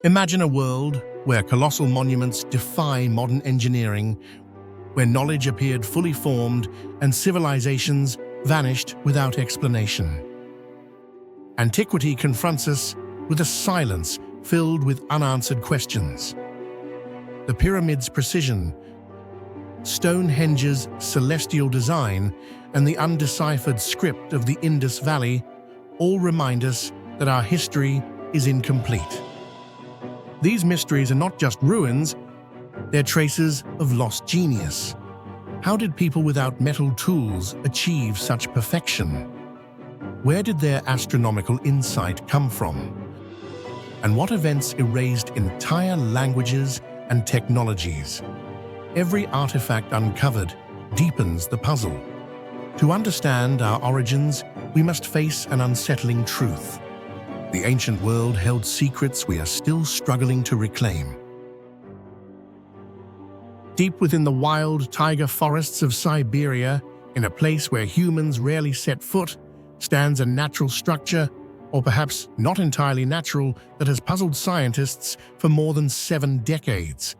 Imagine a world where colossal monuments defy modern engineering, where knowledge appeared fully formed and civilizations vanished without explanation. Antiquity confronts us with a silence filled with unanswered questions. The pyramid's precision, Stonehenge's celestial design, and the undeciphered script of the Indus Valley all remind us that our history is incomplete. These mysteries are not just ruins, they're traces of lost genius. How did people without metal tools achieve such perfection? Where did their astronomical insight come from? And what events erased entire languages and technologies? Every artifact uncovered deepens the puzzle. To understand our origins, we must face an unsettling truth. The ancient world held secrets we are still struggling to reclaim. Deep within the wild taiga forests of Siberia, in a place where humans rarely set foot, stands a natural structure, or perhaps not entirely natural, that has puzzled scientists for more than 7 decades.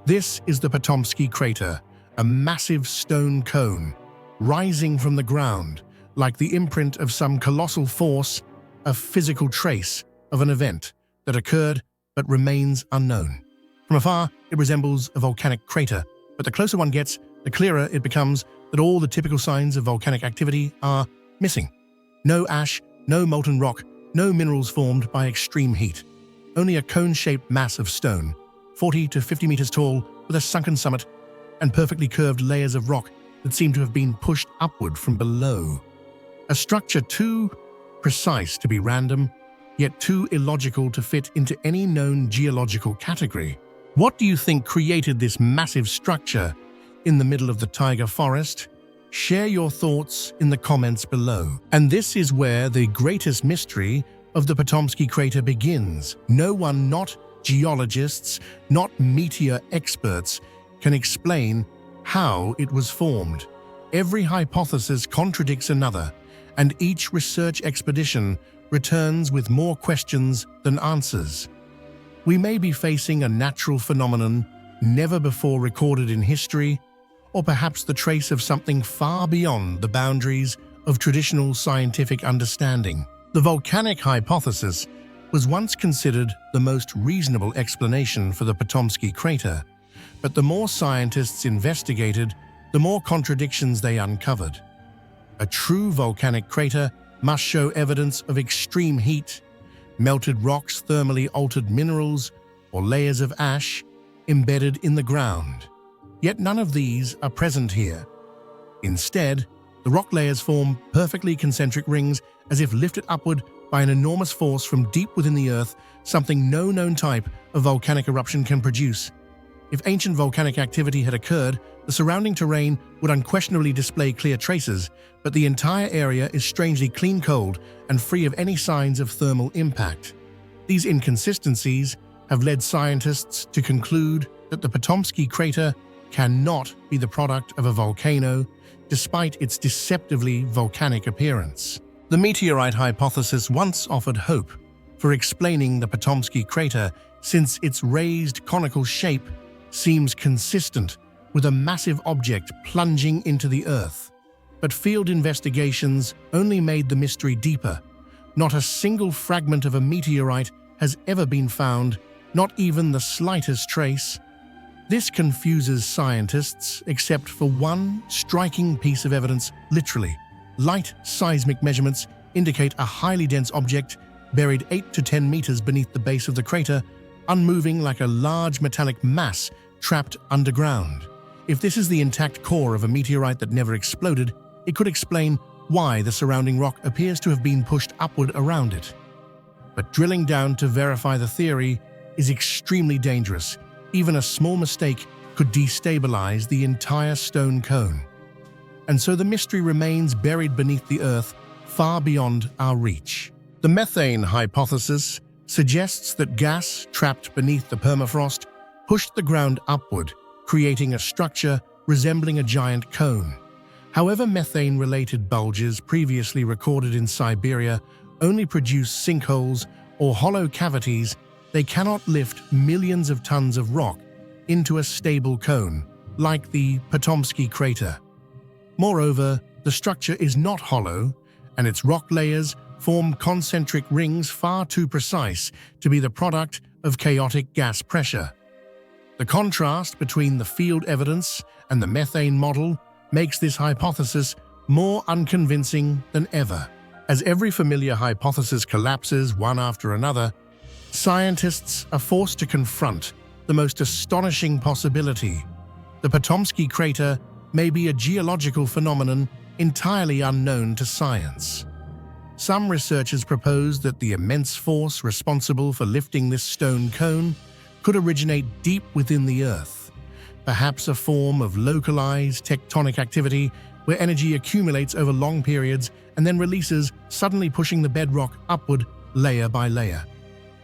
This is the Patomskiy Crater, a massive stone cone, rising from the ground, like the imprint of some colossal force, a physical trace of an event that occurred but remains unknown. From afar, it resembles a volcanic crater, but the closer one gets, the clearer it becomes that all the typical signs of volcanic activity are missing. No ash, no molten rock, no minerals formed by extreme heat. Only a cone-shaped mass of stone, 40 to 50 meters tall, with a sunken summit and perfectly curved layers of rock that seem to have been pushed upward from below. A structure too precise to be random, yet too illogical to fit into any known geological category. What do you think created this massive structure in the middle of the taiga forest? Share your thoughts in the comments below. And this is where the greatest mystery of the Patomskiy Crater begins. No one, not geologists, not meteor experts, can explain how it was formed. Every hypothesis contradicts another, and each research expedition returns with more questions than answers. We may be facing a natural phenomenon never before recorded in history, or perhaps the trace of something far beyond the boundaries of traditional scientific understanding. The volcanic hypothesis was once considered the most reasonable explanation for the Patomskiy Crater, but the more scientists investigated, the more contradictions they uncovered. A true volcanic crater must show evidence of extreme heat, melted rocks, thermally altered minerals, or layers of ash embedded in the ground. Yet none of these are present here. Instead, the rock layers form perfectly concentric rings as if lifted upward by an enormous force from deep within the earth, something no known type of volcanic eruption can produce. If ancient volcanic activity had occurred, the surrounding terrain would unquestionably display clear traces, but the entire area is strangely clean cold and free of any signs of thermal impact. These inconsistencies have led scientists to conclude that the Patomskiy Crater cannot be the product of a volcano, despite its deceptively volcanic appearance. The meteorite hypothesis once offered hope for explaining the Patomskiy Crater, since its raised conical shape seems consistent with a massive object plunging into the earth. But field investigations only made the mystery deeper. Not a single fragment of a meteorite has ever been found, not even the slightest trace. This confuses scientists, except for one striking piece of evidence, literally. Light seismic measurements indicate a highly dense object buried 8 to 10 meters beneath the base of the crater, unmoving like a large metallic mass trapped underground. If this is the intact core of a meteorite that never exploded, it could explain why the surrounding rock appears to have been pushed upward around it. But drilling down to verify the theory is extremely dangerous. Even a small mistake could destabilize the entire stone cone. And so the mystery remains buried beneath the earth, far beyond our reach. The methane hypothesis suggests that gas trapped beneath the permafrost pushed the ground upward, creating a structure resembling a giant cone. However, methane-related bulges previously recorded in Siberia only produce sinkholes or hollow cavities. they cannot lift millions of tons of rock into a stable cone, like the Patomskiy Crater. Moreover, the structure is not hollow, and its rock layers form concentric rings far too precise to be the product of chaotic gas pressure. The contrast between the field evidence and the methane model makes this hypothesis more unconvincing than ever. As every familiar hypothesis collapses one after another, scientists are forced to confront the most astonishing possibility. The Patomskiy Crater may be a geological phenomenon entirely unknown to science. Some researchers propose that the immense force responsible for lifting this stone cone could originate deep within the Earth, perhaps a form of localized tectonic activity where energy accumulates over long periods and then releases, suddenly pushing the bedrock upward layer by layer.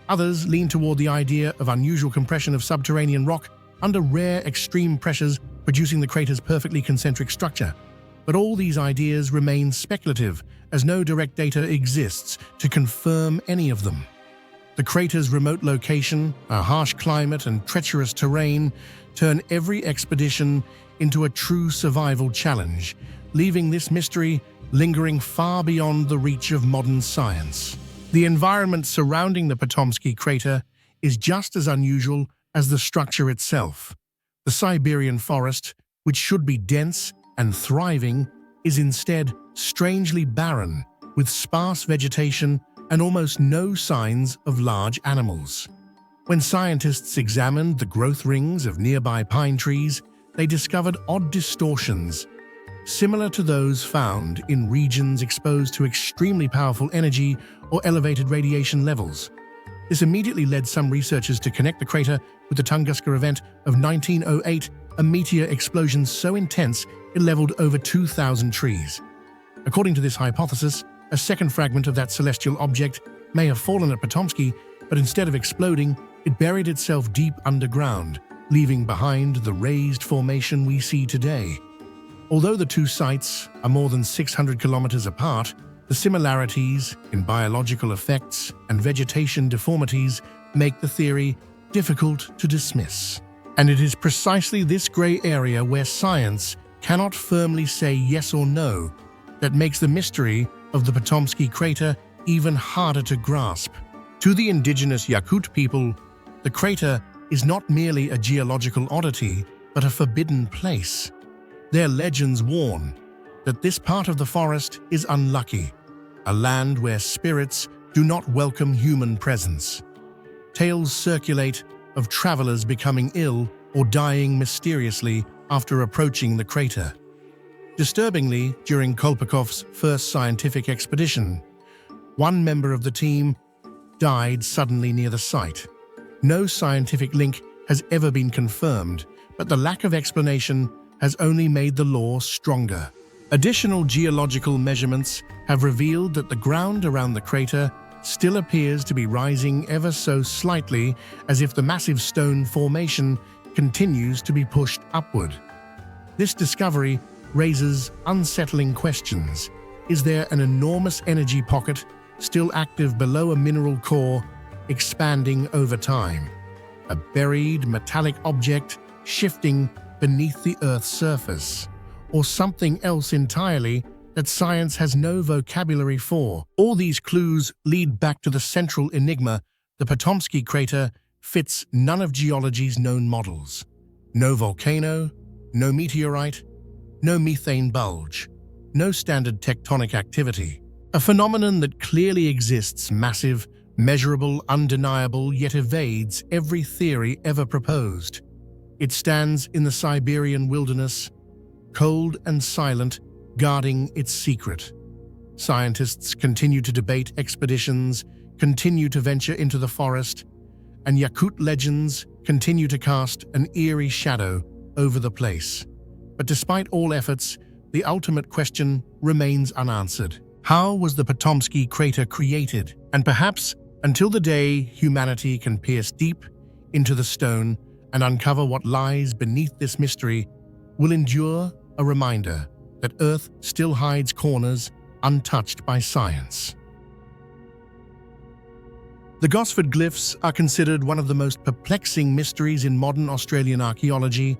Others lean toward the idea of unusual compression of subterranean rock under rare extreme pressures, producing the crater's perfectly concentric structure. But all these ideas remain speculative, as no direct data exists to confirm any of them. The crater's remote location, a harsh climate, and treacherous terrain turn every expedition into a true survival challenge, leaving this mystery lingering far beyond the reach of modern science. The environment surrounding the Patomskiy Crater is just as unusual as the structure itself. The Siberian forest, which should be dense and thriving, is instead strangely barren, with sparse vegetation and almost no signs of large animals. When scientists examined the growth rings of nearby pine trees, they discovered odd distortions, similar to those found in regions exposed to extremely powerful energy or elevated radiation levels. This immediately led some researchers to connect the crater with the Tunguska event of 1908, a meteor explosion so intense it leveled over 2,000 trees. According to this hypothesis, a second fragment of that celestial object may have fallen at Patomskiy, but instead of exploding, it buried itself deep underground, leaving behind the raised formation we see today. Although the two sites are more than 600 kilometers apart, the similarities in biological effects and vegetation deformities make the theory difficult to dismiss. And it is precisely this gray area where science cannot firmly say yes or no that makes the mystery of the Patomskiy Crater even harder to grasp. To the indigenous Yakut people, the crater is not merely a geological oddity, but a forbidden place. Their legends warn that this part of the forest is unlucky, a land where spirits do not welcome human presence. Tales circulate of travelers becoming ill or dying mysteriously after approaching the crater. Disturbingly, during Kolpikov's first scientific expedition, one member of the team died suddenly near the site. No scientific link has ever been confirmed, but the lack of explanation has only made the lore stronger. Additional geological measurements have revealed that the ground around the crater still appears to be rising ever so slightly, as if the massive stone formation continues to be pushed upward. This discovery raises unsettling questions. Is there an enormous energy pocket still active below a mineral core, expanding over time? A buried metallic object shifting beneath the Earth's surface? Or something else entirely that science has no vocabulary for? All these clues lead back to the central enigma. The Patomskiy Crater fits none of geology's known models. No volcano, no meteorite, no methane bulge, no standard tectonic activity. A phenomenon that clearly exists, massive, measurable, undeniable, yet evades every theory ever proposed. It stands in the Siberian wilderness, cold and silent, guarding its secret. Scientists continue to debate expeditions, continue to venture into the forest, and Yakut legends continue to cast an eerie shadow over the place. But despite all efforts, the ultimate question remains unanswered. How was the Patomskiy Crater created? And perhaps, until the day humanity can pierce deep into the stone and uncover what lies beneath this mystery, will endure a reminder that Earth still hides corners untouched by science. The Gosford Glyphs are considered one of the most perplexing mysteries in modern Australian archaeology,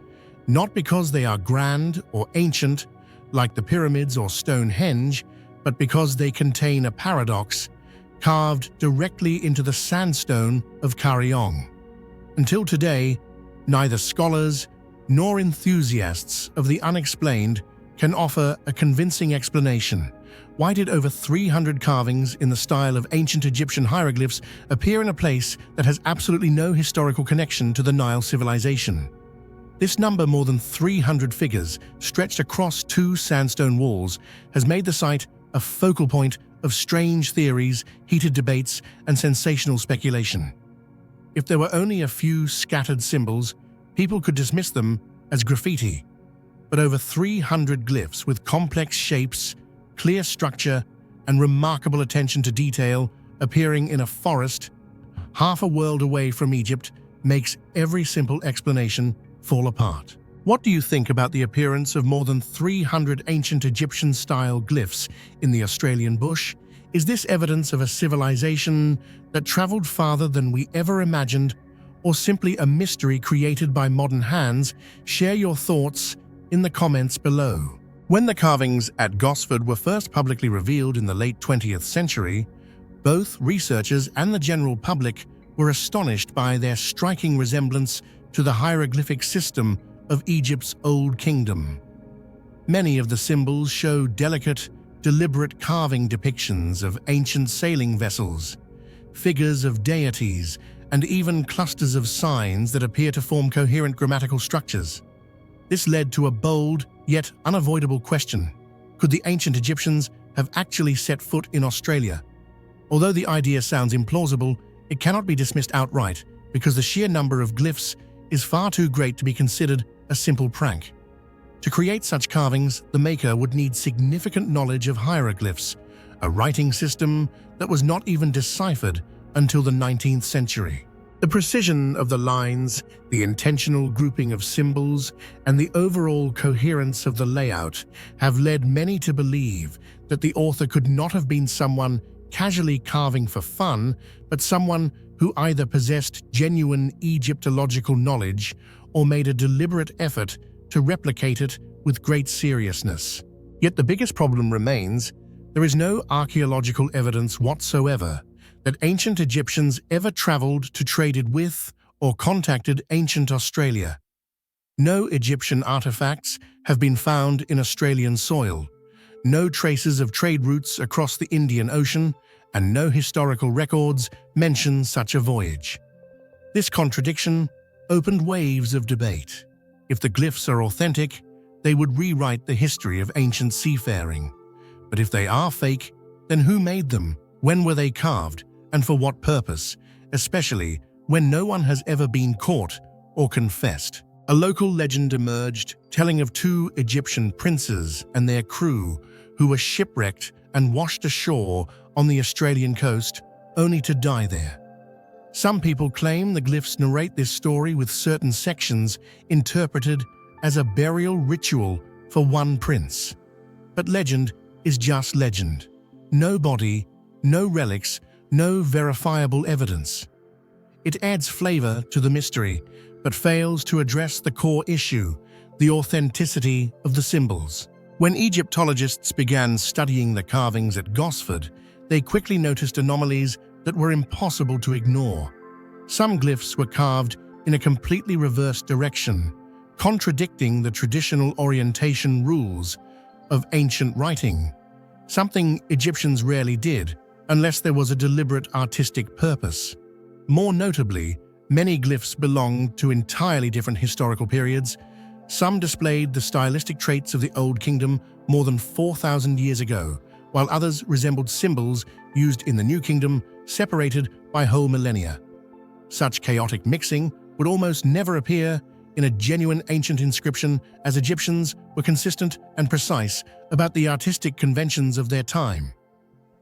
not because they are grand or ancient, like the pyramids or Stonehenge, but because they contain a paradox carved directly into the sandstone of Kariong. Until today, neither scholars nor enthusiasts of the unexplained can offer a convincing explanation. Why did over 300 carvings in the style of ancient Egyptian hieroglyphs appear in a place that has absolutely no historical connection to the Nile civilization? This number, more than 300 figures stretched across 2 sandstone walls, has made the site a focal point of strange theories, heated debates, and sensational speculation. If there were only a few scattered symbols, people could dismiss them as graffiti. But over 300 glyphs with complex shapes, clear structure, and remarkable attention to detail appearing in a forest half a world away from Egypt makes every simple explanation fall apart. What do you think about the appearance of more than 300 ancient Egyptian-style glyphs in the Australian bush? Is this evidence of a civilization that traveled farther than we ever imagined, or simply a mystery created by modern hands? Share your thoughts in the comments below. When the carvings at Gosford were first publicly revealed in the late 20th century, both researchers and the general public were astonished by their striking resemblance to the hieroglyphic system of Egypt's Old Kingdom. Many of the symbols show delicate, deliberate carving depictions of ancient sailing vessels, figures of deities, and even clusters of signs that appear to form coherent grammatical structures. This led to a bold, yet unavoidable question. Could the ancient Egyptians have actually set foot in Australia? Although the idea sounds implausible, it cannot be dismissed outright because the sheer number of glyphs is far too great to be considered a simple prank. To create such carvings, the maker would need significant knowledge of hieroglyphs, a writing system that was not even deciphered until the 19th century. The precision of the lines, the intentional grouping of symbols, and the overall coherence of the layout have led many to believe that the author could not have been someone casually carving for fun, but someone who either possessed genuine Egyptological knowledge or made a deliberate effort to replicate it with great seriousness. Yet the biggest problem remains: there is no archaeological evidence whatsoever that ancient Egyptians ever traveled to traded with or contacted ancient Australia. No Egyptian artifacts have been found in Australian soil, no traces of trade routes across the Indian Ocean, and no historical records mention such a voyage. This contradiction opened waves of debate. If the glyphs are authentic, they would rewrite the history of ancient seafaring. But if they are fake, then who made them? When were they carved? And for what purpose? Especially when no one has ever been caught or confessed. A local legend emerged telling of 2 Egyptian princes and their crew who were shipwrecked and washed ashore on the Australian coast, only to die there. Some people claim the glyphs narrate this story with certain sections interpreted as a burial ritual for one prince. But legend is just legend. No body, no relics, no verifiable evidence. It adds flavor to the mystery, but fails to address the core issue, the authenticity of the symbols. When Egyptologists began studying the carvings at Gosford, they quickly noticed anomalies that were impossible to ignore. Some glyphs were carved in a completely reversed direction, contradicting the traditional orientation rules of ancient writing, something Egyptians rarely did unless there was a deliberate artistic purpose. More notably, many glyphs belonged to entirely different historical periods. Some displayed the stylistic traits of the Old Kingdom more than 4,000 years ago, while others resembled symbols used in the New Kingdom, separated by whole millennia. Such chaotic mixing would almost never appear in a genuine ancient inscription, as Egyptians were consistent and precise about the artistic conventions of their time.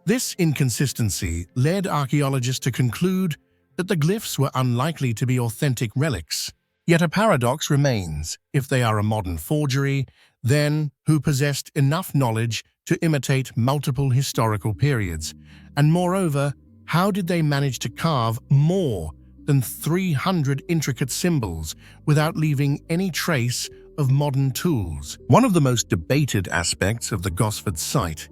This inconsistency led archaeologists to conclude that the glyphs were unlikely to be authentic relics. Yet a paradox remains: if they are a modern forgery, then who possessed enough knowledge to imitate multiple historical periods? And moreover, How did they manage to carve more than 300 intricate symbols without leaving any trace of modern tools? One of the most debated aspects of the Gosford site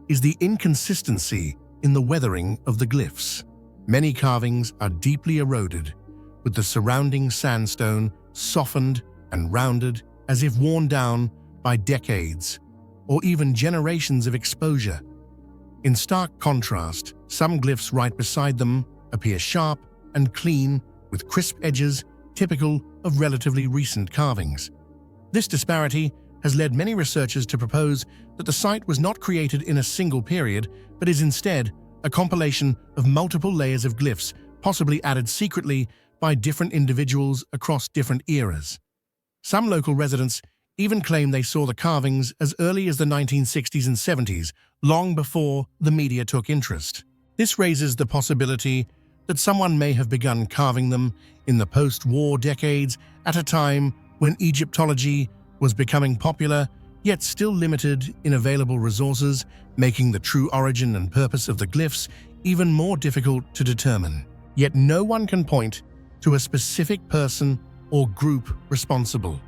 is the inconsistency in the weathering of the glyphs. Many carvings are deeply eroded, with the surrounding sandstone softened and rounded as if worn down by decades or even generations of exposure. In stark contrast, some glyphs right beside them appear sharp and clean with crisp edges typical of relatively recent carvings. This disparity has led many researchers to propose that the site was not created in a single period, but is instead a compilation of multiple layers of glyphs, possibly added secretly by different individuals across different eras. Some local residents even claim they saw the carvings as early as the 1960s and 70s, long before the media took interest. This raises the possibility that someone may have begun carving them in the post-war decades at a time when Egyptology was becoming popular, yet still limited in available resources, making the true origin and purpose of the glyphs even more difficult to determine. Yet no one can point to a specific person or group responsible.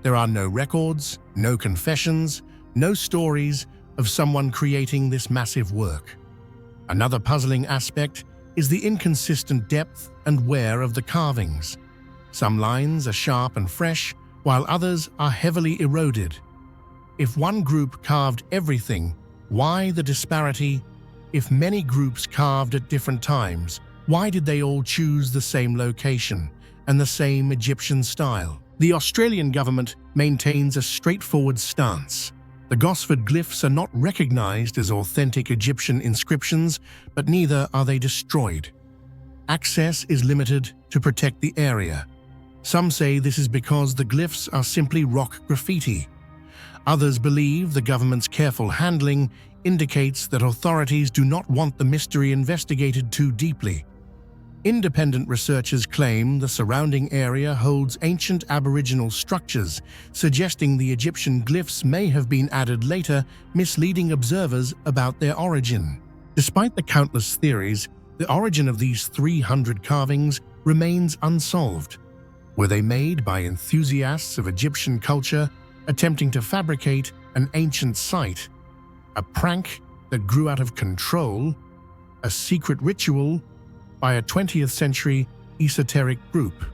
There are no records, no confessions, no stories of someone creating this massive work. Another puzzling aspect is the inconsistent depth and wear of the carvings. Some lines are sharp and fresh, while others are heavily eroded. If one group carved everything, why the disparity? If many groups carved at different times, why did they all choose the same location and the same Egyptian style? The Australian government maintains a straightforward stance. The Gosford Glyphs are not recognized as authentic Egyptian inscriptions, but neither are they destroyed. Access is limited to protect the area. Some say this is because the glyphs are simply rock graffiti. Others believe the government's careful handling indicates that authorities do not want the mystery investigated too deeply. Independent researchers claim the surrounding area holds ancient Aboriginal structures, suggesting the Egyptian glyphs may have been added later, misleading observers about their origin. Despite the countless theories, the origin of these 300 carvings remains unsolved. Were they made by enthusiasts of Egyptian culture attempting to fabricate an ancient site? A prank that grew out of control? A secret ritual by a 20th century esoteric group?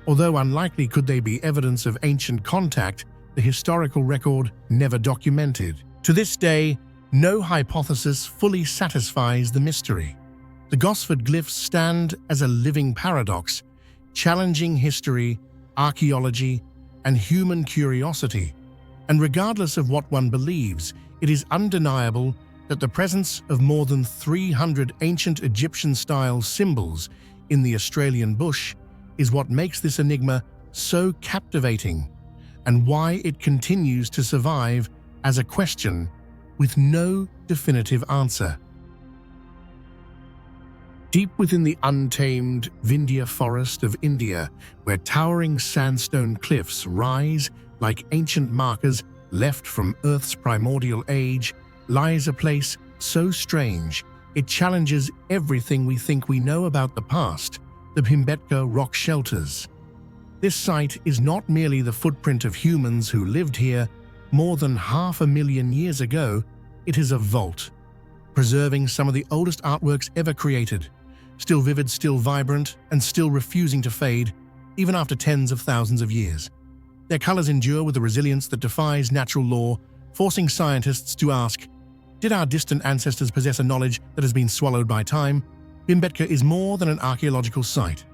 Although unlikely could they be evidence of ancient contact, the historical record never documented. To this day, no hypothesis fully satisfies the mystery. The Gosford Glyphs stand as a living paradox, challenging history, archaeology, and human curiosity. And regardless of what one believes, it is undeniable that the presence of more than 300 ancient Egyptian-style symbols in the Australian bush is what makes this enigma so captivating, and why it continues to survive as a question with no definitive answer. Deep within the untamed Vindhya forest of India, where towering sandstone cliffs rise like ancient markers left from Earth's primordial age, lies a place so strange it challenges everything we think we know about the past, the Bhimbetka rock shelters. This site is not merely the footprint of humans who lived here more than 500,000 years ago, it is a vault, preserving some of the oldest artworks ever created, still vivid, still vibrant, and still refusing to fade, even after tens of thousands of years. Their colors endure with a resilience that defies natural law, forcing scientists to ask, did our distant ancestors possess a knowledge that has been swallowed by time? Bhimbetka is more than an archaeological site.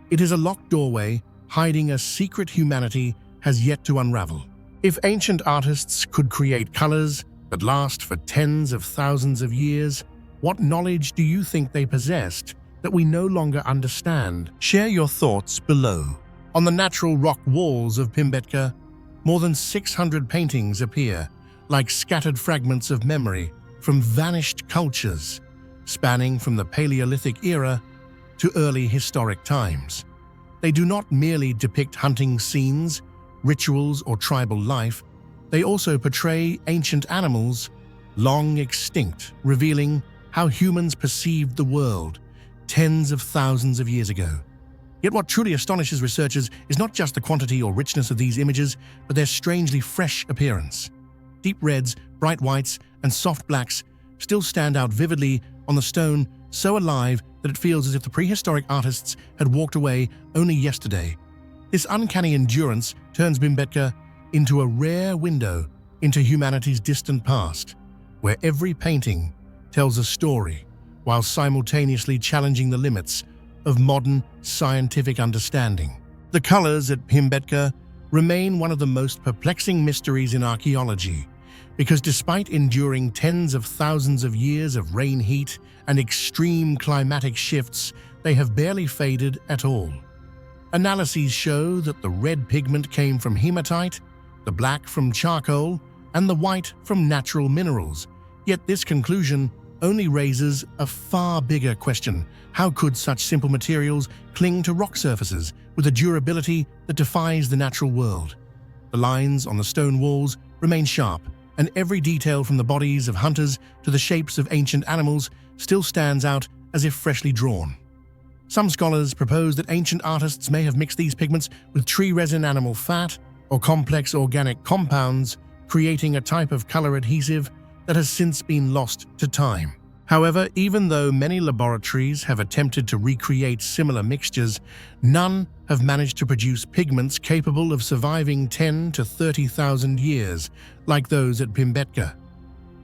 It is a locked doorway, hiding a secret humanity has yet to unravel. If ancient artists could create colors that last for tens of thousands of years, what knowledge do you think they possessed that we no longer understand? Share your thoughts below. On the natural rock walls of Bhimbetka, more than 600 paintings appear, like scattered fragments of memory from vanished cultures, spanning from the Paleolithic era to early historic times. They do not merely depict hunting scenes, rituals, or tribal life, they also portray ancient animals, long extinct, revealing how humans perceived the world tens of thousands of years ago. Yet what truly astonishes researchers is not just the quantity or richness of these images, but their strangely fresh appearance. Deep reds, bright whites, and soft blacks still stand out vividly on the stone, so alive that it feels as if the prehistoric artists had walked away only yesterday. This uncanny endurance turns Bhimbetka into a rare window into humanity's distant past, where every painting tells a story while simultaneously challenging the limits of modern scientific understanding. The colors at Bhimbetka remain one of the most perplexing mysteries in archaeology, because despite enduring tens of thousands of years of rain heat and extreme climatic shifts, they have barely faded at all. Analyses show that the red pigment came from hematite, the black from charcoal, and the white from natural minerals. Yet this conclusion only raises a far bigger question. How could such simple materials cling to rock surfaces with a durability that defies the natural world? The lines on the stone walls remain sharp, and every detail from the bodies of hunters to the shapes of ancient animals still stands out as if freshly drawn. Some scholars propose that ancient artists may have mixed these pigments with tree resin, animal fat, or complex organic compounds, creating a type of color adhesive that has since been lost to time. However, even though many laboratories have attempted to recreate similar mixtures, none have managed to produce pigments capable of surviving 10 to 30,000 years, like those at Bhimbetka.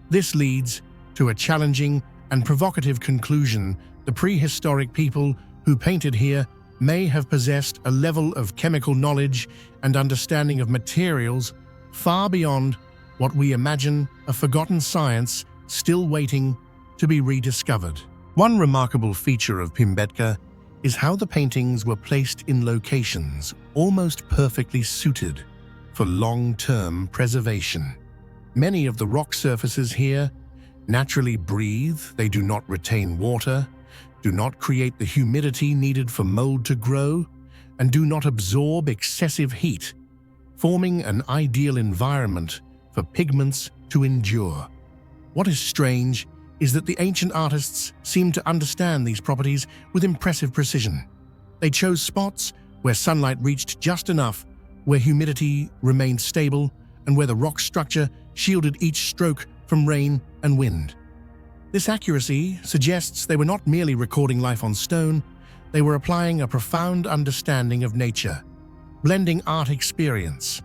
This leads to a challenging and provocative conclusion. The prehistoric people who painted here may have possessed a level of chemical knowledge and understanding of materials far beyond what we imagine, a forgotten science still waiting to be rediscovered. One remarkable feature of Bhimbetka is how the paintings were placed in locations almost perfectly suited for long-term preservation. Many of the rock surfaces here naturally breathe, they do not retain water, do not create the humidity needed for mold to grow, and do not absorb excessive heat, forming an ideal environment for pigments to endure. What is strange is that the ancient artists seem to understand these properties with impressive precision. They chose spots where sunlight reached just enough, where humidity remained stable, and where the rock structure shielded each stroke from rain and wind. This accuracy suggests they were not merely recording life on stone, they were applying a profound understanding of nature, blending art experience,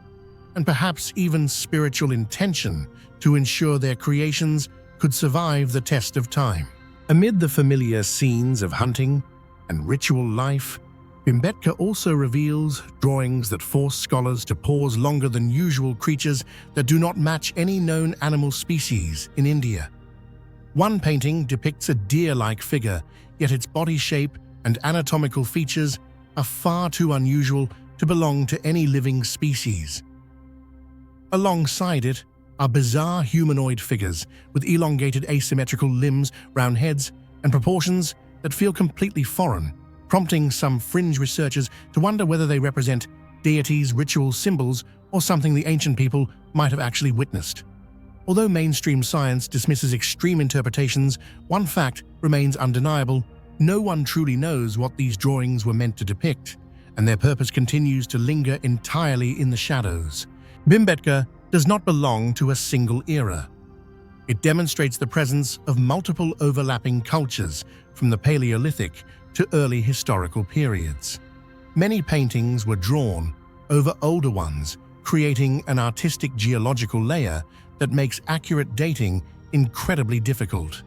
and perhaps even spiritual intention to ensure their creations could survive the test of time. Amid the familiar scenes of hunting and ritual life, Bhimbetka also reveals drawings that force scholars to pause longer than usual, creatures that do not match any known animal species in India. One painting depicts a deer-like figure, yet its body shape and anatomical features are far too unusual to belong to any living species. Alongside it are bizarre humanoid figures with elongated asymmetrical limbs, round heads, and proportions that feel completely foreign, prompting some fringe researchers to wonder whether they represent deities, ritual symbols, or something the ancient people might have actually witnessed. Although mainstream science dismisses extreme interpretations, one fact remains undeniable: no one truly knows what these drawings were meant to depict, and their purpose continues to linger entirely in the shadows. Bhimbetka does not belong to a single era. It demonstrates the presence of multiple overlapping cultures from the Paleolithic to early historical periods. Many paintings were drawn over older ones, creating an artistic geological layer that makes accurate dating incredibly difficult.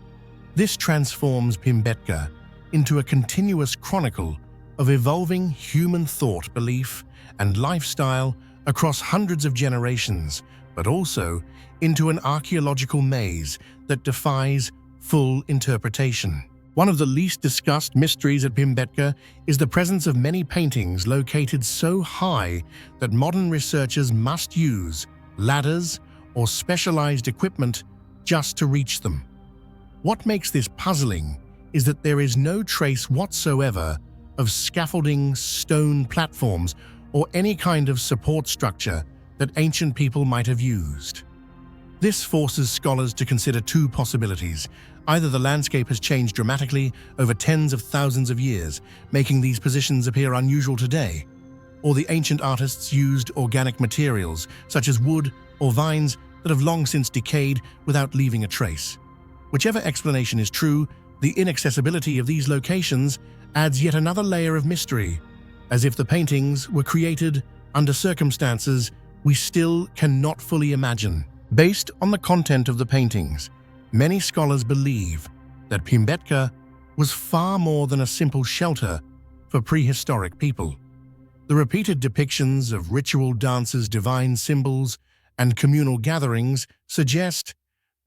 This transforms Bhimbetka into a continuous chronicle of evolving human thought, belief, and lifestyle across hundreds of generations, but also into an archaeological maze that defies full interpretation. One of the least discussed mysteries at Bhimbetka is the presence of many paintings located so high that modern researchers must use ladders or specialized equipment just to reach them. What makes this puzzling is that there is no trace whatsoever of scaffolding, stone platforms, or any kind of support structure that ancient people might have used. This forces scholars to consider two possibilities: Either the landscape has changed dramatically over tens of thousands of years, making these positions appear unusual today, or the ancient artists used organic materials, such as wood or vines, that have long since decayed without leaving a trace. Whichever explanation is true, the inaccessibility of these locations adds yet another layer of mystery, as if the paintings were created under circumstances we still cannot fully imagine. Based on the content of the paintings, many scholars believe that Bhimbetka was far more than a simple shelter for prehistoric people. The repeated depictions of ritual dances, divine symbols, and communal gatherings suggest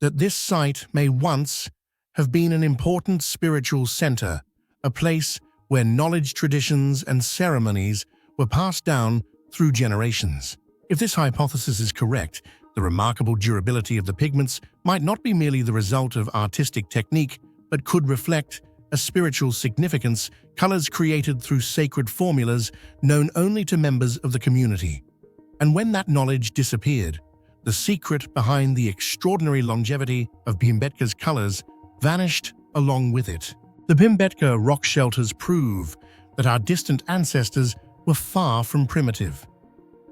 that this site may once have been an important spiritual center, a place where knowledge, traditions, and ceremonies were passed down through generations. If this hypothesis is correct, the remarkable durability of the pigments might not be merely the result of artistic technique, but could reflect a spiritual significance, colors created through sacred formulas known only to members of the community. And when that knowledge disappeared, the secret behind the extraordinary longevity of Bhimbetka's colors vanished along with it. The Bhimbetka rock shelters prove that our distant ancestors were far from primitive.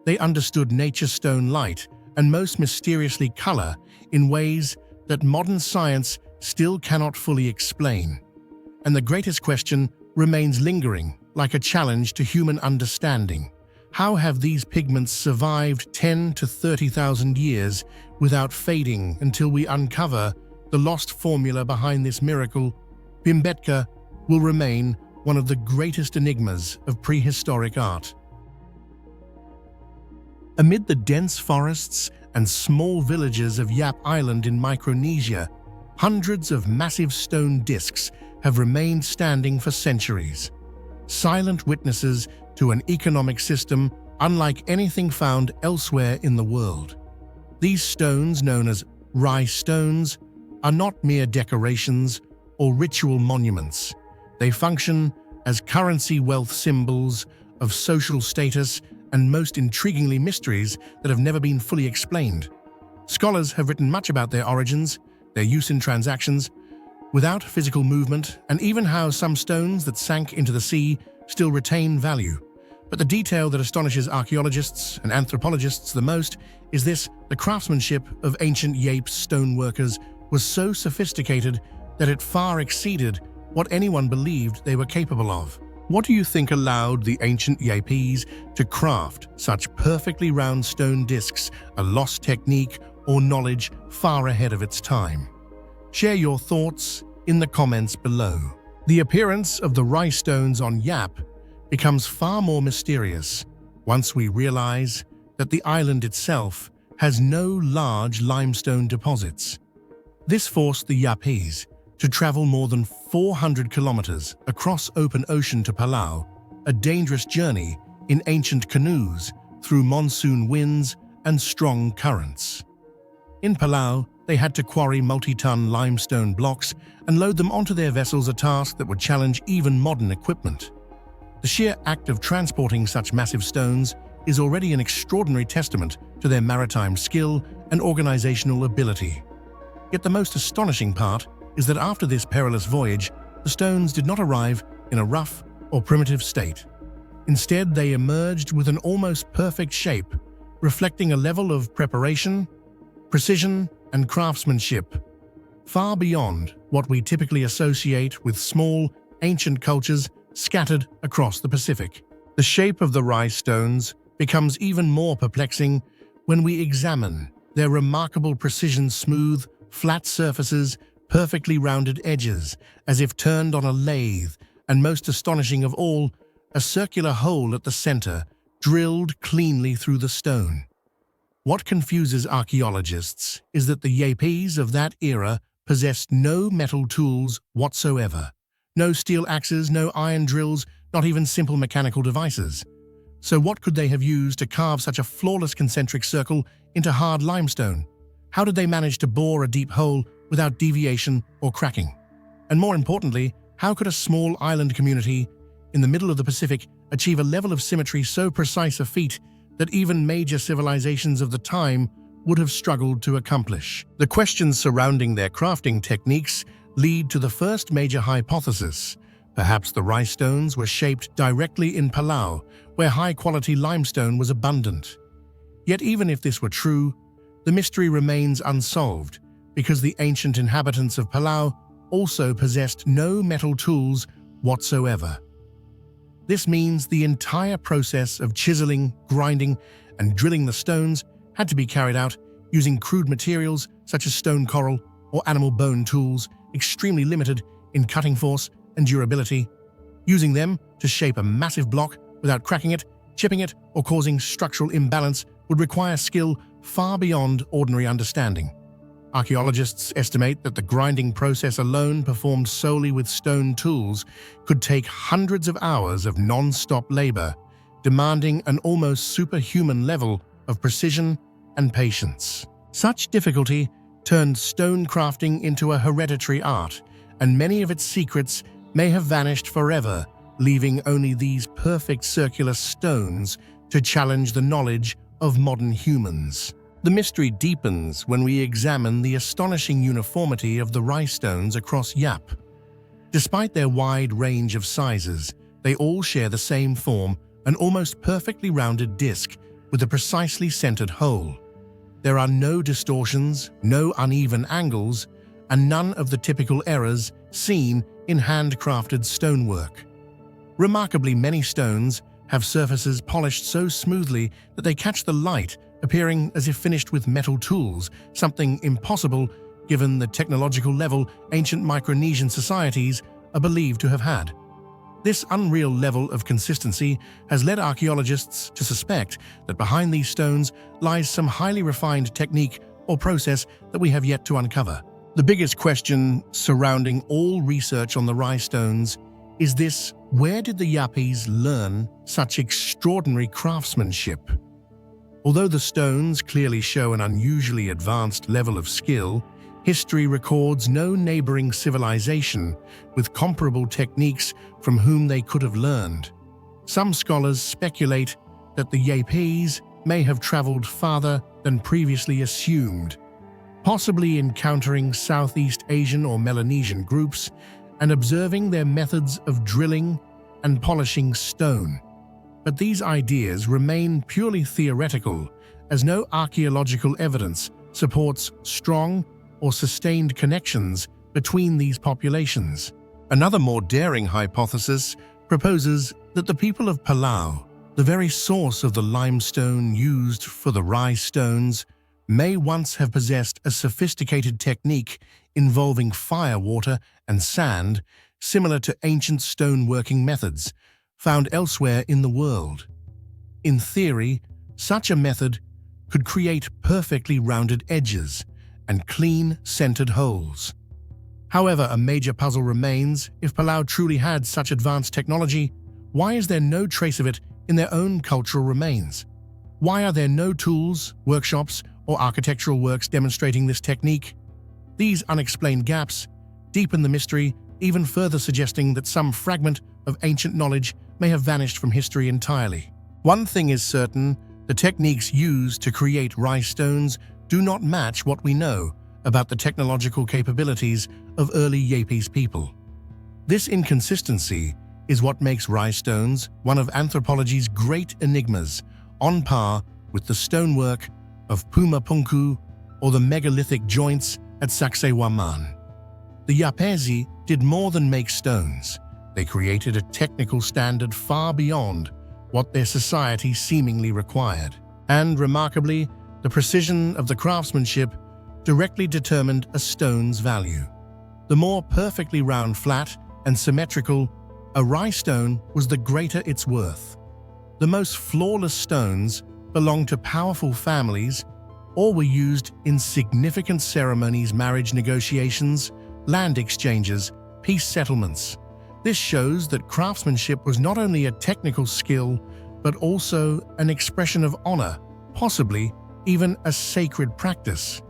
They understood nature's stone light and most mysteriously color in ways that modern science still cannot fully explain. And the greatest question remains lingering, like a challenge to human understanding. How have these pigments survived 10 to 30,000 years without fading until we uncover the lost formula behind this miracle? Bhimbetka will remain one of the greatest enigmas of prehistoric art. Amid the dense forests and small villages of Yap Island in Micronesia, hundreds of massive stone discs have remained standing for centuries, silent witnesses to an economic system unlike anything found elsewhere in the world. These stones, known as rice stones, are not mere decorations or ritual monuments. They function as currency wealth symbols of social status and, most intriguingly, mysteries that have never been fully explained. Scholars have written much about their origins, their use in transactions, without physical movement, and even how some stones that sank into the sea still retain value. But the detail that astonishes archaeologists and anthropologists the most is this: the craftsmanship of ancient Yape stoneworkers was so sophisticated that it far exceeded what anyone believed they were capable of. What do you think allowed the ancient Yapes to craft such perfectly round stone discs, a lost technique or knowledge far ahead of its time? Share your thoughts in the comments below. The appearance of the rice stones on Yap becomes far more mysterious once we realize that the island itself has no large limestone deposits. This forced the Yapese to travel more than 400 kilometers across open ocean to Palau, a dangerous journey in ancient canoes through monsoon winds and strong currents. In Palau, they had to quarry multi-ton limestone blocks and load them onto their vessels, a task that would challenge even modern equipment. The sheer act of transporting such massive stones is already an extraordinary testament to their maritime skill and organizational ability. Yet the most astonishing part is that after this perilous voyage, the stones did not arrive in a rough or primitive state. Instead, they emerged with an almost perfect shape, reflecting a level of preparation, precision, and craftsmanship far beyond what we typically associate with small, ancient cultures scattered across the Pacific. The shape of the rice stones becomes even more perplexing when we examine their remarkable precision: smooth, flat surfaces, perfectly rounded edges, as if turned on a lathe, and most astonishing of all, a circular hole at the center, drilled cleanly through the stone. What confuses archaeologists is that the Yapes of that era possessed no metal tools whatsoever. No steel axes, no iron drills, not even simple mechanical devices. So what could they have used to carve such a flawless concentric circle into hard limestone? How did they manage to bore a deep hole without deviation or cracking? And more importantly, how could a small island community in the middle of the Pacific achieve a level of symmetry so precise a feat that even major civilizations of the time would have struggled to accomplish? The questions surrounding their crafting techniques lead to the first major hypothesis. Perhaps the rice stones were shaped directly in Palau, where high-quality limestone was abundant. Yet even if this were true, the mystery remains unsolved because the ancient inhabitants of Palau also possessed no metal tools whatsoever. This means the entire process of chiseling, grinding, and drilling the stones had to be carried out using crude materials such as stone coral or animal bone tools, extremely limited in cutting force and durability. Using them to shape a massive block without cracking it, chipping it, or causing structural imbalance would require skill far beyond ordinary understanding. Archaeologists estimate that the grinding process alone, performed solely with stone tools, could take hundreds of hours of non-stop labor, demanding an almost superhuman level of precision and patience. Such difficulty turned stone crafting into a hereditary art, and many of its secrets may have vanished forever, leaving only these perfect circular stones to challenge the knowledge of modern humans. The mystery deepens when we examine the astonishing uniformity of the rice stones across Yap. Despite their wide range of sizes, they all share the same form, an almost perfectly rounded disc with a precisely centered hole. There are no distortions, no uneven angles, and none of the typical errors seen in handcrafted stonework. Remarkably, many stones have surfaces polished so smoothly that they catch the light, appearing as if finished with metal tools, something impossible given the technological level ancient Micronesian societies are believed to have had. This unreal level of consistency has led archaeologists to suspect that behind these stones lies some highly refined technique or process that we have yet to uncover. The biggest question surrounding all research on the rice stones is this: where did the Yapis learn such extraordinary craftsmanship? Although the stones clearly show an unusually advanced level of skill, history records no neighboring civilization with comparable techniques from whom they could have learned. Some scholars speculate that the Yapis may have traveled farther than previously assumed, possibly encountering Southeast Asian or Melanesian groups and observing their methods of drilling and polishing stone. But these ideas remain purely theoretical, as no archaeological evidence supports strong or sustained connections between these populations. Another more daring hypothesis proposes that the people of Palau, the very source of the limestone used for the rice stones, may once have possessed a sophisticated technique involving fire, water, and sand, similar to ancient stoneworking methods found elsewhere in the world. In theory, such a method could create perfectly rounded edges and clean, centered holes. However, a major puzzle remains: if Palau truly had such advanced technology, why is there no trace of it in their own cultural remains? Why are there no tools, workshops, or architectural works demonstrating this technique? These unexplained gaps deepen the mystery, even further suggesting that some fragment of ancient knowledge may have vanished from history entirely. One thing is certain: the techniques used to create rice stones do not match what we know about the technological capabilities of early Yapese people. This inconsistency is what makes rice stones one of anthropology's great enigmas, on par with the stonework of Pumapunku or the megalithic joints at Sacsayhuaman. The Yapese did more than make stones. They created a technical standard far beyond what their society seemingly required. And remarkably, the precision of the craftsmanship directly determined a stone's value. The more perfectly round, flat, and symmetrical a rice stone was, the greater its worth. The most flawless stones belonged to powerful families or were used in significant ceremonies, marriage negotiations, land exchanges, peace settlements. This shows that craftsmanship was not only a technical skill, but also an expression of honor, possibly even a sacred practice.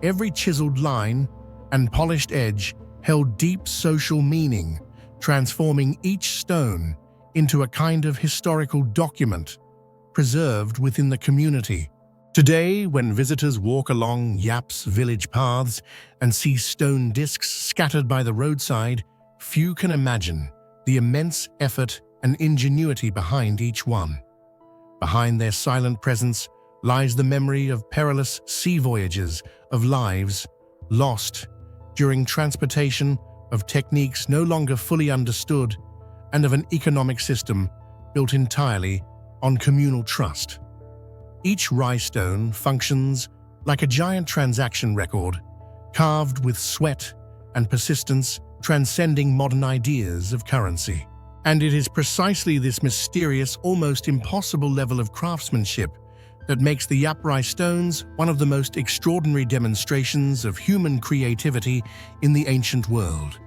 Every chiseled line and polished edge held deep social meaning, transforming each stone into a kind of historical document preserved within the community. Today, when visitors walk along Yap's village paths and see stone discs scattered by the roadside, few can imagine the immense effort and ingenuity behind each one. Behind their silent presence lies the memory of perilous sea voyages, of lives lost during transportation, of techniques no longer fully understood, and of an economic system built entirely on communal trust. Each rhinestone functions like a giant transaction record, carved with sweat and persistence, transcending modern ideas of currency. And it is precisely this mysterious, almost impossible level of craftsmanship that makes the Yap stones one of the most extraordinary demonstrations of human creativity in the ancient world.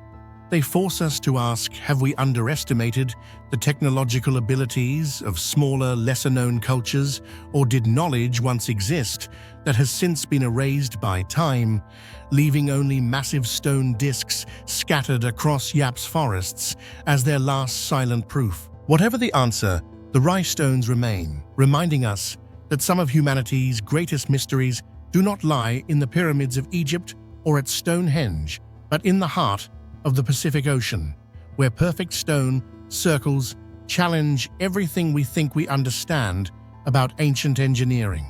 They force us to ask, have we underestimated the technological abilities of smaller, lesser-known cultures, or did knowledge once exist that has since been erased by time, leaving only massive stone discs scattered across Yap's forests as their last silent proof? Whatever the answer, the rhinestones remain, reminding us that some of humanity's greatest mysteries do not lie in the pyramids of Egypt or at Stonehenge, but in the heart of the Pacific Ocean, where perfect stone circles challenge everything we think we understand about ancient engineering.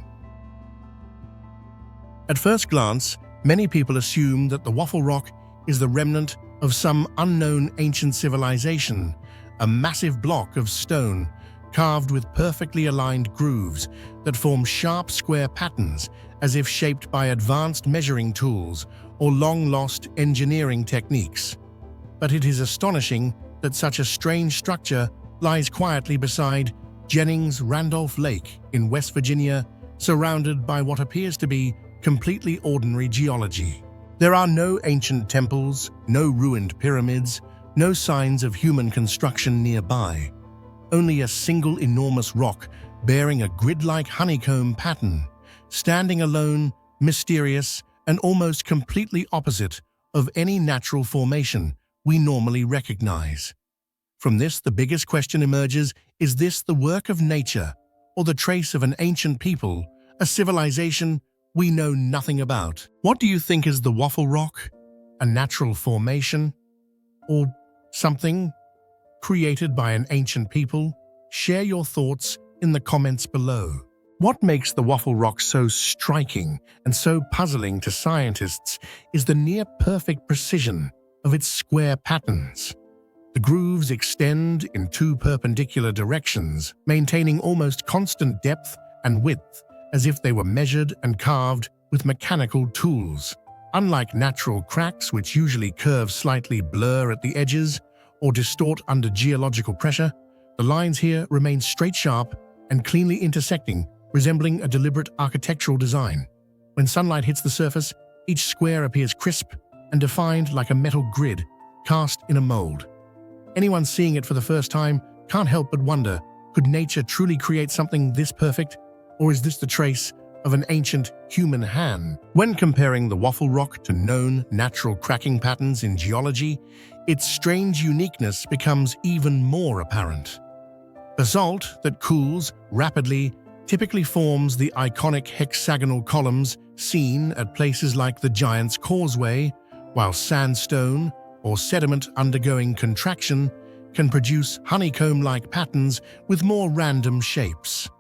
At first glance, many people assume that the Waffle Rock is the remnant of some unknown ancient civilization, a massive block of stone carved with perfectly aligned grooves that form sharp square patterns as if shaped by advanced measuring tools or long-lost engineering techniques. But it is astonishing that such a strange structure lies quietly beside Jennings-Randolph Lake in West Virginia, surrounded by what appears to be completely ordinary geology. There are no ancient temples, no ruined pyramids, no signs of human construction nearby. Only a single enormous rock bearing a grid-like honeycomb pattern, standing alone, mysterious, and almost completely opposite of any natural formation we normally recognize. From this, the biggest question emerges: is this the work of nature, or the trace of an ancient people, a civilization we know nothing about? What do you think is the Waffle Rock? A natural formation? Or something created by an ancient people? Share your thoughts in the comments below. What makes the Waffle Rock so striking and so puzzling to scientists is the near-perfect precision of its square patterns. The grooves extend in two perpendicular directions, maintaining almost constant depth and width, as if they were measured and carved with mechanical tools. Unlike natural cracks, which usually curve slightly, blur at the edges, or distort under geological pressure, the lines here remain straight, sharp, and cleanly intersecting, resembling a deliberate architectural design. When sunlight hits the surface, each square appears crisp and defined like a metal grid cast in a mold. Anyone seeing it for the first time can't help but wonder, could nature truly create something this perfect, or is this the trace of an ancient human hand? When comparing the Waffle Rock to known natural cracking patterns in geology, its strange uniqueness becomes even more apparent. Basalt that cools rapidly typically forms the iconic hexagonal columns seen at places like the Giant's Causeway, while sandstone or sediment undergoing contraction can produce honeycomb-like patterns with more random shapes.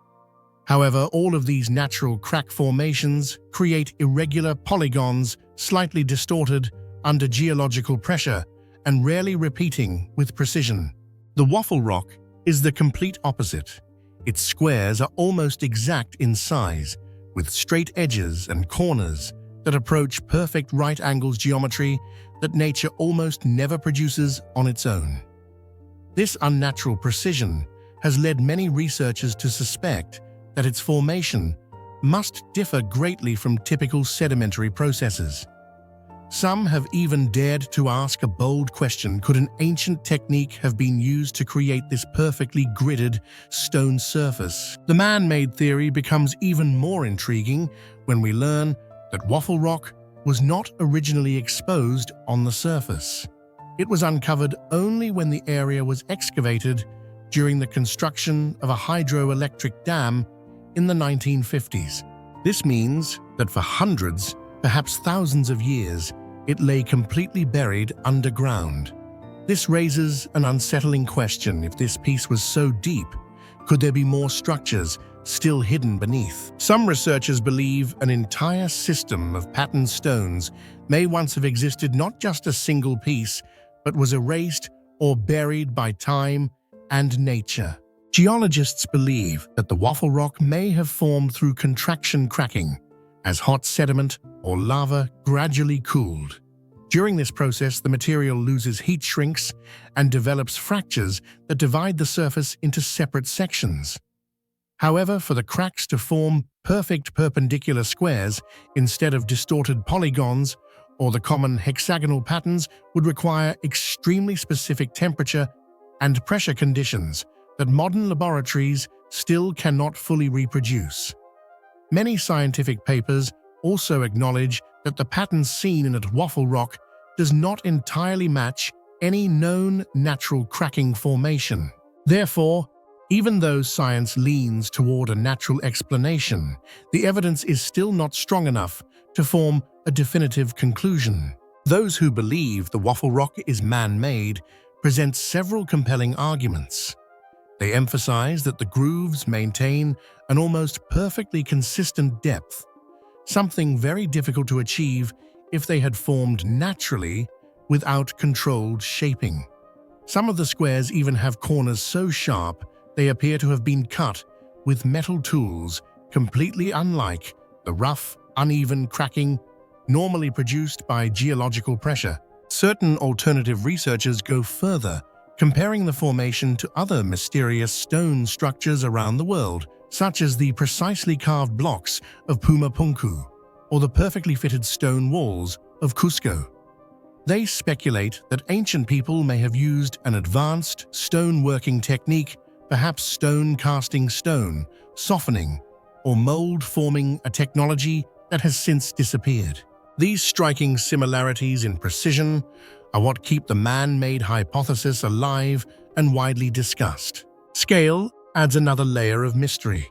However, all of these natural crack formations create irregular polygons, slightly distorted under geological pressure and rarely repeating with precision. The Waffle Rock is the complete opposite. Its squares are almost exact in size, with straight edges and corners that approach perfect right angles, geometry that nature almost never produces on its own. This unnatural precision has led many researchers to suspect that its formation must differ greatly from typical sedimentary processes. Some have even dared to ask a bold question: could an ancient technique have been used to create this perfectly gridded stone surface? The man-made theory becomes even more intriguing when we learn that Waffle Rock was not originally exposed on the surface. It was uncovered only when the area was excavated during the construction of a hydroelectric dam in the 1950s. This means that for hundreds, perhaps thousands of years, it lay completely buried underground. This raises an unsettling question. If this piece was so deep, could there be more structures still hidden beneath? Some researchers believe an entire system of patterned stones may once have existed, not just a single piece, but was erased or buried by time and nature. Geologists believe that the Waffle Rock may have formed through contraction cracking, as hot sediment or lava gradually cooled. During this process, the material loses heat, shrinks, and develops fractures that divide the surface into separate sections. However, for the cracks to form perfect perpendicular squares instead of distorted polygons or the common hexagonal patterns would require extremely specific temperature and pressure conditions that modern laboratories still cannot fully reproduce. Many scientific papers also acknowledge that the pattern seen in Waffle Rock does not entirely match any known natural cracking formation. Therefore, even though science leans toward a natural explanation, the evidence is still not strong enough to form a definitive conclusion. Those who believe the Waffle Rock is man-made present several compelling arguments. They emphasize that the grooves maintain an almost perfectly consistent depth, something very difficult to achieve if they had formed naturally without controlled shaping. Some of the squares even have corners so sharp they appear to have been cut with metal tools, completely unlike the rough, uneven cracking normally produced by geological pressure. Certain alternative researchers go further, comparing the formation to other mysterious stone structures around the world, such as the precisely carved blocks of Pumapunku or the perfectly fitted stone walls of Cusco. They speculate that ancient people may have used an advanced stone working technique, perhaps stone casting stone, softening, or mold forming, a technology that has since disappeared. These striking similarities in precision are what keep the man-made hypothesis alive and widely discussed. Scale adds another layer of mystery.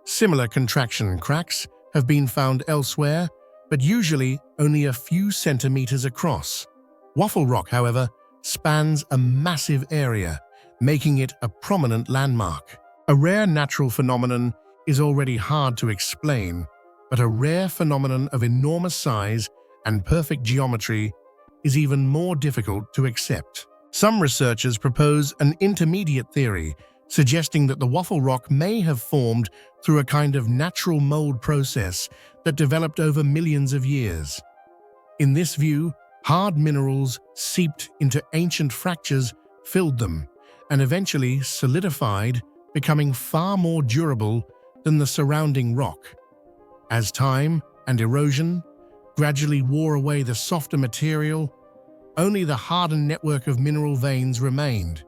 Similar contraction cracks have been found elsewhere, but usually only a few centimeters across. Waffle Rock, however, spans a massive area, making it a prominent landmark. A rare natural phenomenon is already hard to explain, but a rare phenomenon of enormous size and perfect geometry is even more difficult to accept. Some researchers propose an intermediate theory, suggesting that the Waffle Rock may have formed through a kind of natural mold process that developed over millions of years. In this view, hard minerals seeped into ancient fractures, filled them, and eventually solidified, becoming far more durable than the surrounding rock. As time and erosion gradually wore away the softer material, only the hardened network of mineral veins remained,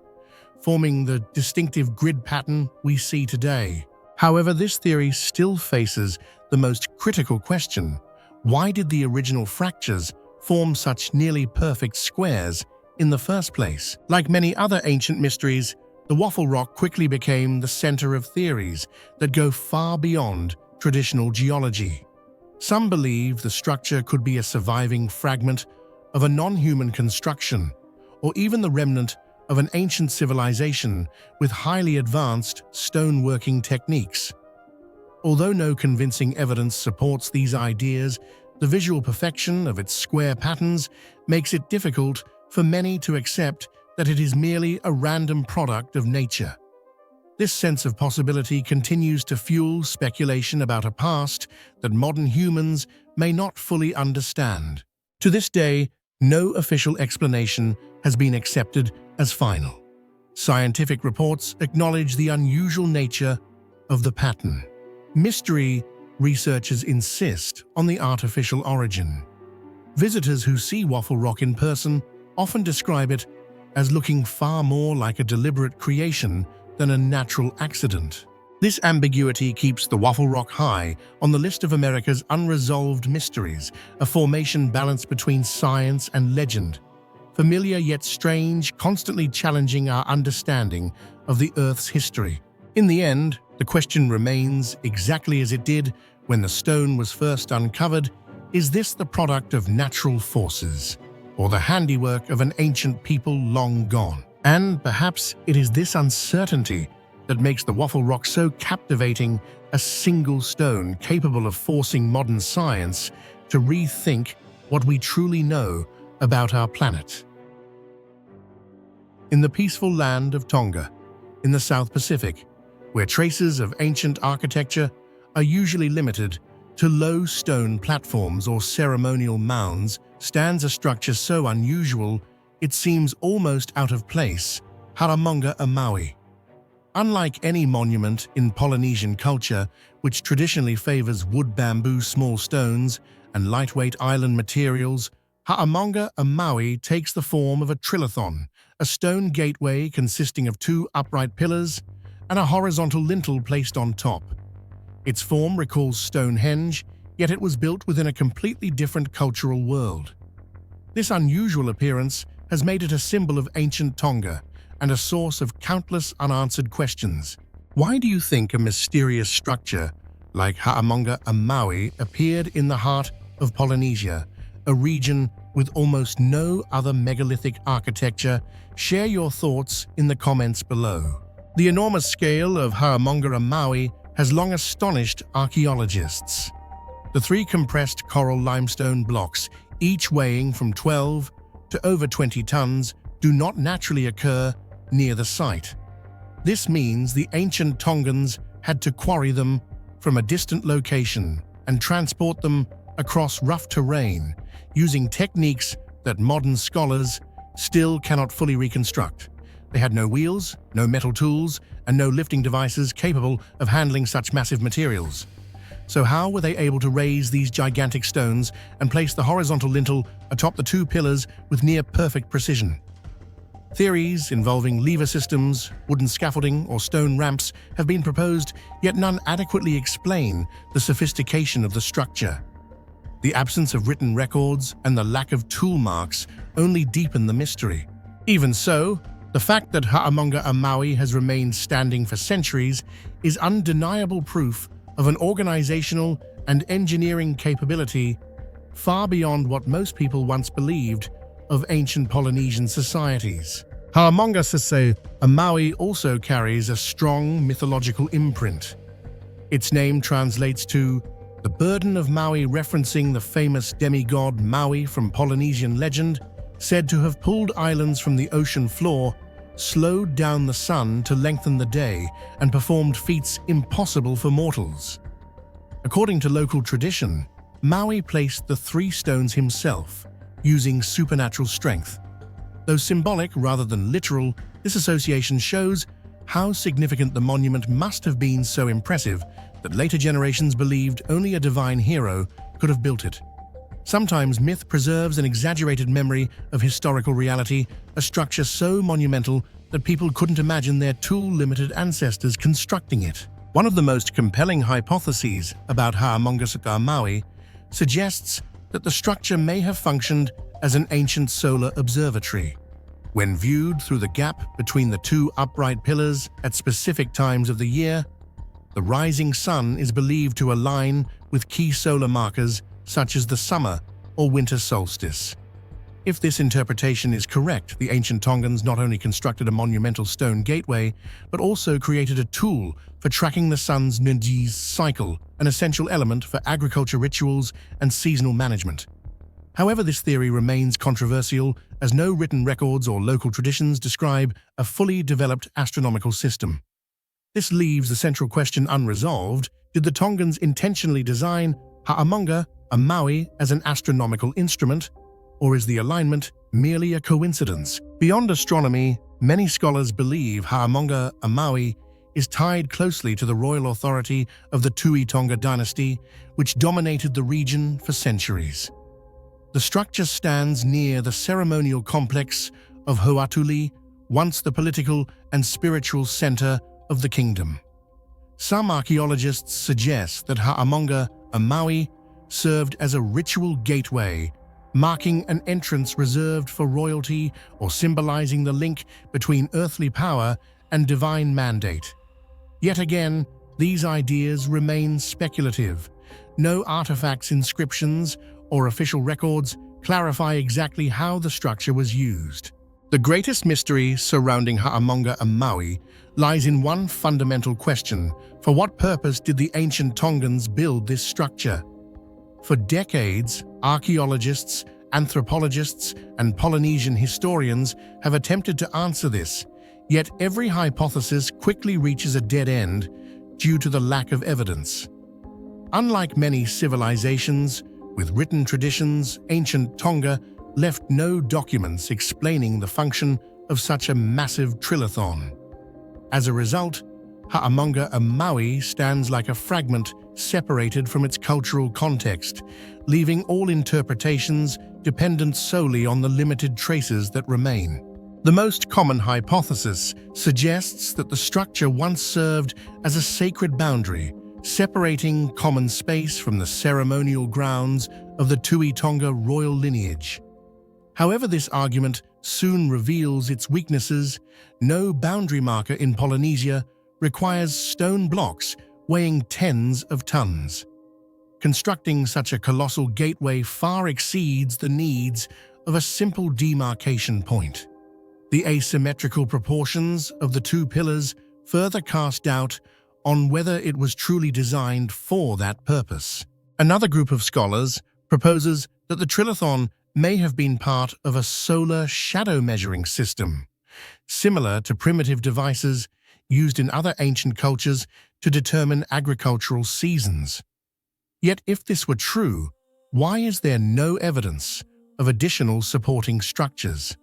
forming the distinctive grid pattern we see today. However, this theory still faces the most critical question: why did the original fractures form such nearly perfect squares in the first place? Like many other ancient mysteries, the Waffle Rock quickly became the center of theories that go far beyond traditional geology. Some believe the structure could be a surviving fragment of a non-human construction, or even the remnant of an ancient civilization with highly advanced stoneworking techniques. Although no convincing evidence supports these ideas, the visual perfection of its square patterns makes it difficult for many to accept that it is merely a random product of nature. This sense of possibility continues to fuel speculation about a past that modern humans may not fully understand. To this day, no official explanation has been accepted as final. Scientific reports acknowledge the unusual nature of the pattern. Mystery researchers insist on the artificial origin. Visitors who see Waffle Rock in person often describe it as looking far more like a deliberate creation than a natural accident. This ambiguity keeps the Waffle Rock high on the list of America's unresolved mysteries, a formation balanced between science and legend, familiar yet strange, constantly challenging our understanding of the Earth's history. In the end, the question remains exactly as it did when the stone was first uncovered: is this the product of natural forces, or the handiwork of an ancient people long gone? And perhaps it is this uncertainty that makes the Waffle Rock so captivating, a single stone capable of forcing modern science to rethink what we truly know about our planet. In the peaceful land of Tonga, in the South Pacific, where traces of ancient architecture are usually limited to low stone platforms or ceremonial mounds, stands a structure so unusual it seems almost out of place: Haramonga a Maui. Unlike any monument in Polynesian culture, which traditionally favors wood, bamboo, small stones, and lightweight island materials, Haramonga a Maui takes the form of a trilithon, a stone gateway consisting of 2 upright pillars and a horizontal lintel placed on top. Its form recalls Stonehenge, yet it was built within a completely different cultural world. This unusual appearance has made it a symbol of ancient Tonga and a source of countless unanswered questions. Why do you think a mysterious structure like Haramonga a Maui appeared in the heart of Polynesia, a region with almost no other megalithic architecture? Share your thoughts in the comments below. The enormous scale of Haramonga a Maui has long astonished archaeologists. The 3 compressed coral limestone blocks, each weighing from 12 to over 20 tons, do not naturally occur near the site. This means the ancient Tongans had to quarry them from a distant location and transport them across rough terrain, using techniques that modern scholars still cannot fully reconstruct. They had no wheels, no metal tools, and no lifting devices capable of handling such massive materials. So how were they able to raise these gigantic stones and place the horizontal lintel atop the 2 pillars with near-perfect precision? Theories involving lever systems, wooden scaffolding, or stone ramps have been proposed, yet none adequately explain the sophistication of the structure. The absence of written records and the lack of tool marks only deepen the mystery. Even so, the fact that Haramonga a Maui has remained standing for centuries is undeniable proof of an organizational and engineering capability far beyond what most people once believed of ancient Polynesian societies. Haramonga a Maui also carries a strong mythological imprint. Its name translates to the burden of Maui, referencing the famous demigod Maui from Polynesian legend, said to have pulled islands from the ocean floor, slowed down the sun to lengthen the day, and performed feats impossible for mortals. According to local tradition, Maui placed the 3 stones himself, using supernatural strength. Though symbolic rather than literal, this association shows how significant the monument must have been, so impressive that later generations believed only a divine hero could have built it. Sometimes myth preserves an exaggerated memory of historical reality, a structure so monumental that people couldn't imagine their tool-limited ancestors constructing it. One of the most compelling hypotheses about Haramonga a Maui suggests that the structure may have functioned as an ancient solar observatory. When viewed through the gap between the 2 upright pillars at specific times of the year, the rising sun is believed to align with key solar markers such as the summer or winter solstice. If this interpretation is correct, the ancient Tongans not only constructed a monumental stone gateway, but also created a tool for tracking the sun's Nundi's cycle, an essential element for agriculture rituals and seasonal management. However, this theory remains controversial, as no written records or local traditions describe a fully developed astronomical system. This leaves the central question unresolved: did the Tongans intentionally design Haramonga a Maui as an astronomical instrument, or is the alignment merely a coincidence? Beyond astronomy, many scholars believe Haramonga a Maui is tied closely to the royal authority of the Tui Tonga dynasty, which dominated the region for centuries. The structure stands near the ceremonial complex of Hoatuli, once the political and spiritual center of the kingdom. Some archaeologists suggest that Haramonga a Maui served as a ritual gateway, marking an entrance reserved for royalty or symbolizing the link between earthly power and divine mandate. Yet again, these ideas remain speculative. No artifacts, inscriptions, or official records clarify exactly how the structure was used. The greatest mystery surrounding Ha'amonga and Maui lies in one fundamental question: for what purpose did the ancient Tongans build this structure? For decades, archaeologists, anthropologists, and Polynesian historians have attempted to answer this, yet every hypothesis quickly reaches a dead end due to the lack of evidence. Unlike many civilizations with written traditions, ancient Tonga left no documents explaining the function of such a massive trilithon. As a result, Ha'amonga and Maui stands like a fragment separated from its cultural context, leaving all interpretations dependent solely on the limited traces that remain. The most common hypothesis suggests that the structure once served as a sacred boundary, separating common space from the ceremonial grounds of the Tui Tonga royal lineage. However, this argument soon reveals its weaknesses. No boundary marker in Polynesia requires stone blocks weighing tens of tons. Constructing such a colossal gateway far exceeds the needs of a simple demarcation point. The asymmetrical proportions of the two pillars further cast doubt on whether it was truly designed for that purpose. Another group of scholars proposes that the trilithon may have been part of a solar shadow measuring system, similar to primitive devices used in other ancient cultures to determine agricultural seasons. Yet if this were true, why is there no evidence of additional supporting structures?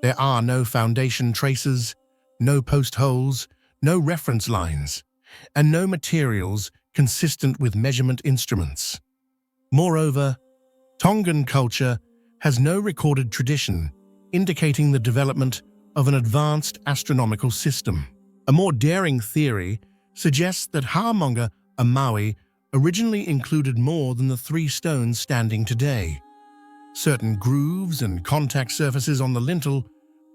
There are no foundation traces, no post holes, no reference lines, and no materials consistent with measurement instruments. Moreover, Tongan culture has no recorded tradition indicating the development of an advanced astronomical system. A more daring theory suggests that Ha'amonga and Maui originally included more than the 3 stones standing today. Certain grooves and contact surfaces on the lintel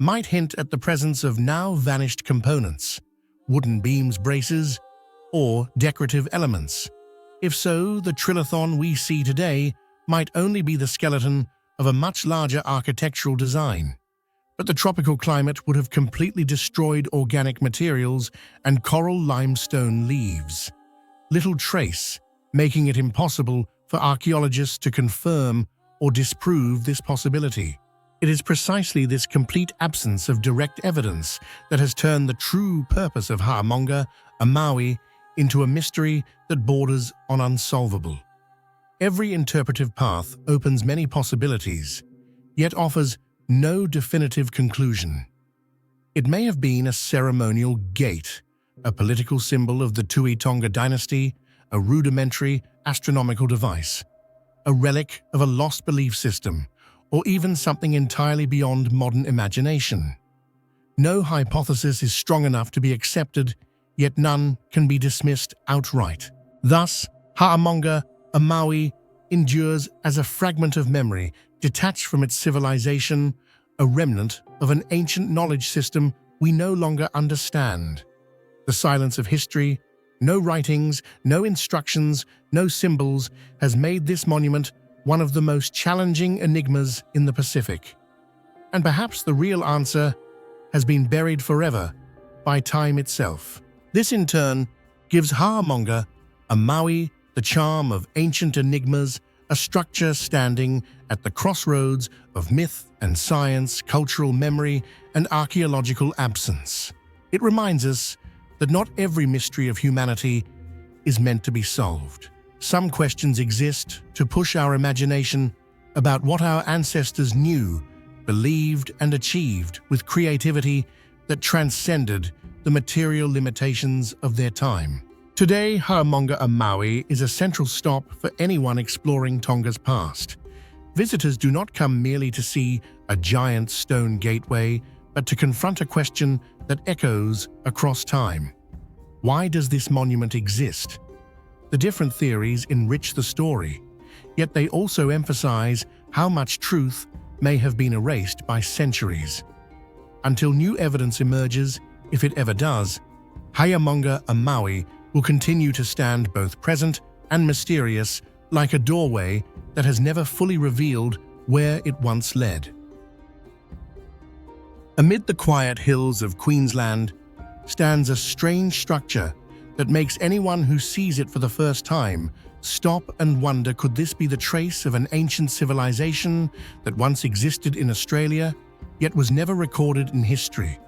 might hint at the presence of now vanished components, wooden beams, braces, or decorative elements. If so, the trilithon we see today might only be the skeleton of a much larger architectural design. But the tropical climate would have completely destroyed organic materials and coral limestone leaves. Little trace, making it impossible for archaeologists to confirm or disprove this possibility. It is precisely this complete absence of direct evidence that has turned the true purpose of Ha'amonga and Maui into a mystery that borders on unsolvable. Every interpretive path opens many possibilities, yet offers no definitive conclusion. It may have been a ceremonial gate, a political symbol of the Tui Tonga dynasty, a rudimentary astronomical device, a relic of a lost belief system, or even something entirely beyond modern imagination. No hypothesis is strong enough to be accepted, yet none can be dismissed outright. Thus, Ha'amonga and Maui endures as a fragment of memory, detached from its civilization, a remnant of an ancient knowledge system we no longer understand. The silence of history, no writings, no instructions, no symbols, has made this monument one of the most challenging enigmas in the Pacific. And perhaps the real answer has been buried forever by time itself. This in turn gives Ha'amonga and Maui the charm of ancient enigmas, a structure standing at the crossroads of myth and science, cultural memory, and archaeological absence. It reminds us that not every mystery of humanity is meant to be solved. Some questions exist to push our imagination about what our ancestors knew, believed, and achieved with creativity that transcended the material limitations of their time. Today, Ha'amonga and Maui is a central stop for anyone exploring Tonga's past. Visitors do not come merely to see a giant stone gateway, but to confront a question that echoes across time. Why does this monument exist? The different theories enrich the story, yet they also emphasize how much truth may have been erased by centuries. Until new evidence emerges, if it ever does, Hayamonga and Maui will continue to stand both present and mysterious, like a doorway that has never fully revealed where it once led. Amid the quiet hills of Queensland stands a strange structure that makes anyone who sees it for the first time stop and wonder, could this be the trace of an ancient civilization that once existed in Australia, yet was never recorded in history?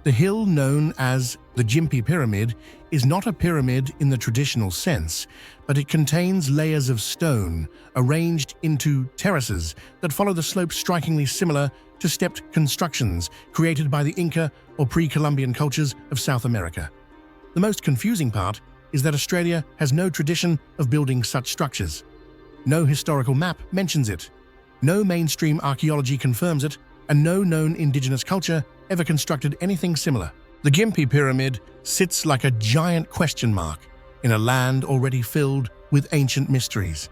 The hill known as the Gympie Pyramid is not a pyramid in the traditional sense, but it contains layers of stone arranged into terraces that follow the slope, strikingly similar to stepped constructions created by the Inca or pre-Columbian cultures of South America. The most confusing part is that Australia has no tradition of building such structures. No historical map mentions it, no mainstream archaeology confirms it, and no known indigenous culture ever constructed anything similar. The Gympie Pyramid sits like a giant question mark in a land already filled with ancient mysteries.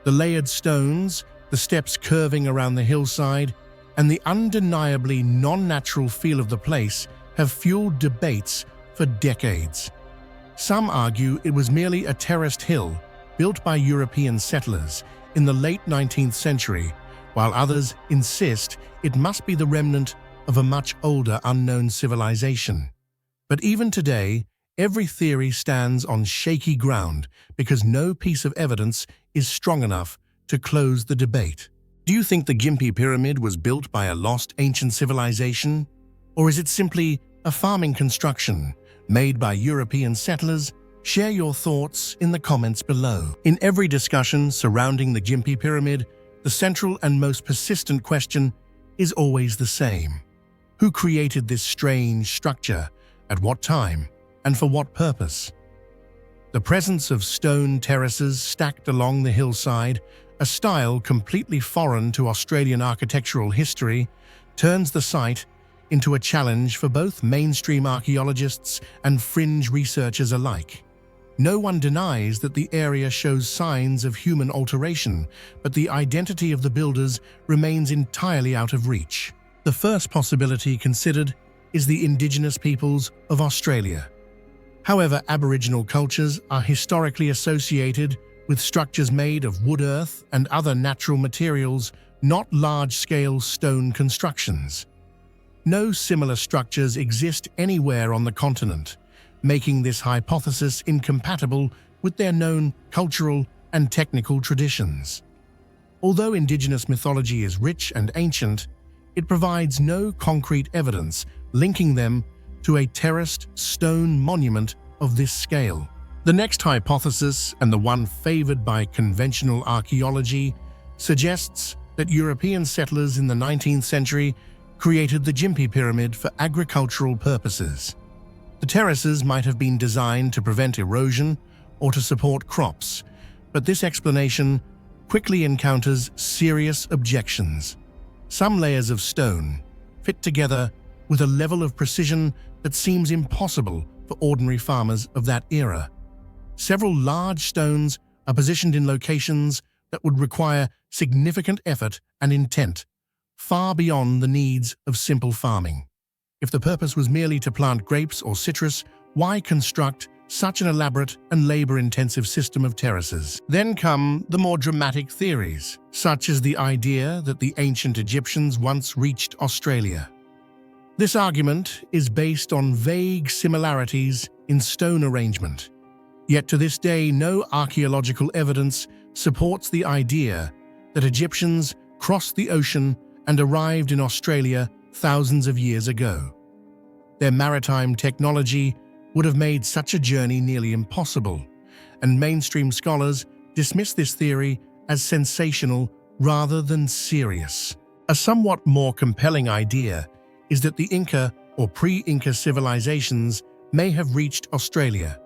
The layered stones, the steps curving around the hillside, and the undeniably non-natural feel of the place have fueled debates for decades. Some argue it was merely a terraced hill built by European settlers in the late 19th century, while others insist it must be the remnant of a much older unknown civilization. But even today, every theory stands on shaky ground because no piece of evidence is strong enough to close the debate. Do you think the Gympie Pyramid was built by a lost ancient civilization? Or is it simply a farming construction made by European settlers? Share your thoughts in the comments below. In every discussion surrounding the Gympie Pyramid, the central and most persistent question is always the same. Who created this strange structure, at what time, and for what purpose? The presence of stone terraces stacked along the hillside, a style completely foreign to Australian architectural history, turns the site into a challenge for both mainstream archaeologists and fringe researchers alike. No one denies that the area shows signs of human alteration, but the identity of the builders remains entirely out of reach. The first possibility considered is the indigenous peoples of Australia. However, Aboriginal cultures are historically associated with structures made of wood, earth, and other natural materials, not large-scale stone constructions. No similar structures exist anywhere on the continent, making this hypothesis incompatible with their known cultural and technical traditions. Although indigenous mythology is rich and ancient, it provides no concrete evidence linking them to a terraced stone monument of this scale. The next hypothesis, and the one favored by conventional archaeology, suggests that European settlers in the 19th century created the Gympie Pyramid for agricultural purposes. The terraces might have been designed to prevent erosion or to support crops, but this explanation quickly encounters serious objections. Some layers of stone fit together with a level of precision that seems impossible for ordinary farmers of that era. Several large stones are positioned in locations that would require significant effort and intent, far beyond the needs of simple farming. If the purpose was merely to plant grapes or citrus, why construct such an elaborate and labor-intensive system of terraces? Then come the more dramatic theories, such as the idea that the ancient Egyptians once reached Australia. This argument is based on vague similarities in stone arrangement. Yet to this day, no archaeological evidence supports the idea that Egyptians crossed the ocean and arrived in Australia thousands of years ago. Their maritime technology would have made such a journey nearly impossible, and mainstream scholars dismiss this theory as sensational rather than serious. A somewhat more compelling idea is that the Inca or pre-Inca civilizations may have reached Australia.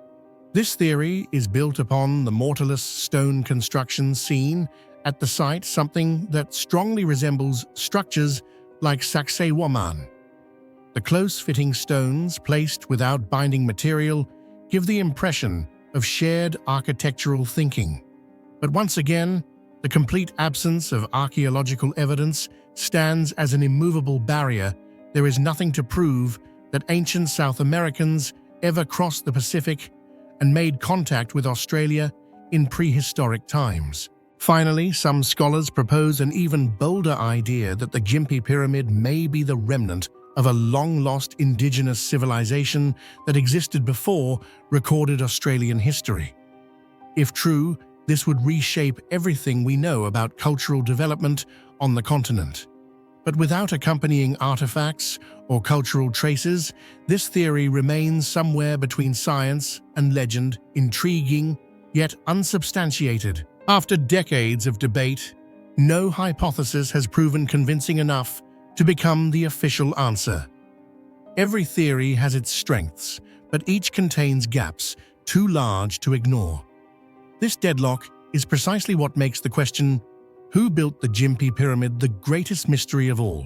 This theory is built upon the mortarless stone construction seen at the site, something that strongly resembles structures like Sacsayhuaman. The close-fitting stones placed without binding material give the impression of shared architectural thinking. But once again, the complete absence of archaeological evidence stands as an immovable barrier. There is nothing to prove that ancient South Americans ever crossed the Pacific and made contact with Australia in prehistoric times. Finally, some scholars propose an even bolder idea that the Gympie Pyramid may be the remnant of a long-lost indigenous civilization that existed before recorded Australian history. If true, this would reshape everything we know about cultural development on the continent. But without accompanying artifacts or cultural traces, this theory remains somewhere between science and legend, intriguing yet unsubstantiated. After decades of debate, no hypothesis has proven convincing enough to become the official answer. Every theory has its strengths, but each contains gaps too large to ignore. This deadlock is precisely what makes the question, who built the Gympie Pyramid, the greatest mystery of all,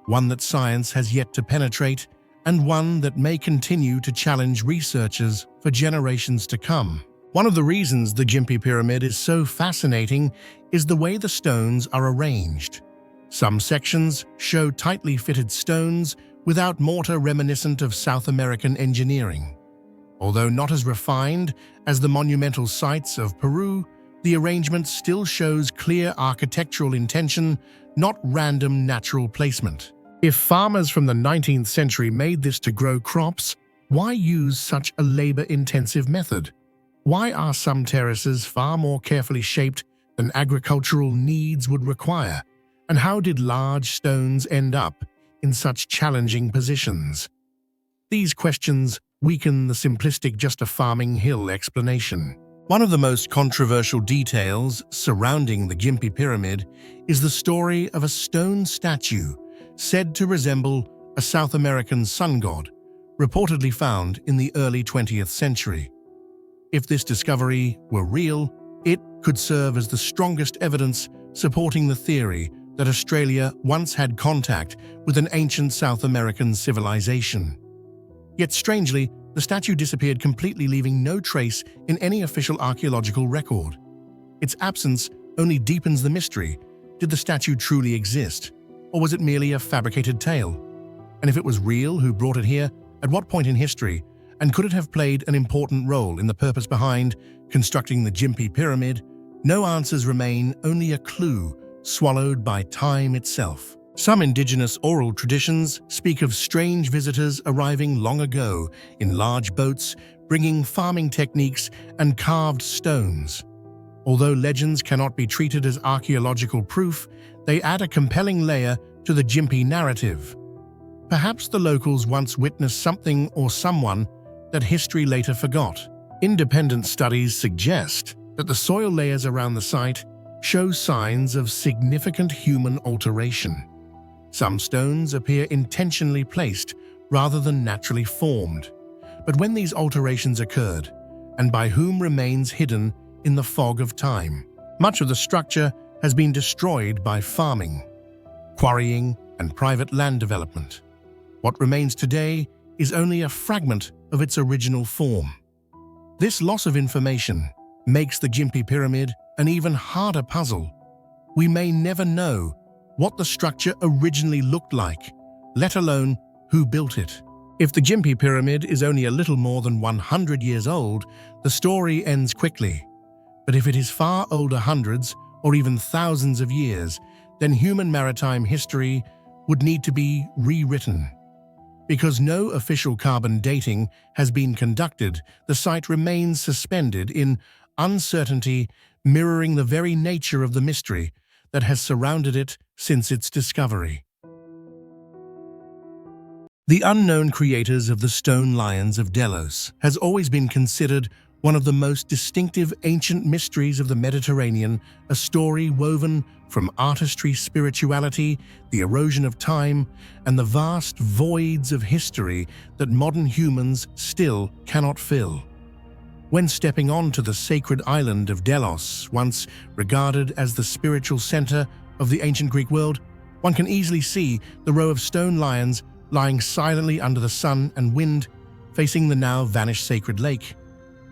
one that science has yet to penetrate and one that may continue to challenge researchers for generations to come. One of the reasons the Gympie Pyramid is so fascinating is the way the stones are arranged. Some sections show tightly fitted stones without mortar reminiscent of South American engineering. Although not as refined as the monumental sites of Peru, the arrangement still shows clear architectural intention, not random natural placement. If farmers from the 19th century made this to grow crops, why use such a labor-intensive method? Why are some terraces far more carefully shaped than agricultural needs would require? And how did large stones end up in such challenging positions? These questions weaken the simplistic just a farming hill explanation. One of the most controversial details surrounding the Gympie Pyramid is the story of a stone statue said to resemble a South American sun god, reportedly found in the early 20th century. If this discovery were real, it could serve as the strongest evidence supporting the theory that Australia once had contact with an ancient South American civilization. Yet strangely, the statue disappeared completely, leaving no trace in any official archaeological record. Its absence only deepens the mystery. Did the statue truly exist, or was it merely a fabricated tale? And if it was real, who brought it here, at what point in history, and could it have played an important role in the purpose behind constructing the Gympie Pyramid? No answers remain, only a clue swallowed by time itself. Some indigenous oral traditions speak of strange visitors arriving long ago in large boats, bringing farming techniques and carved stones. Although legends cannot be treated as archaeological proof, they add a compelling layer to the Gympie narrative. Perhaps the locals once witnessed something or someone that history later forgot. Independent studies suggest that the soil layers around the site show signs of significant human alteration. Some stones appear intentionally placed rather than naturally formed. But when these alterations occurred, and by whom remains hidden in the fog of time, much of the structure has been destroyed by farming, quarrying, and private land development. What remains today is only a fragment of its original form. This loss of information makes the Gympie Pyramid an even harder puzzle. We may never know what the structure originally looked like, let alone who built it. If the Gympie Pyramid is only a little more than 100 years old, the story ends quickly. But if it is far older, hundreds or even thousands of years, then human maritime history would need to be rewritten. Because no official carbon dating has been conducted, the site remains suspended in uncertainty, mirroring the very nature of the mystery that has surrounded it since its discovery. The unknown creators of the stone Lions of Delos has always been considered one of the most distinctive ancient mysteries of the Mediterranean, a story woven from artistry, spirituality, the erosion of time, and the vast voids of history that modern humans still cannot fill. When stepping onto the sacred island of Delos, once regarded as the spiritual center of the ancient Greek world, one can easily see the row of stone lions lying silently under the sun and wind, facing the now vanished sacred lake.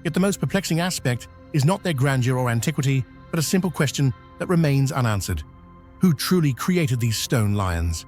Yet the most perplexing aspect is not their grandeur or antiquity, but a simple question that remains unanswered. Who truly created these stone lions?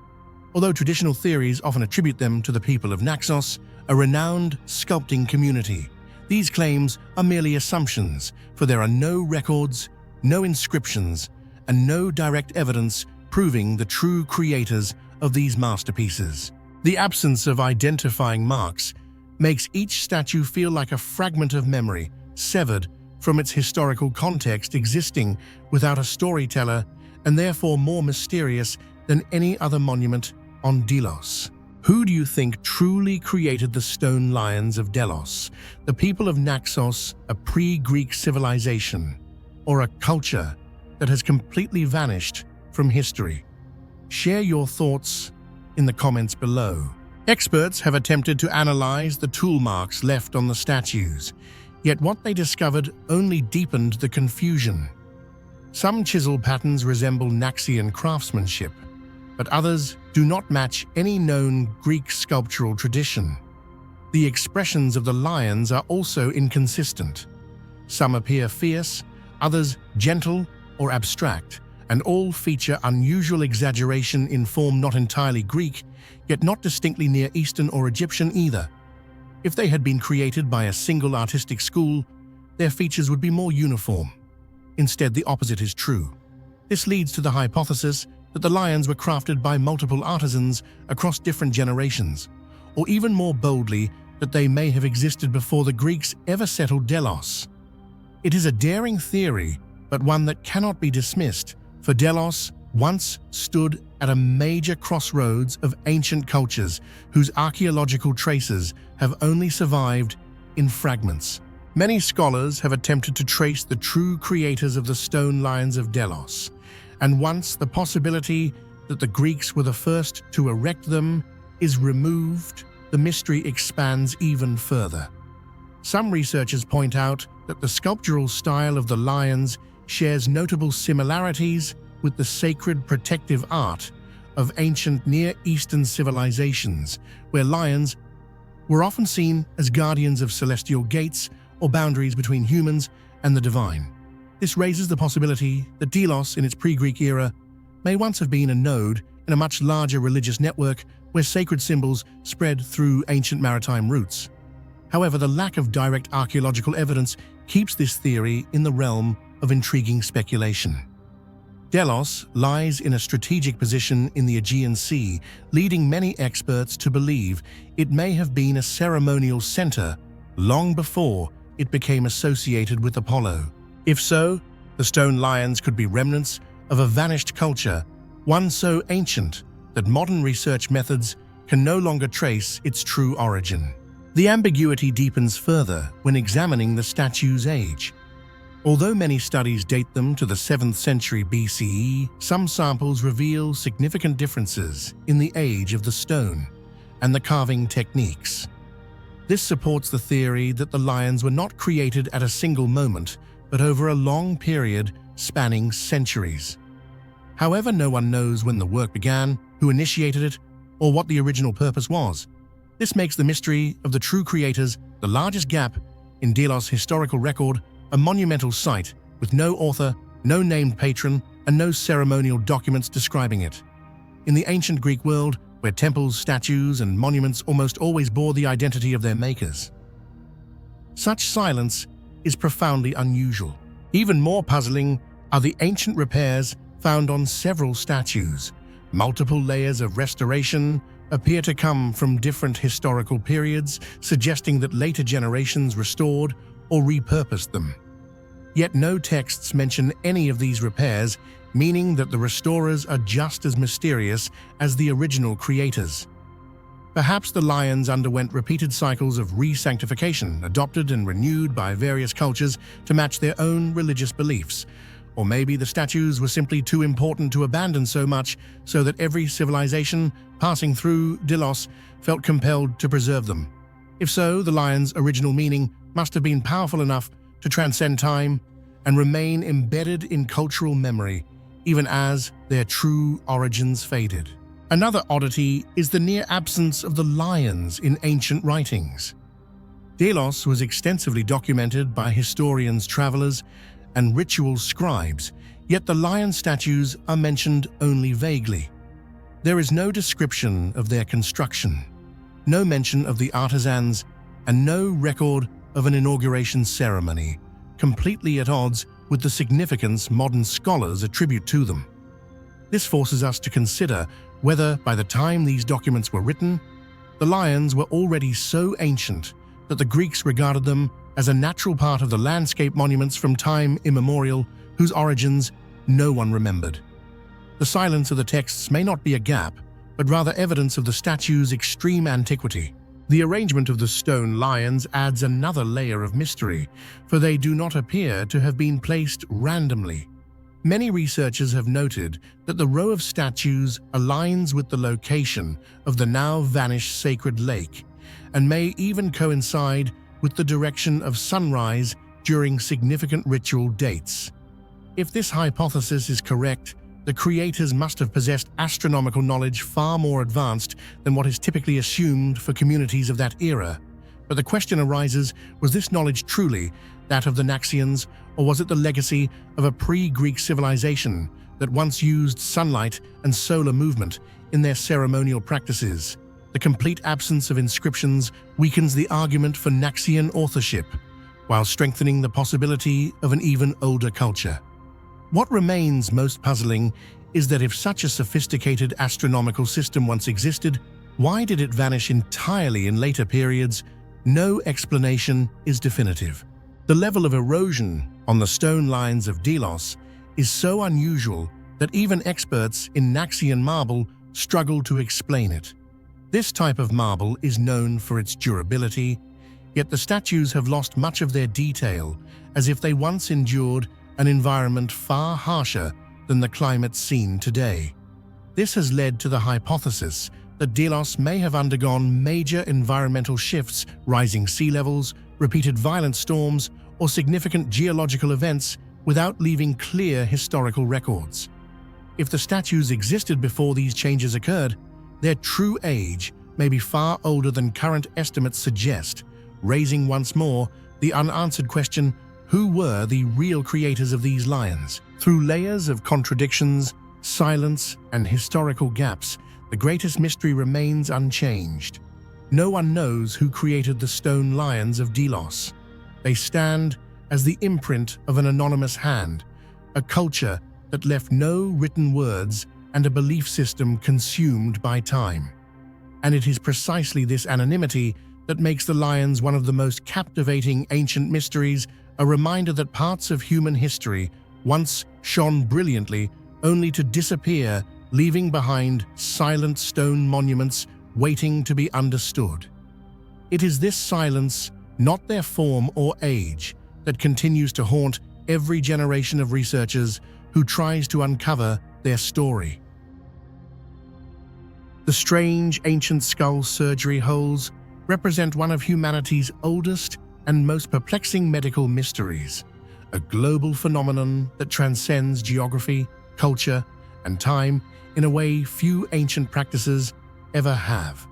Although traditional theories often attribute them to the people of Naxos, a renowned sculpting community. These claims are merely assumptions, for there are no records, no inscriptions, and no direct evidence proving the true creators of these masterpieces. The absence of identifying marks makes each statue feel like a fragment of memory, severed from its historical context, existing without a storyteller, and therefore more mysterious than any other monument on Delos. Who do you think truly created the stone lions of Delos? The people of Naxos, a pre-Greek civilization, or a culture that has completely vanished from history? Share your thoughts in the comments below. Experts have attempted to analyze the tool marks left on the statues, yet what they discovered only deepened the confusion. Some chisel patterns resemble Naxian craftsmanship, but others do not match any known Greek sculptural tradition. The expressions of the lions are also inconsistent. Some appear fierce, others gentle or abstract, and all feature unusual exaggeration in form not entirely Greek, yet not distinctly Near Eastern or Egyptian either. If they had been created by a single artistic school, their features would be more uniform. Instead, the opposite is true. This leads to the hypothesis that the lions were crafted by multiple artisans across different generations, or even more boldly, that they may have existed before the Greeks ever settled Delos. It is a daring theory, but one that cannot be dismissed, for Delos once stood at a major crossroads of ancient cultures whose archaeological traces have only survived in fragments. Many scholars have attempted to trace the true creators of the stone lions of Delos, and once the possibility that the Greeks were the first to erect them is removed, the mystery expands even further. Some researchers point out that the sculptural style of the lions shares notable similarities with the sacred protective art of ancient Near Eastern civilizations, where lions were often seen as guardians of celestial gates or boundaries between humans and the divine. This raises the possibility that Delos, in its pre-Greek era, may once have been a node in a much larger religious network where sacred symbols spread through ancient maritime routes. However, the lack of direct archaeological evidence keeps this theory in the realm of intriguing speculation. Delos lies in a strategic position in the Aegean Sea, leading many experts to believe it may have been a ceremonial center long before it became associated with Apollo. If so, the stone lions could be remnants of a vanished culture, one so ancient that modern research methods can no longer trace its true origin. The ambiguity deepens further when examining the statue's age. Although many studies date them to the 7th century BCE, some samples reveal significant differences in the age of the stone and the carving techniques. This supports the theory that the lions were not created at a single moment, but over a long period spanning centuries. However, no one knows when the work began, who initiated it, or what the original purpose was. This makes the mystery of the true creators the largest gap in Delos' historical record, a monumental site with no author, no named patron, and no ceremonial documents describing it. In the ancient Greek world, where temples, statues, and monuments almost always bore the identity of their makers, such silence is profoundly unusual. Even more puzzling are the ancient repairs found on several statues. Multiple layers of restoration appear to come from different historical periods, suggesting that later generations restored or repurposed them. Yet no texts mention any of these repairs, meaning that the restorers are just as mysterious as the original creators. Perhaps the lions underwent repeated cycles of re-sanctification, adopted and renewed by various cultures to match their own religious beliefs. Or maybe the statues were simply too important to abandon so much so that every civilization passing through Delos felt compelled to preserve them. If so, the lion's original meaning must have been powerful enough to transcend time and remain embedded in cultural memory, even as their true origins faded. Another oddity is the near absence of the lions in ancient writings. Delos was extensively documented by historians, travelers, and ritual scribes, yet the lion statues are mentioned only vaguely. There is no description of their construction, no mention of the artisans, and no record of an inauguration ceremony, completely at odds with the significance modern scholars attribute to them. This forces us to consider whether, by the time these documents were written, the lions were already so ancient that the Greeks regarded them as a natural part of the landscape monuments from time immemorial whose origins no one remembered. The silence of the texts may not be a gap, but rather evidence of the statue's extreme antiquity. The arrangement of the stone lions adds another layer of mystery, for they do not appear to have been placed randomly. Many researchers have noted that the row of statues aligns with the location of the now vanished sacred lake, and may even coincide with the direction of sunrise during significant ritual dates. If this hypothesis is correct, the creators must have possessed astronomical knowledge far more advanced than what is typically assumed for communities of that era. But the question arises, was this knowledge truly that of the Naxians, or was it the legacy of a pre-Greek civilization that once used sunlight and solar movement in their ceremonial practices? The complete absence of inscriptions weakens the argument for Naxian authorship, while strengthening the possibility of an even older culture. What remains most puzzling is that if such a sophisticated astronomical system once existed, why did it vanish entirely in later periods? No explanation is definitive. The level of erosion on the stone Lions of Delos is so unusual that even experts in Naxian marble struggle to explain it. This type of marble is known for its durability, yet the statues have lost much of their detail, as if they once endured an environment far harsher than the climate seen today. This has led to the hypothesis that Delos may have undergone major environmental shifts, rising sea levels, repeated violent storms, or significant geological events without leaving clear historical records. If the statues existed before these changes occurred, their true age may be far older than current estimates suggest, raising once more the unanswered question: who were the real creators of these lions? Through layers of contradictions, silence, and historical gaps, the greatest mystery remains unchanged. No one knows who created the stone lions of Delos. They stand as the imprint of an anonymous hand, a culture that left no written words and a belief system consumed by time. And it is precisely this anonymity that makes the lions one of the most captivating ancient mysteries, a reminder that parts of human history once shone brilliantly only to disappear, leaving behind silent stone monuments waiting to be understood. It is this silence, not their form or age, that continues to haunt every generation of researchers who tries to uncover their story. The strange ancient skull surgery holes represent one of humanity's oldest and most perplexing medical mysteries, a global phenomenon that transcends geography, culture, and time in a way few ancient practices ever have.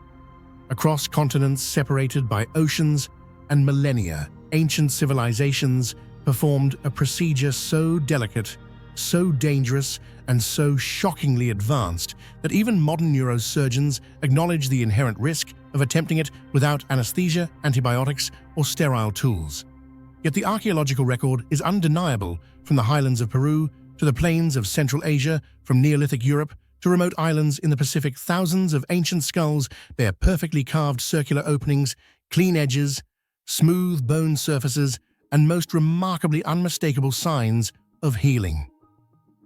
Across continents separated by oceans and millennia, ancient civilizations performed a procedure so delicate, so dangerous, and so shockingly advanced that even modern neurosurgeons acknowledge the inherent risk of attempting it without anesthesia, antibiotics, or sterile tools. Yet the archaeological record is undeniable, from the highlands of Peru to the plains of Central Asia, from Neolithic Europe to remote islands in the Pacific. Thousands of ancient skulls bear perfectly carved circular openings, clean edges, smooth bone surfaces, and most remarkably unmistakable signs of healing.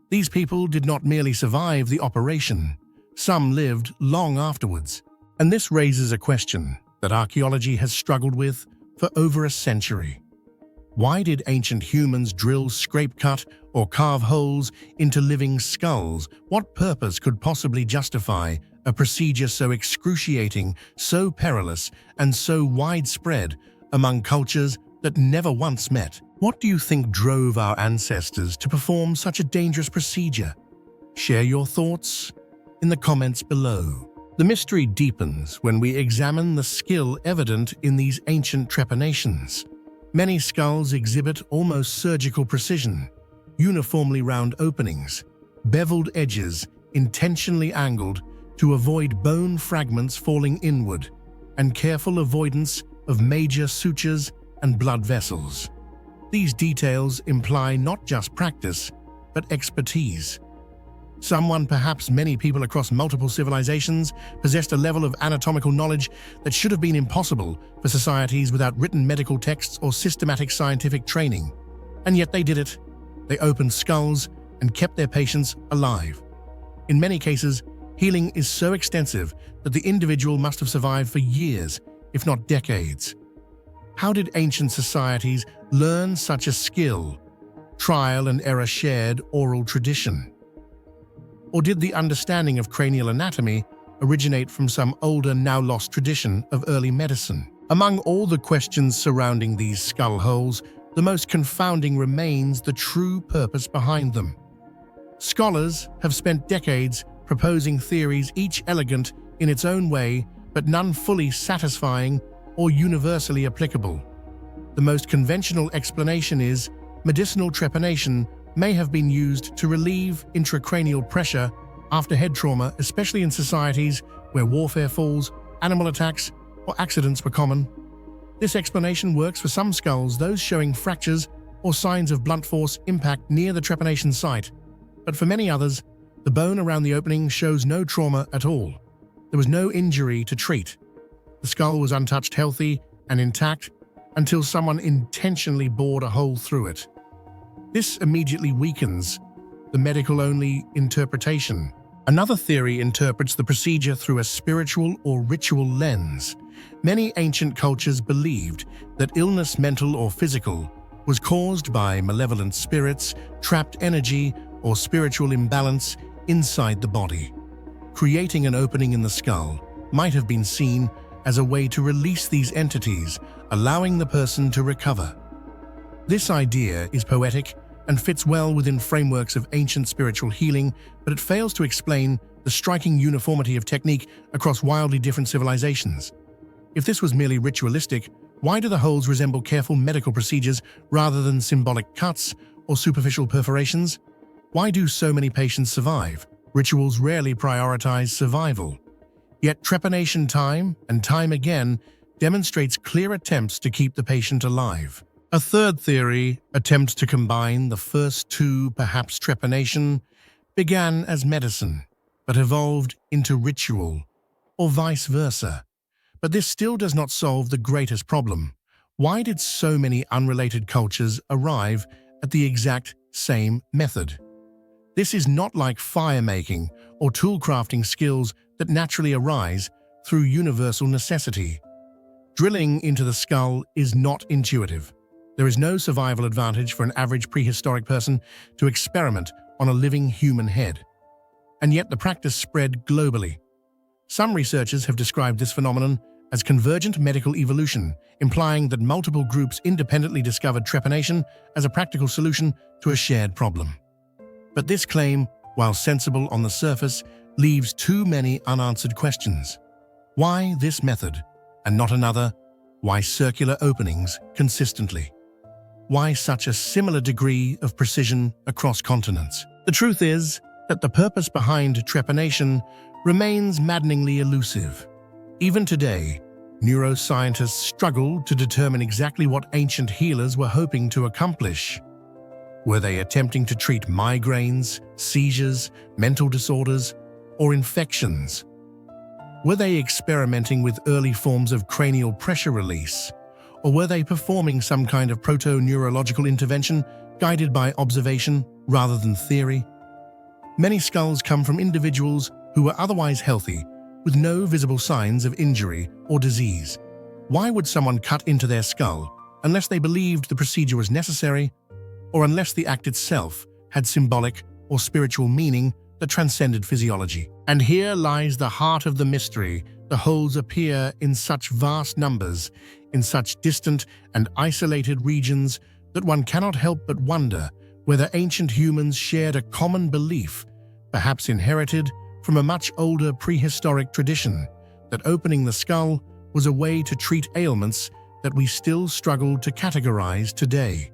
These people did not merely survive the operation, some lived long afterwards. And this raises a question that archaeology has struggled with for over a century. Why did ancient humans drill, scrape, cut, or carve holes into living skulls? What purpose could possibly justify a procedure so excruciating, so perilous, and so widespread among cultures that never once met? What do you think drove our ancestors to perform such a dangerous procedure? Share your thoughts in the comments below. The mystery deepens when we examine the skill evident in these ancient trepanations. Many skulls exhibit almost surgical precision, uniformly round openings, beveled edges intentionally angled to avoid bone fragments falling inward, and careful avoidance of major sutures and blood vessels. These details imply not just practice, but expertise. Someone, perhaps many people across multiple civilizations, possessed a level of anatomical knowledge that should have been impossible for societies without written medical texts or systematic scientific training. And yet they did it. They opened skulls and kept their patients alive. In many cases, healing is so extensive that the individual must have survived for years, if not decades. How did ancient societies learn such a skill? Trial and error shared oral tradition? Or did the understanding of cranial anatomy originate from some older, now-lost tradition of early medicine? Among all the questions surrounding these skull holes, the most confounding remains the true purpose behind them. Scholars have spent decades proposing theories, each elegant in its own way, but none fully satisfying or universally applicable. The most conventional explanation is medicinal trepanation may have been used to relieve intracranial pressure after head trauma, especially in societies where warfare falls, animal attacks, or accidents were common. This explanation works for some skulls, those showing fractures or signs of blunt force impact near the trepanation site. But for many others, the bone around the opening shows no trauma at all. There was no injury to treat. The skull was untouched, healthy, and intact until someone intentionally bored a hole through it. This immediately weakens the medical-only interpretation. Another theory interprets the procedure through a spiritual or ritual lens. Many ancient cultures believed that illness, mental or physical, was caused by malevolent spirits, trapped energy, or spiritual imbalance inside the body. Creating an opening in the skull might have been seen as a way to release these entities, allowing the person to recover. This idea is poetic and fits well within frameworks of ancient spiritual healing, but it fails to explain the striking uniformity of technique across wildly different civilizations. If this was merely ritualistic, why do the holes resemble careful medical procedures rather than symbolic cuts or superficial perforations? Why do so many patients survive? Rituals rarely prioritize survival. Yet trepanation time and time again demonstrates clear attempts to keep the patient alive. A third theory attempts to combine the first two, perhaps trepanation, began as medicine, but evolved into ritual, or vice versa. But this still does not solve the greatest problem. Why did so many unrelated cultures arrive at the exact same method? This is not like fire-making or tool-crafting skills that naturally arise through universal necessity. Drilling into the skull is not intuitive. There is no survival advantage for an average prehistoric person to experiment on a living human head. And yet the practice spread globally. Some researchers have described this phenomenon as convergent medical evolution, implying that multiple groups independently discovered trepanation as a practical solution to a shared problem. But this claim, while sensible on the surface, leaves too many unanswered questions. Why this method and not another? Why circular openings consistently? Why such a similar degree of precision across continents? The truth is that the purpose behind trepanation remains maddeningly elusive. Even today, neuroscientists struggle to determine exactly what ancient healers were hoping to accomplish. Were they attempting to treat migraines, seizures, mental disorders, or infections? Were they experimenting with early forms of cranial pressure release? Or were they performing some kind of proto-neurological intervention guided by observation rather than theory? Many skulls come from individuals who were otherwise healthy, with no visible signs of injury or disease. Why would someone cut into their skull unless they believed the procedure was necessary, or unless the act itself had symbolic or spiritual meaning that transcended physiology? And here lies the heart of the mystery. The holes appear in such vast numbers, in such distant and isolated regions, that one cannot help but wonder whether ancient humans shared a common belief, perhaps inherited from a much older prehistoric tradition, that opening the skull was a way to treat ailments that we still struggle to categorize today.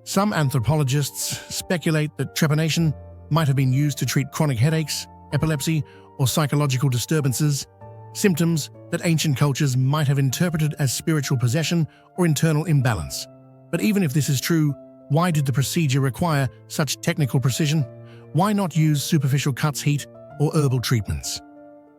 Some anthropologists speculate that trepanation might have been used to treat chronic headaches, epilepsy, or psychological disturbances, symptoms that ancient cultures might have interpreted as spiritual possession or internal imbalance. But even if this is true, why did the procedure require such technical precision? Why not use superficial cuts, heat, or herbal treatments?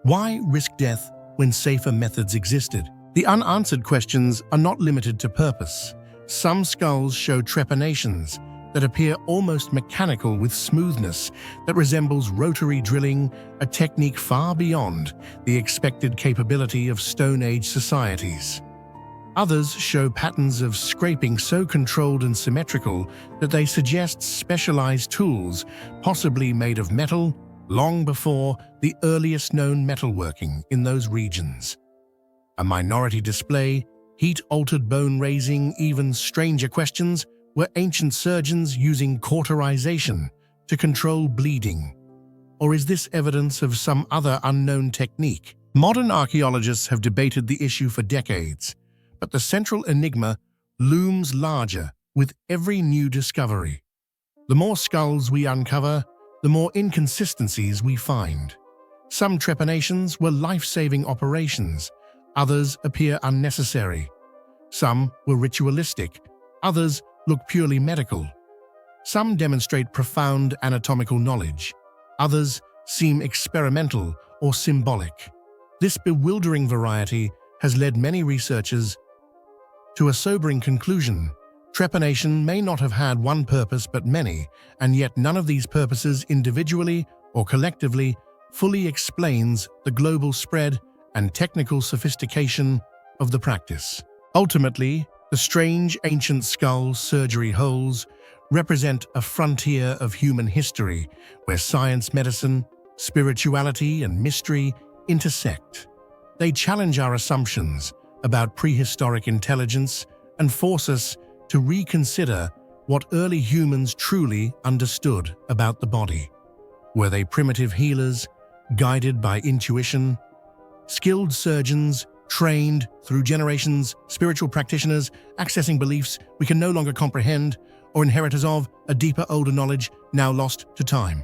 Why risk death when safer methods existed? The unanswered questions are not limited to purpose. Some skulls show trepanations that appear almost mechanical with smoothness that resembles rotary drilling, a technique far beyond the expected capability of Stone Age societies. Others show patterns of scraping so controlled and symmetrical that they suggest specialized tools, possibly made of metal, long before the earliest known metalworking in those regions. A minority display, heat-altered bone raising, even stranger questions, were ancient surgeons using cauterization to control bleeding? Or is this evidence of some other unknown technique? Modern archaeologists have debated the issue for decades, but the central enigma looms larger with every new discovery. The more skulls we uncover, the more inconsistencies we find. Some trepanations were life-saving operations, others appear unnecessary. Some were ritualistic, others look purely medical. Some demonstrate profound anatomical knowledge, others seem experimental or symbolic. This bewildering variety has led many researchers to a sobering conclusion. Trepanation may not have had one purpose but many, and yet none of these purposes individually or collectively fully explains the global spread and technical sophistication of the practice. Ultimately, the strange ancient skull surgery holes represent a frontier of human history where science, medicine, spirituality, and mystery intersect. They challenge our assumptions about prehistoric intelligence and force us to reconsider what early humans truly understood about the body. Were they primitive healers, guided by intuition? Skilled surgeons, trained through generations, spiritual practitioners, accessing beliefs we can no longer comprehend, or inheritors of a deeper, older knowledge now lost to time?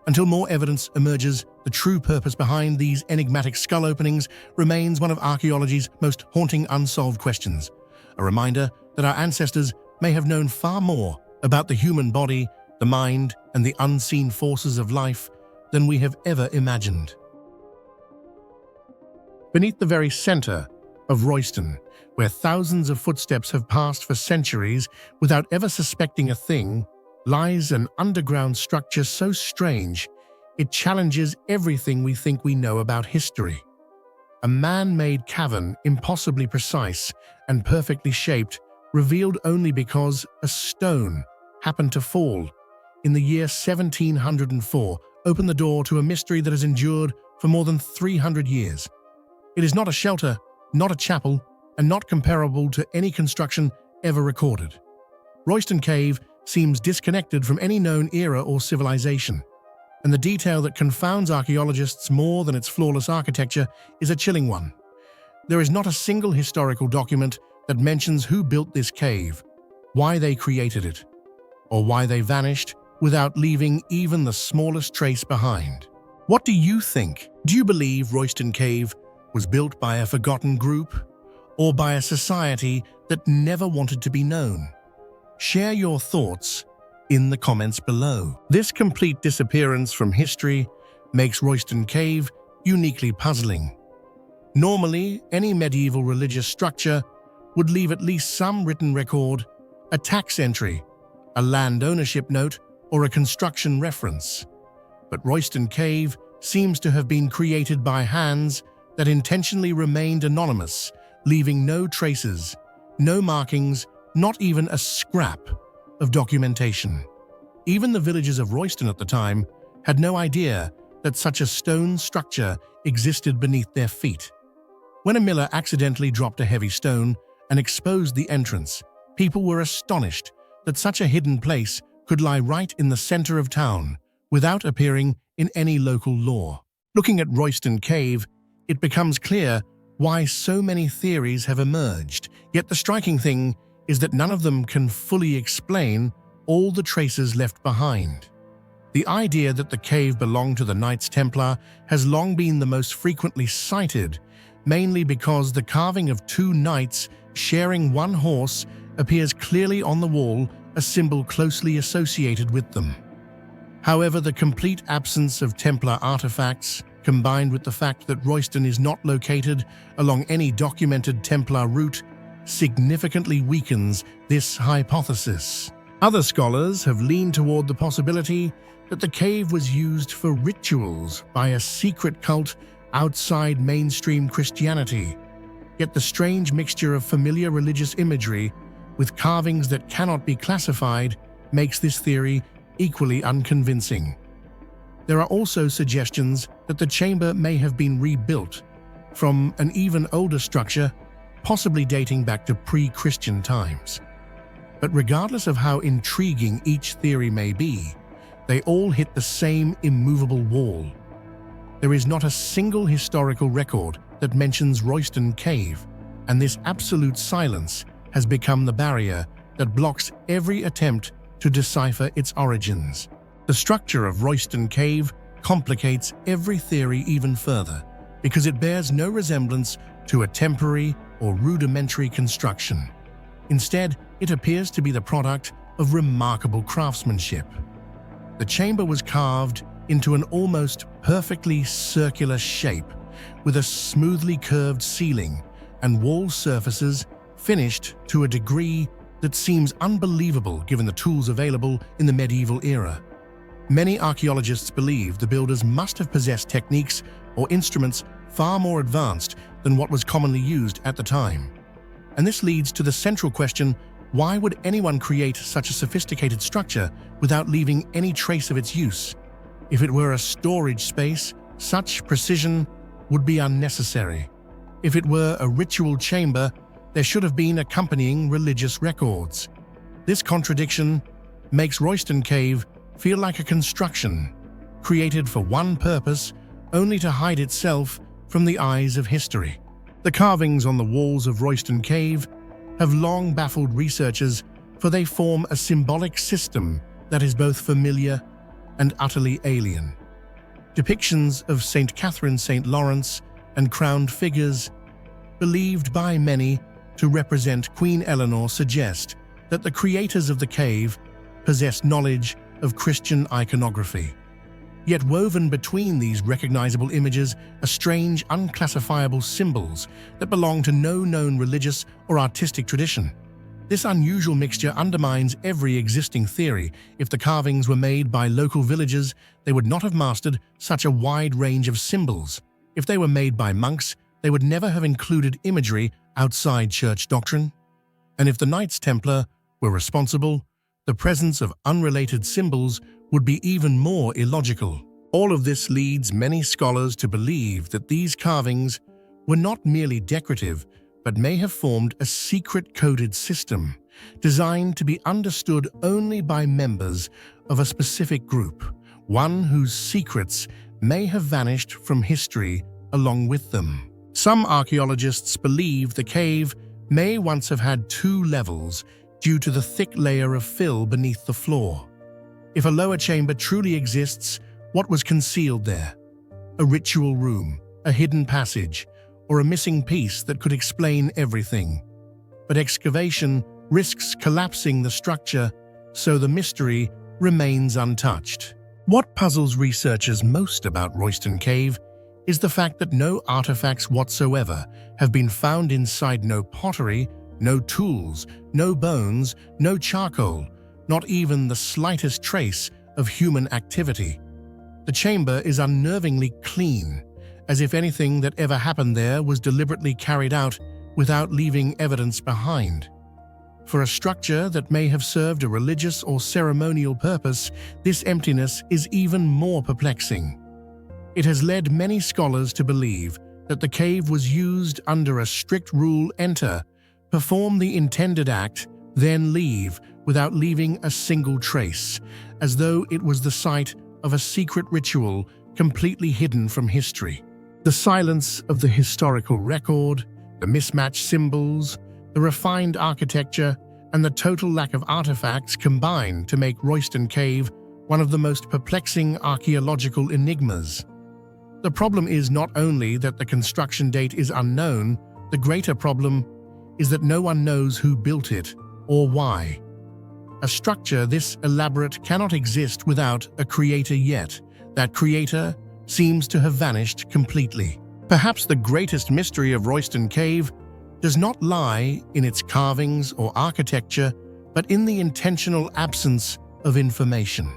Until more evidence emerges, the true purpose behind these enigmatic skull openings remains one of archaeology's most haunting unsolved questions. A reminder that our ancestors may have known far more about the human body, the mind, and the unseen forces of life than we have ever imagined. Beneath the very center of Royston, where thousands of footsteps have passed for centuries without ever suspecting a thing, lies an underground structure so strange it challenges everything we think we know about history. A man-made cavern, impossibly precise and perfectly shaped, revealed only because a stone happened to fall in the year 1704, opened the door to a mystery that has endured for more than 300 years. It is not a shelter, not a chapel, and not comparable to any construction ever recorded. Royston Cave seems disconnected from any known era or civilization, and the detail that confounds archaeologists more than its flawless architecture is a chilling one. There is not a single historical document that mentions who built this cave, why they created it, or why they vanished without leaving even the smallest trace behind. What do you think? Do you believe Royston Cave was built by a forgotten group, or by a society that never wanted to be known? Share your thoughts in the comments below. This complete disappearance from history makes Royston Cave uniquely puzzling. Normally, any medieval religious structure would leave at least some written record, a tax entry, a land ownership note, or a construction reference. But Royston Cave seems to have been created by hands that intentionally remained anonymous, leaving no traces, no markings, not even a scrap of documentation. Even the villagers of Royston at the time had no idea that such a stone structure existed beneath their feet. When a miller accidentally dropped a heavy stone and exposed the entrance, people were astonished that such a hidden place could lie right in the center of town without appearing in any local law. Looking at Royston Cave, it becomes clear why so many theories have emerged, yet the striking thing is that none of them can fully explain all the traces left behind. The idea that the cave belonged to the Knights Templar has long been the most frequently cited, mainly because the carving of two knights sharing one horse appears clearly on the wall, a symbol closely associated with them. However, the complete absence of Templar artifacts, combined with the fact that Royston is not located along any documented Templar route, significantly weakens this hypothesis. Other scholars have leaned toward the possibility that the cave was used for rituals by a secret cult outside mainstream Christianity. Yet the strange mixture of familiar religious imagery with carvings that cannot be classified makes this theory equally unconvincing. There are also suggestions that the chamber may have been rebuilt from an even older structure, possibly dating back to pre-Christian times. But regardless of how intriguing each theory may be, they all hit the same immovable wall. There is not a single historical record that mentions Royston Cave, and this absolute silence has become the barrier that blocks every attempt to decipher its origins. The structure of Royston Cave complicates every theory even further because it bears no resemblance to a temporary or rudimentary construction. Instead, it appears to be the product of remarkable craftsmanship. The chamber was carved into an almost perfectly circular shape with a smoothly curved ceiling and wall surfaces finished to a degree that seems unbelievable given the tools available in the medieval era. Many archaeologists believe the builders must have possessed techniques or instruments far more advanced than what was commonly used at the time. And this leads to the central question: why would anyone create such a sophisticated structure without leaving any trace of its use? If it were a storage space, such precision would be unnecessary. If it were a ritual chamber, there should have been accompanying religious records. This contradiction makes Royston Cave feel like a construction created for one purpose, only to hide itself from the eyes of history. The carvings on the walls of Royston Cave have long baffled researchers, for they form a symbolic system that is both familiar and utterly alien. Depictions of St. Catherine, St. Lawrence, and crowned figures, believed by many to represent Queen Eleanor, suggest that the creators of the cave possessed knowledge of Christian iconography. Yet woven between these recognizable images are strange, unclassifiable symbols that belong to no known religious or artistic tradition. This unusual mixture undermines every existing theory. If the carvings were made by local villagers, they would not have mastered such a wide range of symbols. If they were made by monks, they would never have included imagery outside church doctrine. And if the Knights Templar were responsible, the presence of unrelated symbols would be even more illogical. All of this leads many scholars to believe that these carvings were not merely decorative, but may have formed a secret coded system designed to be understood only by members of a specific group, one whose secrets may have vanished from history along with them. Some archaeologists believe the cave may once have had two levels due to the thick layer of fill beneath the floor. If a lower chamber truly exists, what was concealed there? A ritual room, a hidden passage, or a missing piece that could explain everything. But excavation risks collapsing the structure, so the mystery remains untouched. What puzzles researchers most about Royston Cave is the fact that no artifacts whatsoever have been found inside. No pottery, no tools, no bones, no charcoal, not even the slightest trace of human activity. The chamber is unnervingly clean, as if anything that ever happened there was deliberately carried out without leaving evidence behind. For a structure that may have served a religious or ceremonial purpose, this emptiness is even more perplexing. It has led many scholars to believe that the cave was used under a strict rule: enter, perform the intended act, then leave, without leaving a single trace, as though it was the site of a secret ritual completely hidden from history. The silence of the historical record, the mismatched symbols, the refined architecture, and the total lack of artifacts combine to make Royston Cave one of the most perplexing archaeological enigmas. The problem is not only that the construction date is unknown, the greater problem is that no one knows who built it or why. A structure this elaborate cannot exist without a creator yet. That creator seems to have vanished completely. Perhaps the greatest mystery of Royston Cave does not lie in its carvings or architecture, but in the intentional absence of information.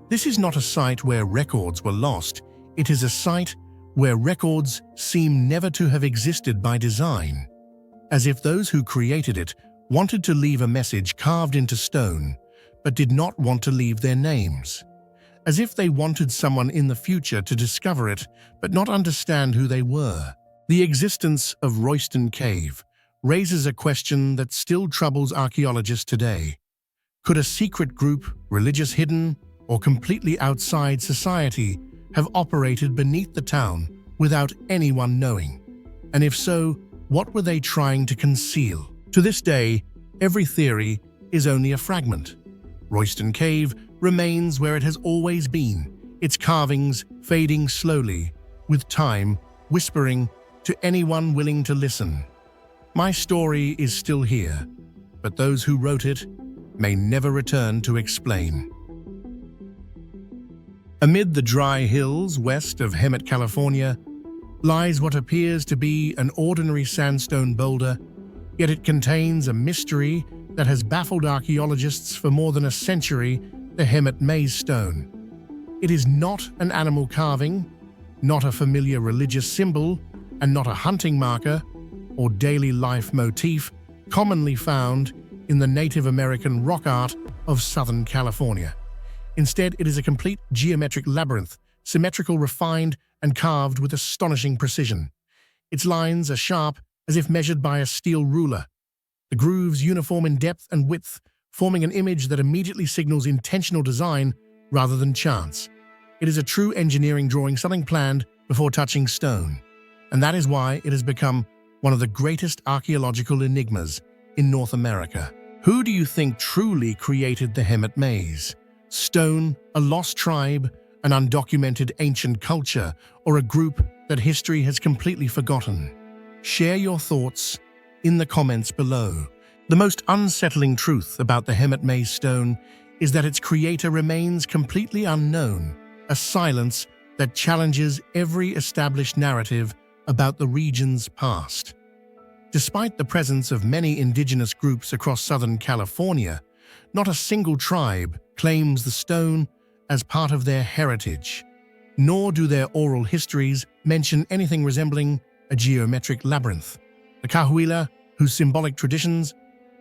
This is not a site where records were lost. It is a site where records seem never to have existed by design, as if those who created it wanted to leave a message carved into stone, but did not want to leave their names. As if they wanted someone in the future to discover it, but not understand who they were. The existence of Royston Cave raises a question that still troubles archaeologists today. Could a secret group, religious hidden, or completely outside society, have operated beneath the town without anyone knowing? And if so, what were they trying to conceal? To this day, every theory is only a fragment. Royston Cave remains where it has always been, its carvings fading slowly, with time whispering to anyone willing to listen. My story is still here, but those who wrote it may never return to explain. Amid the dry hills west of Hemet, California, lies what appears to be an ordinary sandstone boulder, yet it contains a mystery that has baffled archaeologists for more than a century: the Hemet Maze Stone. It is not an animal carving, not a familiar religious symbol, and not a hunting marker or daily life motif commonly found in the Native American rock art of Southern California. Instead, it is a complete geometric labyrinth, symmetrical, refined, and carved with astonishing precision. Its lines are sharp, as if measured by a steel ruler. The grooves uniform in depth and width, forming an image that immediately signals intentional design rather than chance. It is a true engineering drawing, something planned before touching stone. And that is why it has become one of the greatest archaeological enigmas in North America. Who do you think truly created the Hemet Maze? Stone, a lost tribe, an undocumented ancient culture, or a group that history has completely forgotten? Share your thoughts in the comments below. The most unsettling truth about the Hemet Maze Stone is that its creator remains completely unknown, a silence that challenges every established narrative about the region's past. Despite the presence of many indigenous groups across Southern California, not a single tribe claims the stone as part of their heritage, nor do their oral histories mention anything resembling a geometric labyrinth. The Cahuilla, whose symbolic traditions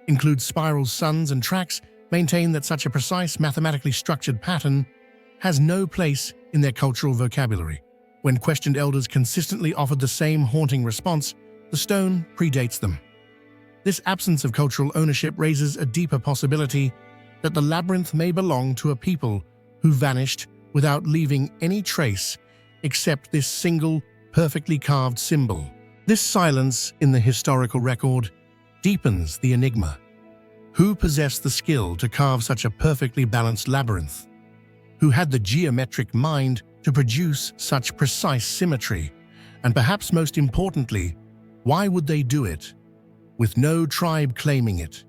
include spirals, suns, and tracks, maintain that such a precise, mathematically structured pattern has no place in their cultural vocabulary. When questioned, elders consistently offered the same haunting response: the stone predates them. This absence of cultural ownership raises a deeper possibility that the labyrinth may belong to a people who vanished without leaving any trace except this single, perfectly carved symbol. This silence in the historical record deepens the enigma. Who possessed the skill to carve such a perfectly balanced labyrinth? Who had the geometric mind to produce such precise symmetry? And perhaps most importantly, why would they do it? With no tribe claiming it,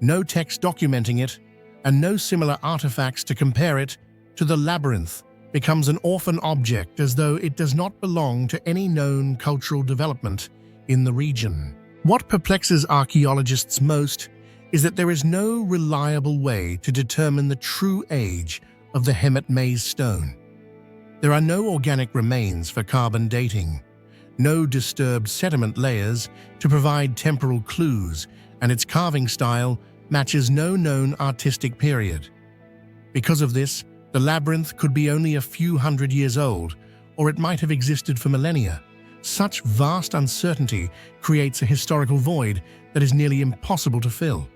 no text documenting it, and no similar artifacts to compare it to, the labyrinth becomes an orphan object, as though it does not belong to any known cultural development in the region. What perplexes archaeologists most is that there is no reliable way to determine the true age of the Hemet Maze Stone. There are no organic remains for carbon dating, no disturbed sediment layers to provide temporal clues, and its carving style matches no known artistic period. Because of this, the labyrinth could be only a few hundred years old, or it might have existed for millennia. Such vast uncertainty creates a historical void that is nearly impossible to fill.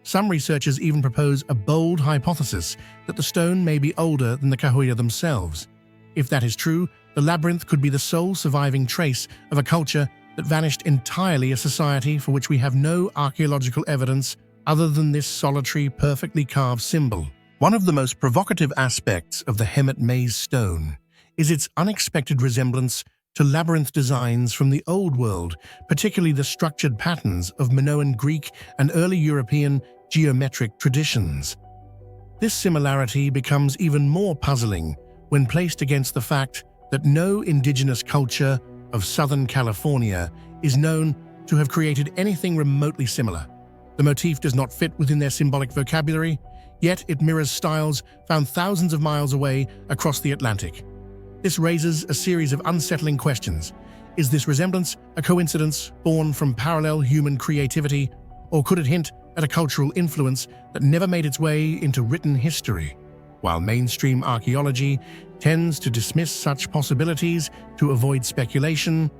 Some researchers even propose a bold hypothesis that the stone may be older than the Cahuilla themselves. If that is true, the labyrinth could be the sole surviving trace of a culture that vanished entirely, a society for which we have no archaeological evidence other than this solitary, perfectly carved symbol. One of the most provocative aspects of the Hemet Maze Stone is its unexpected resemblance to labyrinth designs from the Old World, particularly the structured patterns of Minoan Greek and early European geometric traditions. This similarity becomes even more puzzling when placed against the fact that no indigenous culture of Southern California is known to have created anything remotely similar. The motif does not fit within their symbolic vocabulary, yet it mirrors styles found thousands of miles away across the Atlantic. This raises a series of unsettling questions. Is this resemblance a coincidence born from parallel human creativity, or could it hint at a cultural influence that never made its way into written history? While mainstream archaeology tends to dismiss such possibilities to avoid speculation,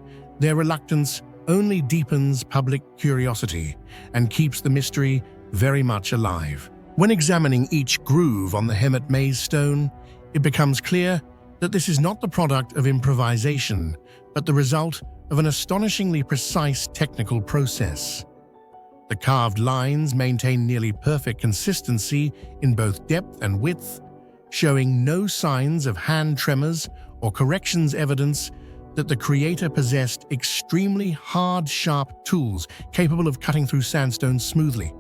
their reluctance only deepens public curiosity and keeps the mystery very much alive. When examining each groove on the Hemet maze stone, it becomes clear that this is not the product of improvisation, but the result of an astonishingly precise technical process. The carved lines maintain nearly perfect consistency in both depth and width, showing no signs of hand tremors or corrections, evidence that the creator possessed extremely hard, sharp tools capable of cutting through sandstone smoothly.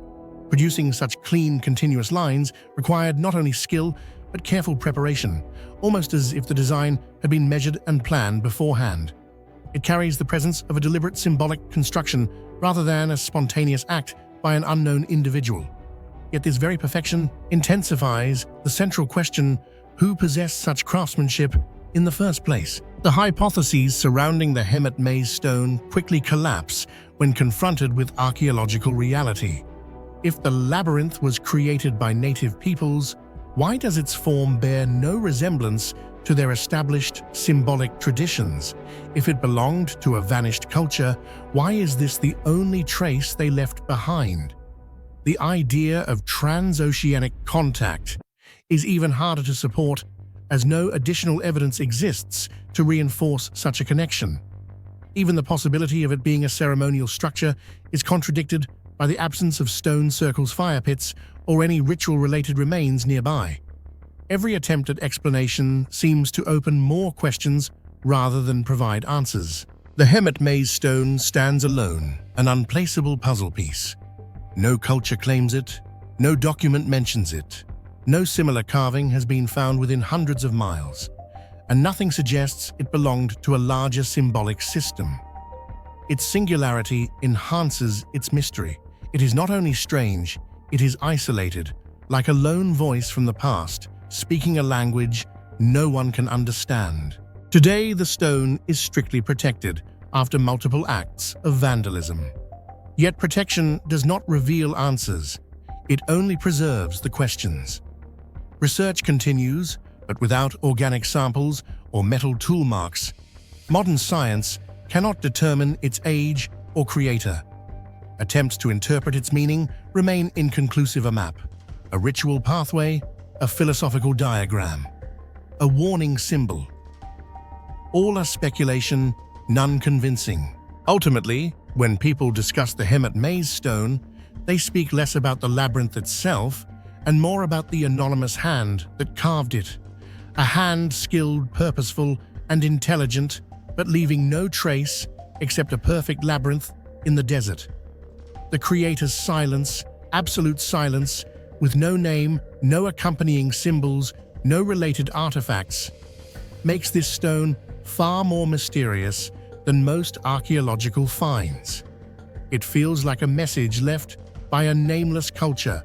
Producing such clean, continuous lines required not only skill, but careful preparation, almost as if the design had been measured and planned beforehand. It carries the presence of a deliberate symbolic construction rather than a spontaneous act by an unknown individual. Yet this very perfection intensifies the central question: who possessed such craftsmanship in the first place? The hypotheses surrounding the Hemet maze stone quickly collapse when confronted with archaeological reality. If the labyrinth was created by native peoples, why does its form bear no resemblance to their established symbolic traditions? If it belonged to a vanished culture, why is this the only trace they left behind? The idea of transoceanic contact is even harder to support, as no additional evidence exists to reinforce such a connection. Even the possibility of it being a ceremonial structure is contradicted by the absence of stone circles, fire pits, or any ritual-related remains nearby. Every attempt at explanation seems to open more questions rather than provide answers. The Hemet maze stone stands alone, an unplaceable puzzle piece. No culture claims it, no document mentions it, no similar carving has been found within hundreds of miles, and nothing suggests it belonged to a larger symbolic system. Its singularity enhances its mystery. It is not only strange, it is isolated, like a lone voice from the past, speaking a language no one can understand. Today, the stone is strictly protected after multiple acts of vandalism. Yet protection does not reveal answers, it only preserves the questions. Research continues, but without organic samples or metal tool marks, modern science cannot determine its age or creator. Attempts to interpret its meaning remain inconclusive: a map, a ritual pathway, a philosophical diagram, a warning symbol. All are speculation, none convincing. Ultimately, when people discuss the Hemet maze stone, they speak less about the labyrinth itself and more about the anonymous hand that carved it. A hand skilled, purposeful, and intelligent, but leaving no trace except a perfect labyrinth in the desert. The creator's silence, absolute silence, with no name, no accompanying symbols, no related artifacts, makes this stone far more mysterious than most archaeological finds. It feels like a message left by a nameless culture,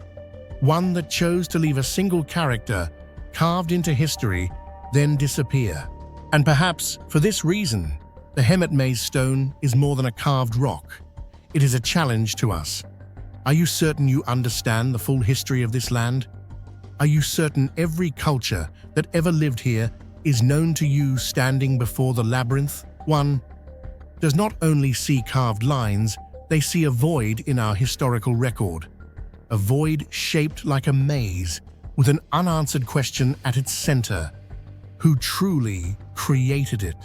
one that chose to leave a single character carved into history, then disappear. And perhaps for this reason, the Hemet maze stone is more than a carved rock. It is a challenge to us. Are you certain you understand the full history of this land? Are you certain every culture that ever lived here is known to you standing before the labyrinth? One does not only see carved lines, they see a void in our historical record. A void shaped like a maze, with an unanswered question at its center: who truly created it?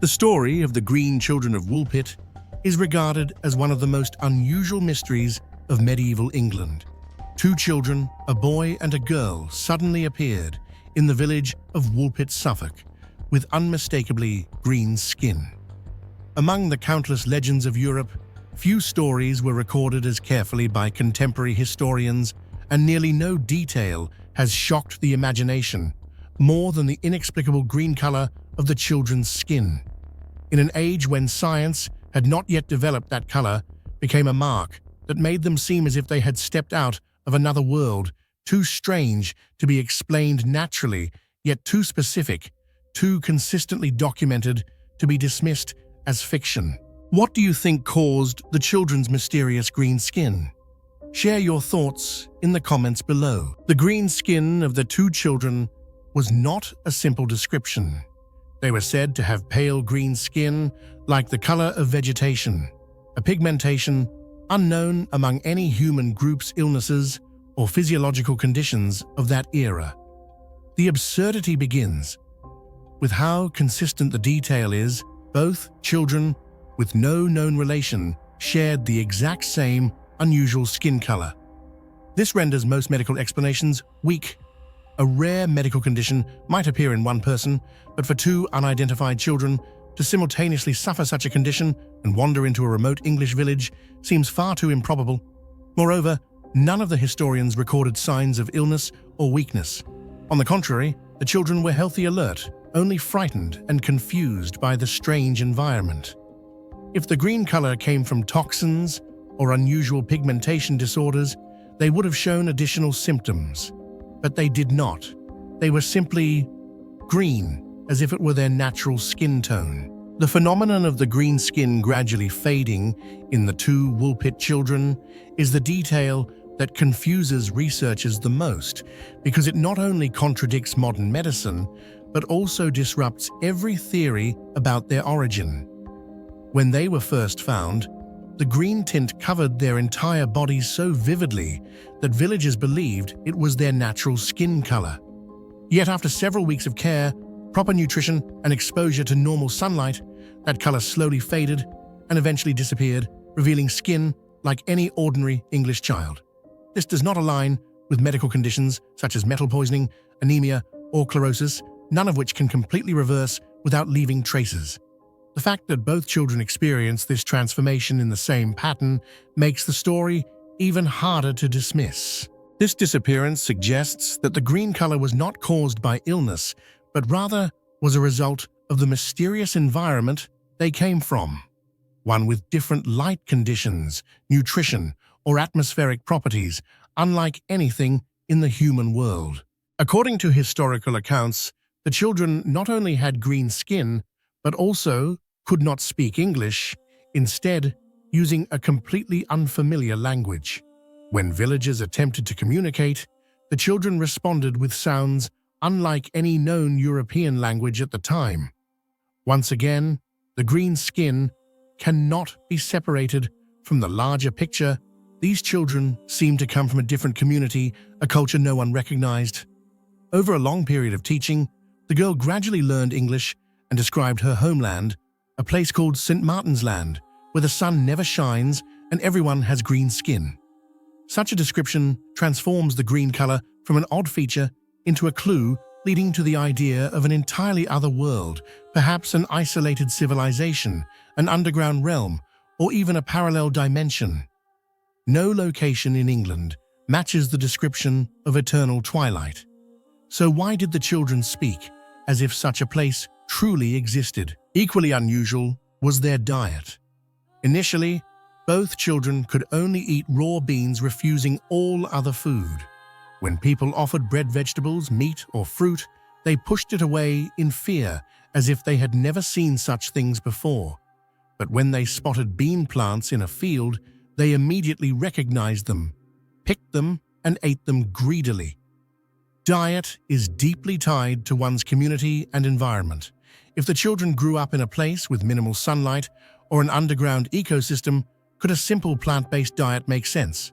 The story of the Green Children of Woolpit is regarded as one of the most unusual mysteries of medieval England. Two children, a boy and a girl, suddenly appeared in the village of Woolpit, Suffolk, with unmistakably green skin. Among the countless legends of Europe, few stories were recorded as carefully by contemporary historians, and nearly no detail has shocked the imagination more than the inexplicable green color of the children's skin. In an age when science had not yet developed, that color became a mark that made them seem as if they had stepped out of another world, too strange to be explained naturally, yet too specific, too consistently documented to be dismissed as fiction. What do you think caused the children's mysterious green skin? Share your thoughts in the comments below. The green skin of the two children was not a simple description. They were said to have pale green skin, like the color of vegetation, a pigmentation unknown among any human group's illnesses or physiological conditions of that era. The absurdity begins with how consistent the detail is. Both children, with no known relation, shared the exact same unusual skin color. This renders most medical explanations weak. A rare medical condition might appear in one person, but for two unidentified children to simultaneously suffer such a condition and wander into a remote English village seems far too improbable. Moreover, none of the historians recorded signs of illness or weakness. On the contrary, the children were healthy, alert, only frightened and confused by the strange environment. If the green color came from toxins or unusual pigmentation disorders, they would have shown additional symptoms. But they did not. They were simply green, as if it were their natural skin tone. The phenomenon of the green skin gradually fading in the two Woolpit children is the detail that confuses researchers the most, because it not only contradicts modern medicine, but also disrupts every theory about their origin. When they were first found, the green tint covered their entire bodies so vividly that villagers believed it was their natural skin color. Yet after several weeks of care, proper nutrition, and exposure to normal sunlight, that color slowly faded and eventually disappeared, revealing skin like any ordinary English child. This does not align with medical conditions such as metal poisoning, anemia, or chlorosis, none of which can completely reverse without leaving traces. The fact that both children experienced this transformation in the same pattern makes the story even harder to dismiss. This disappearance suggests that the green color was not caused by illness, but rather was a result of the mysterious environment they came from, one with different light conditions, nutrition, or atmospheric properties, unlike anything in the human world. According to historical accounts, the children not only had green skin, but also could not speak English, instead using a completely unfamiliar language. When villagers attempted to communicate, the children responded with sounds unlike any known European language at the time. Once again, the green skin cannot be separated from the larger picture. These children seem to come from a different community, a culture no one recognized. Over a long period of teaching, the girl gradually learned English and described her homeland, a place called St. Martin's Land, where the sun never shines and everyone has green skin. Such a description transforms the green color from an odd feature into a clue, leading to the idea of an entirely other world, perhaps an isolated civilization, an underground realm, or even a parallel dimension. No location in England matches the description of eternal twilight. So why did the children speak as if such a place truly existed? Equally unusual was their diet. Initially, both children could only eat raw beans, refusing all other food. When people offered bread, vegetables, meat, or fruit, they pushed it away in fear, as if they had never seen such things before. But when they spotted bean plants in a field, they immediately recognized them, picked them, and ate them greedily. Diet is deeply tied to one's community and environment. If the children grew up in a place with minimal sunlight or an underground ecosystem, could a simple plant-based diet make sense?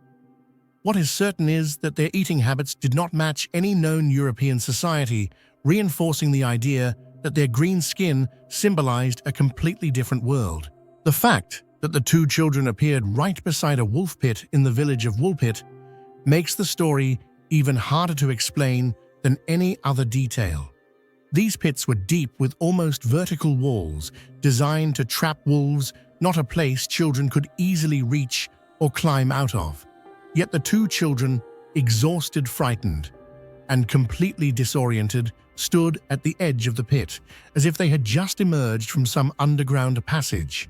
What is certain is that their eating habits did not match any known European society, reinforcing the idea that their green skin symbolized a completely different world. The fact that the two children appeared right beside a wolf pit in the village of Woolpit makes the story even harder to explain than any other detail. These pits were deep with almost vertical walls, designed to trap wolves, not a place children could easily reach or climb out of. Yet the two children, exhausted, frightened, and completely disoriented, stood at the edge of the pit, as if they had just emerged from some underground passage.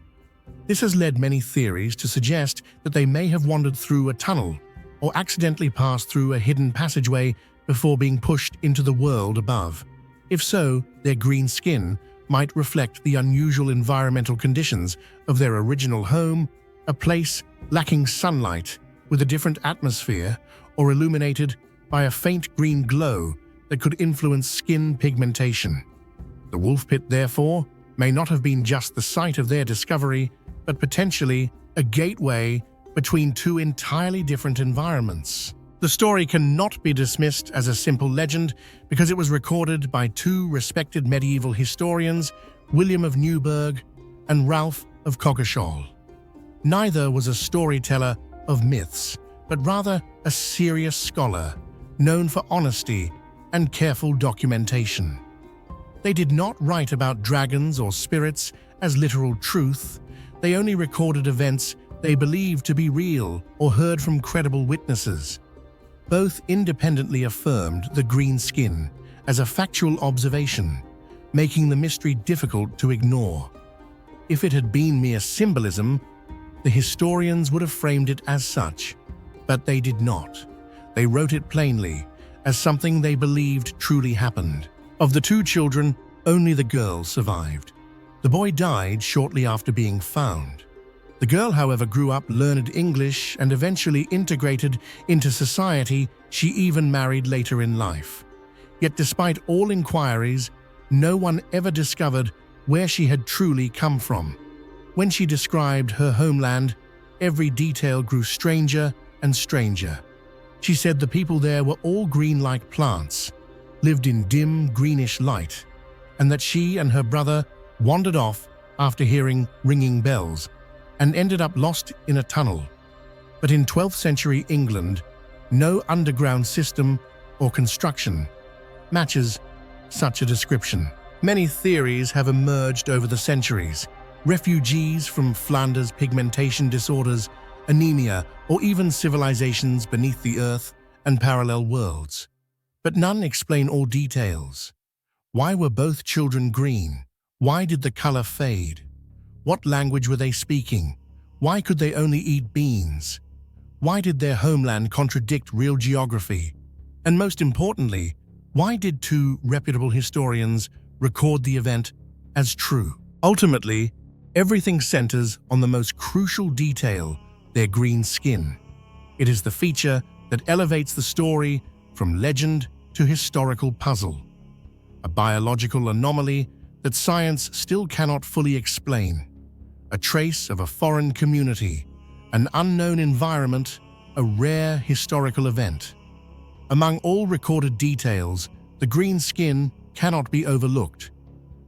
This has led many theories to suggest that they may have wandered through a tunnel or accidentally passed through a hidden passageway before being pushed into the world above. If so, their green skin might reflect the unusual environmental conditions of their original home, a place lacking sunlight with a different atmosphere or illuminated by a faint green glow that could influence skin pigmentation. The wolf pit, therefore, may not have been just the site of their discovery, but potentially a gateway between two entirely different environments. The story cannot be dismissed as a simple legend because it was recorded by two respected medieval historians, William of Newburgh and Ralph of Coggeshall. Neither was a storyteller of myths, but rather a serious scholar, known for honesty and careful documentation. They did not write about dragons or spirits as literal truth. They only recorded events they believed to be real or heard from credible witnesses. Both independently affirmed the green skin as a factual observation, making the mystery difficult to ignore. If it had been mere symbolism, the historians would have framed it as such, but they did not. They wrote it plainly, as something they believed truly happened. Of the two children, only the girl survived. The boy died shortly after being found. The girl, however, grew up, learned English, and eventually integrated into society. She even married later in life. Yet despite all inquiries, no one ever discovered where she had truly come from. When she described her homeland, every detail grew stranger and stranger. She said the people there were all green like plants, lived in dim greenish light, and that she and her brother wandered off after hearing ringing bells and ended up lost in a tunnel. But in 12th century England, no underground system or construction matches such a description. Many theories have emerged over the centuries. Refugees from Flanders, pigmentation disorders, anemia, or even civilizations beneath the earth and parallel worlds. But none explain all details. Why were both children green? Why did the color fade? What language were they speaking? Why could they only eat beans? Why did their homeland contradict real geography? And most importantly, why did two reputable historians record the event as true? Ultimately, everything centers on the most crucial detail: their green skin. It is the feature that elevates the story from legend to historical puzzle, a biological anomaly that science still cannot fully explain, a trace of a foreign community, an unknown environment, a rare historical event. Among all recorded details, the green skin cannot be overlooked.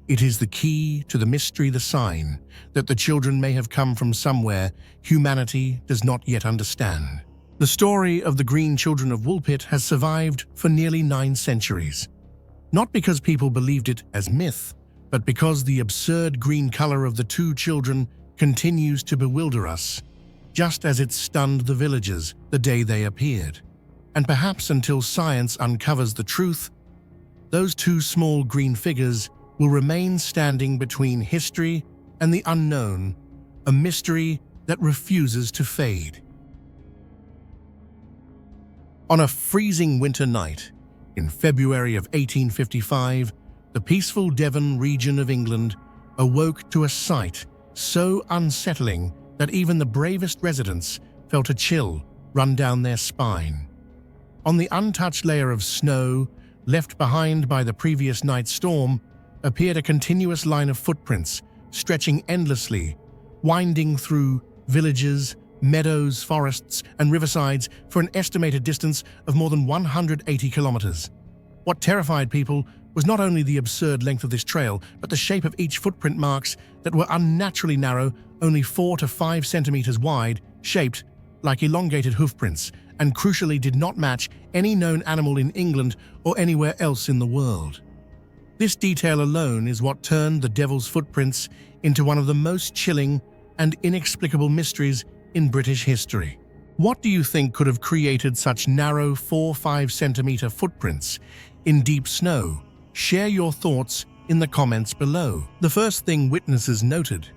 It is the key to the mystery, the sign that the children may have come from somewhere humanity does not yet understand. The story of the green children of Woolpit has survived for nearly 9 centuries, not because people believed it as myth, but because the absurd green color of the two children continues to bewilder us, just as it stunned the villagers the day they appeared. And perhaps until science uncovers the truth, those two small green figures will remain standing between history and the unknown, a mystery that refuses to fade. On a freezing winter night, in February of 1855, the peaceful Devon region of England awoke to a sight so unsettling that even the bravest residents felt a chill run down their spine. On the untouched layer of snow left behind by the previous night's storm appeared a continuous line of footprints stretching endlessly, winding through villages, meadows, forests, and riversides for an estimated distance of more than 180 kilometers. What terrified people was not only the absurd length of this trail, but the shape of each footprint marks that were unnaturally narrow, only 4 to 5 centimeters wide, shaped like elongated hoofprints, and crucially did not match any known animal in England or anywhere else in the world. This detail alone is what turned the Devil's Footprints into one of the most chilling and inexplicable mysteries in British history. What do you think could have created such narrow 4-5 centimeter footprints in deep snow? Share your thoughts in the comments below. The first thing witnesses noted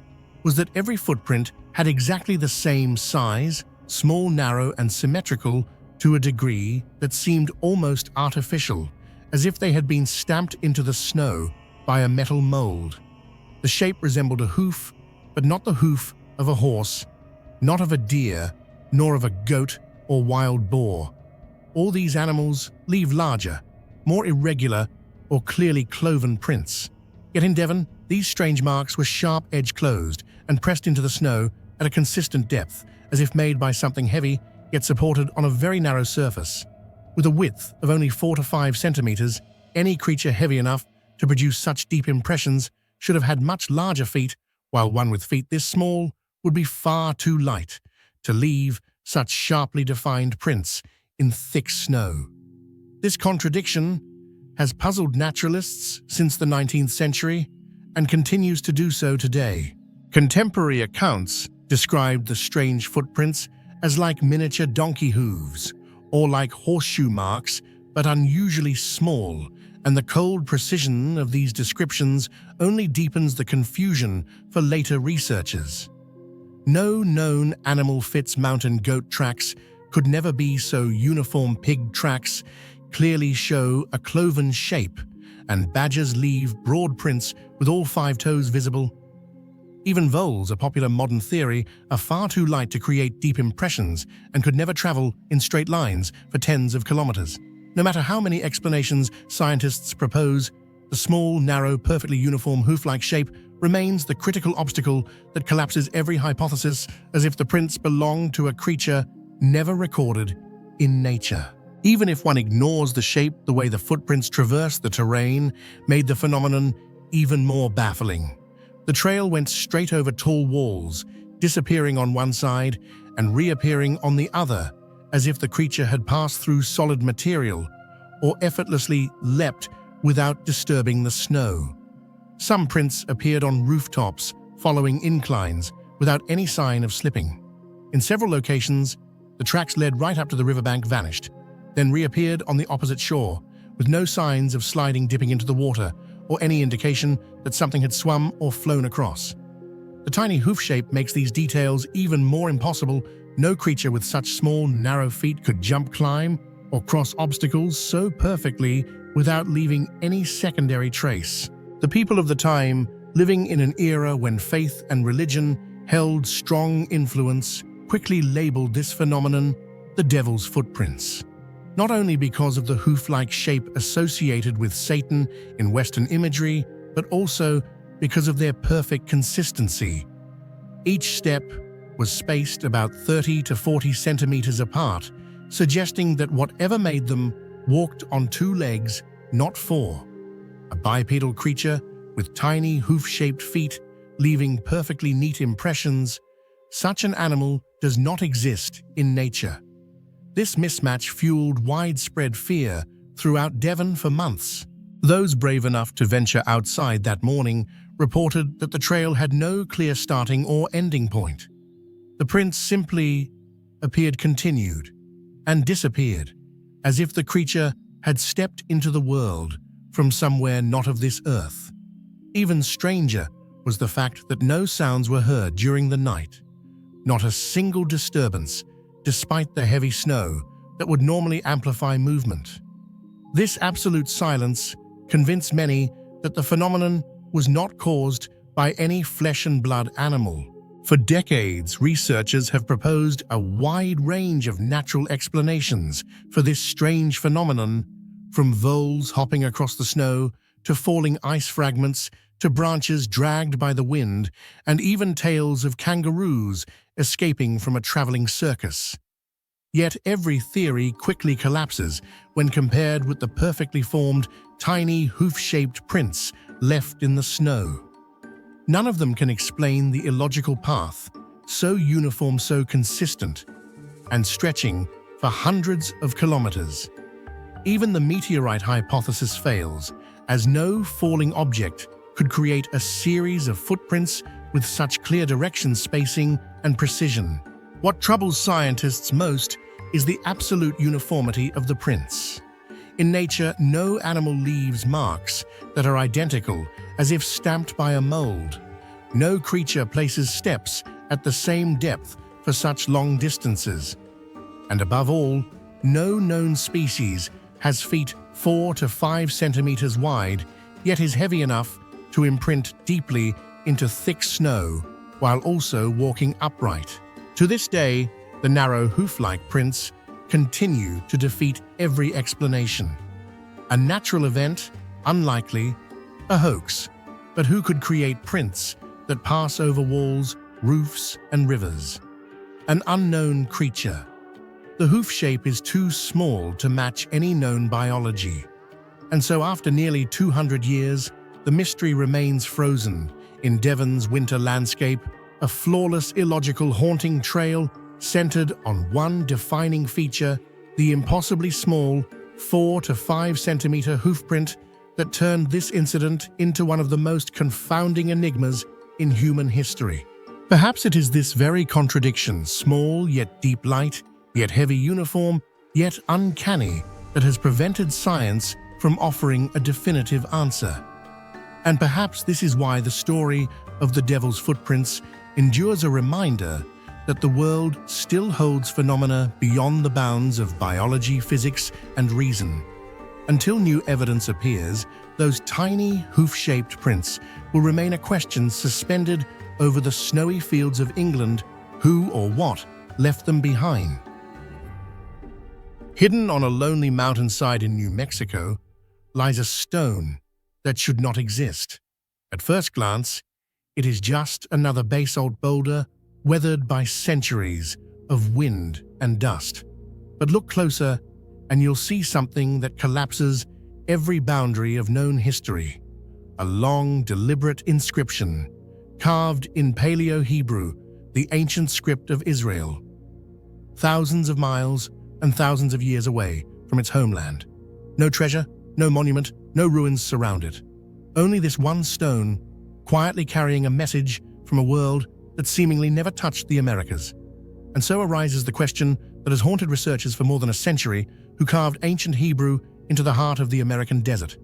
was that every footprint had exactly the same size, small, narrow, and symmetrical to a degree that seemed almost artificial, as if they had been stamped into the snow by a metal mold. The shape resembled a hoof, but not the hoof of a horse, not of a deer, nor of a goat or wild boar. All these animals leave larger, more irregular, or clearly cloven prints. Yet in Devon, these strange marks were sharp-edge closed and pressed into the snow at a consistent depth, as if made by something heavy yet supported on a very narrow surface. With a width of only 4 to 5 centimeters, any creature heavy enough to produce such deep impressions should have had much larger feet, while one with feet this small would be far too light to leave such sharply defined prints in thick snow. This contradiction has puzzled naturalists since the 19th century and continues to do so today. Contemporary accounts described the strange footprints as like miniature donkey hooves or like horseshoe marks, but unusually small, and the cold precision of these descriptions only deepens the confusion for later researchers. No known animal fits mountain goat tracks could never be so uniform. Pig tracks clearly show a cloven shape, and badgers leave broad prints with all 5 toes visible. Even voles, a popular modern theory, are far too light to create deep impressions and could never travel in straight lines for tens of kilometers. No matter how many explanations scientists propose, the small, narrow, perfectly uniform hoof-like shape remains the critical obstacle that collapses every hypothesis, as if the prints belong to a creature never recorded in nature. Even if one ignores the shape, the way the footprints traversed the terrain made the phenomenon even more baffling. The trail went straight over tall walls, disappearing on one side and reappearing on the other, as if the creature had passed through solid material or effortlessly leapt without disturbing the snow. Some prints appeared on rooftops, following inclines, without any sign of slipping. In several locations, the tracks led right up to the riverbank, vanished, then reappeared on the opposite shore, with no signs of sliding, dipping into the water, or any indication that something had swum or flown across. The tiny hoof shape makes these details even more impossible. No creature with such small, narrow feet could jump, climb, or cross obstacles so perfectly without leaving any secondary trace. The people of the time, living in an era when faith and religion held strong influence, quickly labeled this phenomenon the Devil's Footprints. Not only because of the hoof-like shape associated with Satan in Western imagery, but also because of their perfect consistency. Each step was spaced about 30 to 40 centimeters apart, suggesting that whatever made them walked on 2 legs, not 4. A bipedal creature with tiny hoof-shaped feet, leaving perfectly neat impressions. Such an animal does not exist in nature. This mismatch fueled widespread fear throughout Devon for months. Those brave enough to venture outside that morning reported that the trail had no clear starting or ending point. The prints simply appeared, continued, and disappeared, as if the creature had stepped into the world from somewhere not of this earth. Even stranger was the fact that no sounds were heard during the night. Not a single disturbance, despite the heavy snow that would normally amplify movement. This absolute silence convinced many that the phenomenon was not caused by any flesh and blood animal. For decades, researchers have proposed a wide range of natural explanations for this strange phenomenon, from voles hopping across the snow to falling ice fragments to branches dragged by the wind, and even tales of kangaroos escaping from a traveling circus. Yet every theory quickly collapses when compared with the perfectly formed, tiny hoof-shaped prints left in the snow. None of them can explain the illogical path, so uniform, so consistent, and stretching for hundreds of kilometers. Even the meteorite hypothesis fails, as no falling object could create a series of footprints with such clear direction spacing and precision. What troubles scientists most is the absolute uniformity of the prints. In nature, no animal leaves marks that are identical, as if stamped by a mold. No creature places steps at the same depth for such long distances. And above all, no known species has feet 4 to 5 centimeters wide, yet is heavy enough to imprint deeply into thick snow while also walking upright. To this day, the narrow hoof-like prints continue to defeat every explanation. A natural event? Unlikely. A hoax. But who could create prints that pass over walls, roofs, and rivers? An unknown creature. The hoof shape is too small to match any known biology. And so after nearly 200 years, the mystery remains frozen in Devon's winter landscape, a flawless, illogical, haunting trail centered on one defining feature, the impossibly small 4 to 5 centimeter hoofprint that turned this incident into one of the most confounding enigmas in human history. Perhaps it is this very contradiction, small yet deep light, yet heavy uniform, yet uncanny, that has prevented science from offering a definitive answer. And perhaps this is why the story of the Devil's Footprints endures a reminder that the world still holds phenomena beyond the bounds of biology, physics, and reason. Until new evidence appears, those tiny hoof-shaped prints will remain a question suspended over the snowy fields of England. Who or what left them behind? Hidden on a lonely mountainside in New Mexico lies a stone that should not exist. At first glance, it is just another basalt boulder weathered by centuries of wind and dust. But look closer and you'll see something that collapses every boundary of known history. A long, deliberate inscription carved in Paleo-Hebrew, the ancient script of Israel, thousands of miles and thousands of years away from its homeland. No treasure, no monument, no ruins surround it. Only this one stone, quietly carrying a message from a world that seemingly never touched the Americas. And so arises the question that has haunted researchers for more than a century: who carved ancient Hebrew into the heart of the American desert?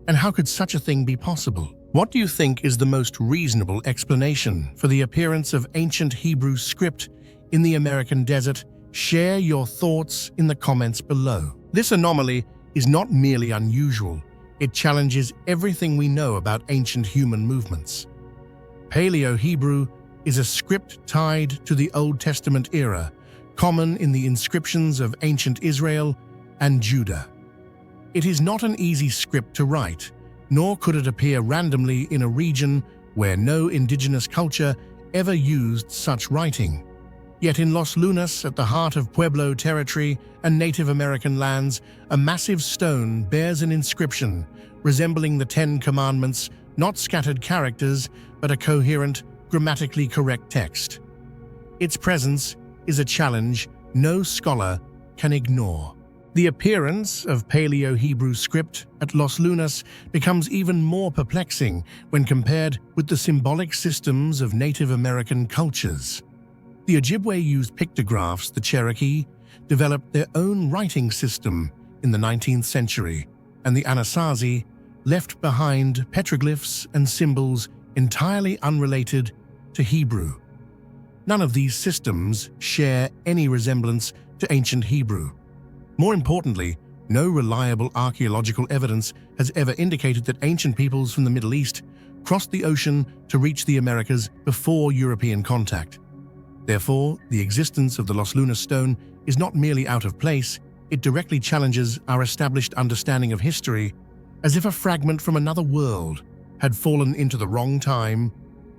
And how could such a thing be possible? What do you think is the most reasonable explanation for the appearance of ancient Hebrew script in the American desert? Share your thoughts in the comments below. This anomaly is not merely unusual, it challenges everything we know about ancient human movements. Paleo-Hebrew is a script tied to the Old Testament era, common in the inscriptions of ancient Israel and Judah. It is not an easy script to write, nor could it appear randomly in a region where no indigenous culture ever used such writing. Yet in Los Lunas, at the heart of Pueblo territory and Native American lands, a massive stone bears an inscription resembling the 10 Commandments, not scattered characters, but a coherent, grammatically correct text. Its presence is a challenge no scholar can ignore. The appearance of Paleo-Hebrew script at Los Lunas becomes even more perplexing when compared with the symbolic systems of Native American cultures. The Ojibwe used pictographs. The Cherokee developed their own writing system in the 19th century, and the Anasazi left behind petroglyphs and symbols entirely unrelated to Hebrew. None of these systems share any resemblance to ancient Hebrew. More importantly, no reliable archaeological evidence has ever indicated that ancient peoples from the Middle East crossed the ocean to reach the Americas before European contact. Therefore, the existence of the Los Lunas stone is not merely out of place, it directly challenges our established understanding of history, as if a fragment from another world had fallen into the wrong time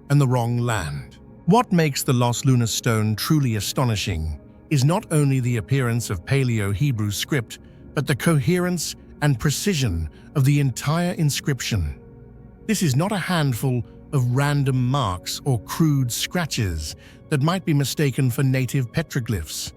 and the wrong land. What makes the Los Lunas stone truly astonishing is not only the appearance of Paleo-Hebrew script, but the coherence and precision of the entire inscription. This is not a handful of random marks or crude scratches that might be mistaken for native petroglyphs.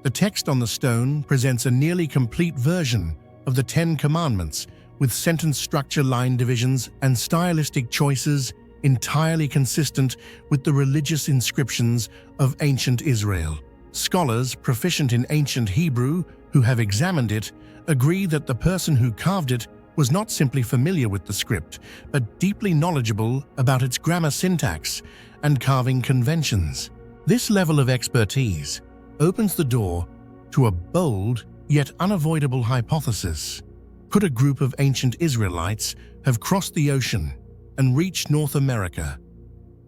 The text on the stone presents a nearly complete version of the Ten Commandments, with sentence structure, line divisions, and stylistic choices entirely consistent with the religious inscriptions of ancient Israel. Scholars proficient in ancient Hebrew who have examined it agree that the person who carved it was not simply familiar with the script, but deeply knowledgeable about its grammar, syntax, and carving conventions. This level of expertise opens the door to a bold yet unavoidable hypothesis. Could a group of ancient Israelites have crossed the ocean and reached North America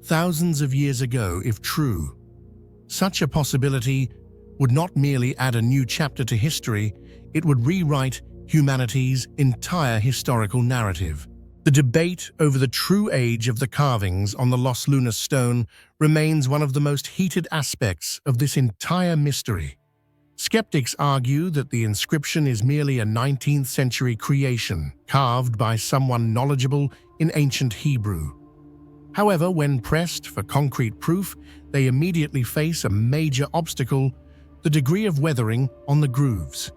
thousands of years ago? If true, such a possibility would not merely add a new chapter to history, it would rewrite humanity's entire historical narrative. The debate over the true age of the carvings on the Los Lunas stone remains one of the most heated aspects of this entire mystery. Skeptics argue that the inscription is merely a 19th century creation, carved by someone knowledgeable in ancient Hebrew. However, when pressed for concrete proof, they immediately face a major obstacle: the degree of weathering on the grooves.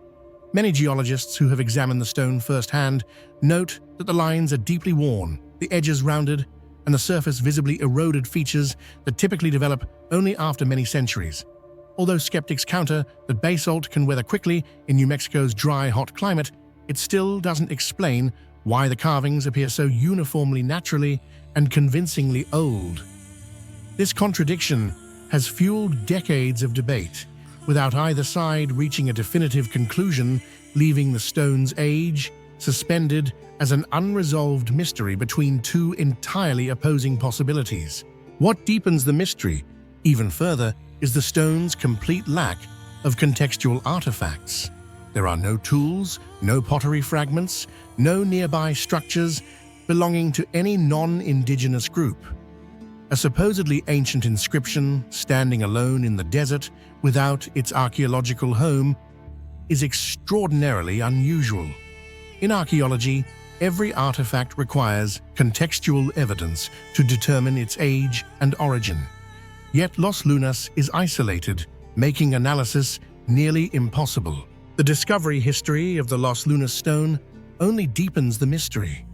Many geologists who have examined the stone firsthand note that the lines are deeply worn, the edges rounded, and the surface visibly eroded, features that typically develop only after many centuries. Although skeptics counter that basalt can weather quickly in New Mexico's dry, hot climate, it still doesn't explain why the carvings appear so uniformly, naturally, and convincingly old. This contradiction has fueled decades of debate, without either side reaching a definitive conclusion, leaving the stone's age suspended as an unresolved mystery between two entirely opposing possibilities. What deepens the mystery even further is the stone's complete lack of contextual artifacts. There are no tools, no pottery fragments, no nearby structures belonging to any non-indigenous group. A supposedly ancient inscription standing alone in the desert without its archaeological home is extraordinarily unusual. In archaeology, every artifact requires contextual evidence to determine its age and origin. Yet Los Lunas is isolated, making analysis nearly impossible. The discovery history of the Los Lunas stone only deepens the mystery.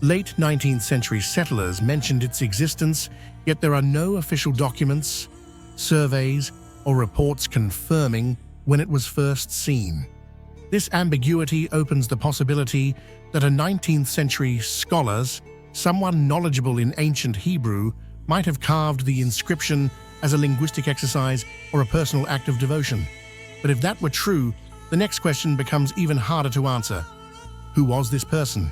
Late 19th century settlers mentioned its existence, yet there are no official documents, surveys, or reports confirming when it was first seen. This ambiguity opens the possibility that a 19th century scholar, someone knowledgeable in ancient Hebrew, might have carved the inscription as a linguistic exercise or a personal act of devotion. But if that were true, the next question becomes even harder to answer. Who was this person?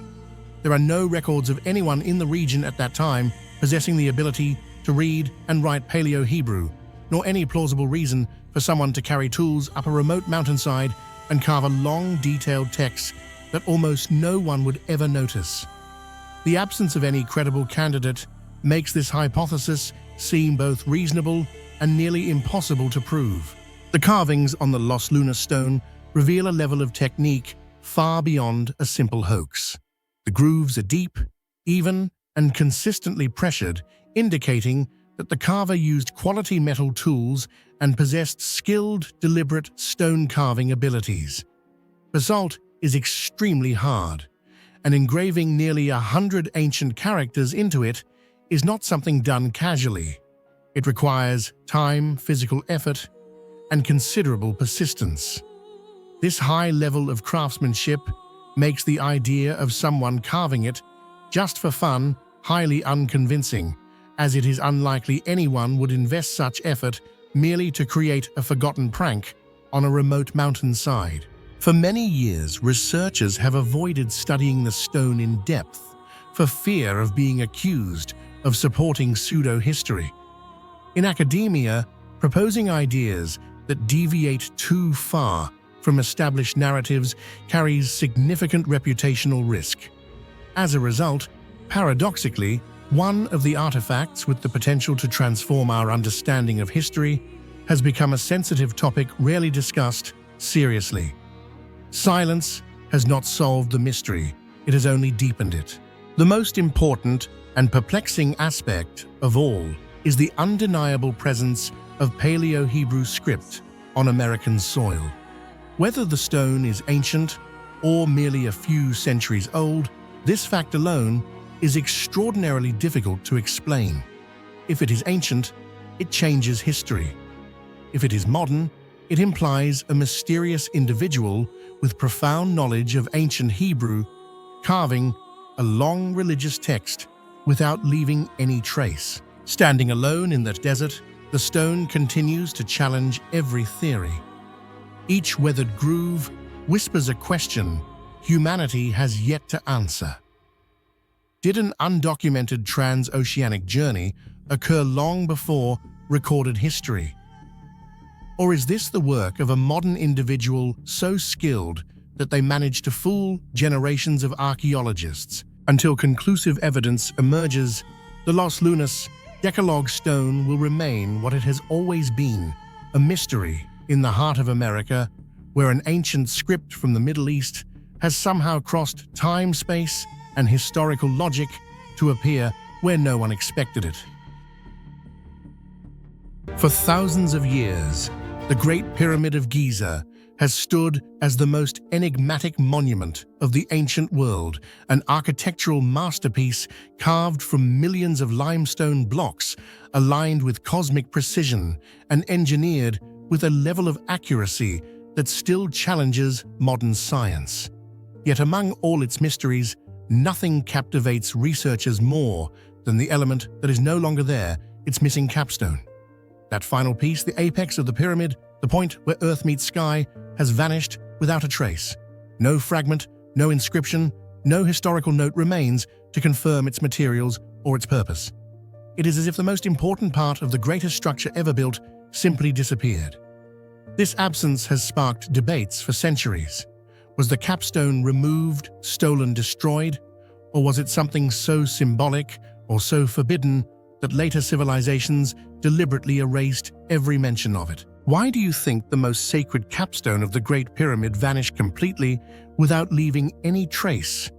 There are no records of anyone in the region at that time possessing the ability to read and write Paleo-Hebrew, nor any plausible reason for someone to carry tools up a remote mountainside and carve a long, detailed text that almost no one would ever notice. The absence of any credible candidate makes this hypothesis seem both reasonable and nearly impossible to prove. The carvings on the Los Lunas stone reveal a level of technique far beyond a simple hoax. The grooves are deep, even, and consistently pressured, indicating that the carver used quality metal tools and possessed skilled, deliberate stone carving abilities. Basalt is extremely hard, and engraving nearly 100 ancient characters into it is not something done casually. It requires time, physical effort, and considerable persistence. This high level of craftsmanship makes the idea of someone carving it just for fun highly unconvincing, as it is unlikely anyone would invest such effort merely to create a forgotten prank on a remote mountainside. For many years, researchers have avoided studying the stone in depth for fear of being accused of supporting pseudo-history. In academia, proposing ideas that deviate too far from established narratives carries significant reputational risk. As a result, paradoxically, one of the artifacts with the potential to transform our understanding of history has become a sensitive topic rarely discussed seriously. Silence has not solved the mystery, it has only deepened it. The most important and perplexing aspect of all is the undeniable presence of Paleo-Hebrew script on American soil. Whether the stone is ancient or merely a few centuries old, this fact alone is extraordinarily difficult to explain. If it is ancient, it changes history. If it is modern, it implies a mysterious individual with profound knowledge of ancient Hebrew carving a long religious text without leaving any trace. Standing alone in the desert, the stone continues to challenge every theory. Each weathered groove whispers a question humanity has yet to answer. Did an undocumented transoceanic journey occur long before recorded history? Or is this the work of a modern individual so skilled that they managed to fool generations of archaeologists? Until conclusive evidence emerges, the Los Lunas Decalogue stone will remain what it has always been, a mystery in the heart of America, where an ancient script from the Middle East has somehow crossed time, space, and historical logic to appear where no one expected it. For thousands of years, the Great Pyramid of Giza has stood as the most enigmatic monument of the ancient world, an architectural masterpiece carved from millions of limestone blocks, aligned with cosmic precision and engineered with a level of accuracy that still challenges modern science. Yet among all its mysteries, nothing captivates researchers more than the element that is no longer there, its missing capstone. That final piece, the apex of the pyramid, the point where earth meets sky, has vanished without a trace. No fragment, no inscription, no historical note remains to confirm its materials or its purpose. It is as if the most important part of the greatest structure ever built simply disappeared. This absence has sparked debates for centuries. Was the capstone removed, stolen, destroyed? Or was it something so symbolic or so forbidden that later civilizations deliberately erased every mention of it? Why do you think the most sacred capstone of the Great Pyramid vanished completely without leaving any trace?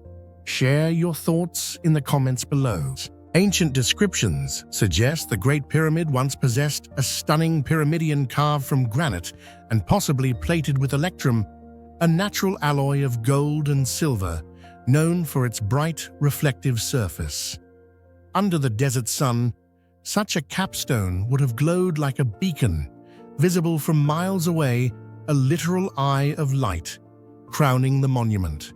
Share your thoughts in the comments below. Ancient descriptions suggest the Great Pyramid once possessed a stunning pyramidion carved from granite and possibly plated with electrum, a natural alloy of gold and silver, known for its bright, reflective surface. Under the desert sun, such a capstone would have glowed like a beacon, visible from miles away, a literal eye of light, crowning the monument.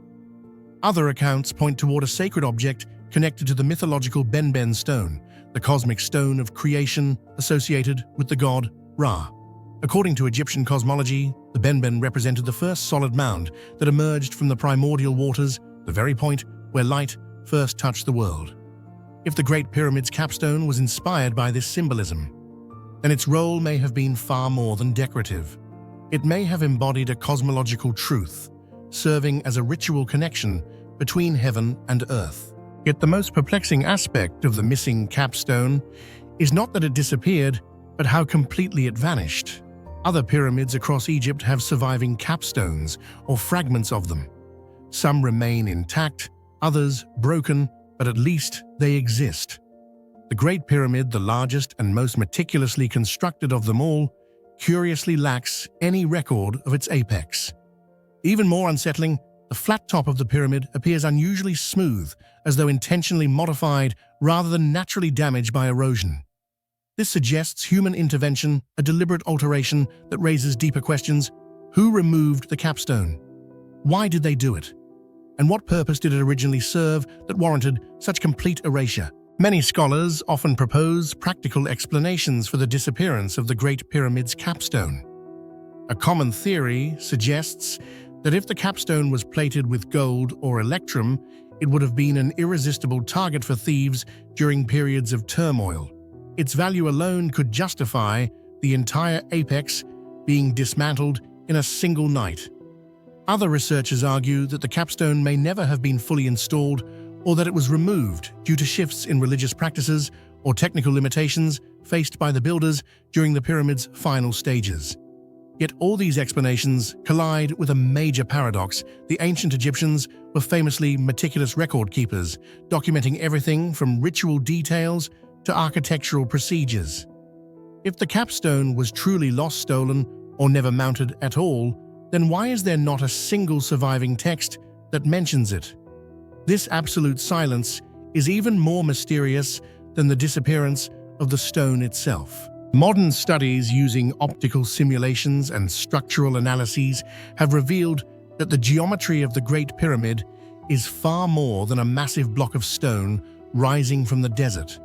Other accounts point toward a sacred object connected to the mythological Benben stone, the cosmic stone of creation associated with the god Ra. According to Egyptian cosmology, the Benben represented the first solid mound that emerged from the primordial waters, the very point where light first touched the world. If the Great Pyramid's capstone was inspired by this symbolism, then its role may have been far more than decorative. It may have embodied a cosmological truth, serving as a ritual connection between heaven and earth. Yet the most perplexing aspect of the missing capstone is not that it disappeared, but how completely it vanished. Other pyramids across Egypt have surviving capstones or fragments of them. Some remain intact, others broken, but at least they exist. The Great Pyramid, the largest and most meticulously constructed of them all, curiously lacks any record of its apex. Even more unsettling, the flat top of the pyramid appears unusually smooth, as though intentionally modified rather than naturally damaged by erosion. This suggests human intervention, a deliberate alteration that raises deeper questions. Who removed the capstone? Why did they do it? And what purpose did it originally serve that warranted such complete erasure? Many scholars often propose practical explanations for the disappearance of the Great Pyramid's capstone. A common theory suggests that if the capstone was plated with gold or electrum, it would have been an irresistible target for thieves during periods of turmoil. Its value alone could justify the entire apex being dismantled in a single night. Other researchers argue that the capstone may never have been fully installed, or that it was removed due to shifts in religious practices or technical limitations faced by the builders during the pyramid's final stages. Yet all these explanations collide with a major paradox. The ancient Egyptians were famously meticulous record keepers, documenting everything from ritual details to architectural procedures. If the capstone was truly lost, stolen, or never mounted at all, then why is there not a single surviving text that mentions it? This absolute silence is even more mysterious than the disappearance of the stone itself. Modern studies using optical simulations and structural analyses have revealed that the geometry of the Great Pyramid is far more than a massive block of stone rising from the desert.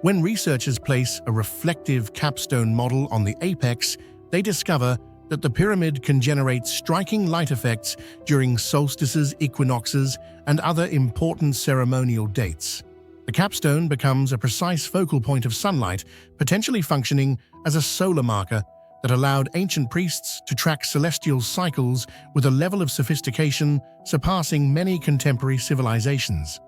When researchers place a reflective capstone model on the apex, they discover that the pyramid can generate striking light effects during solstices, equinoxes, and other important ceremonial dates. The capstone becomes a precise focal point of sunlight, potentially functioning as a solar marker that allowed ancient priests to track celestial cycles with a level of sophistication surpassing many contemporary civilizations.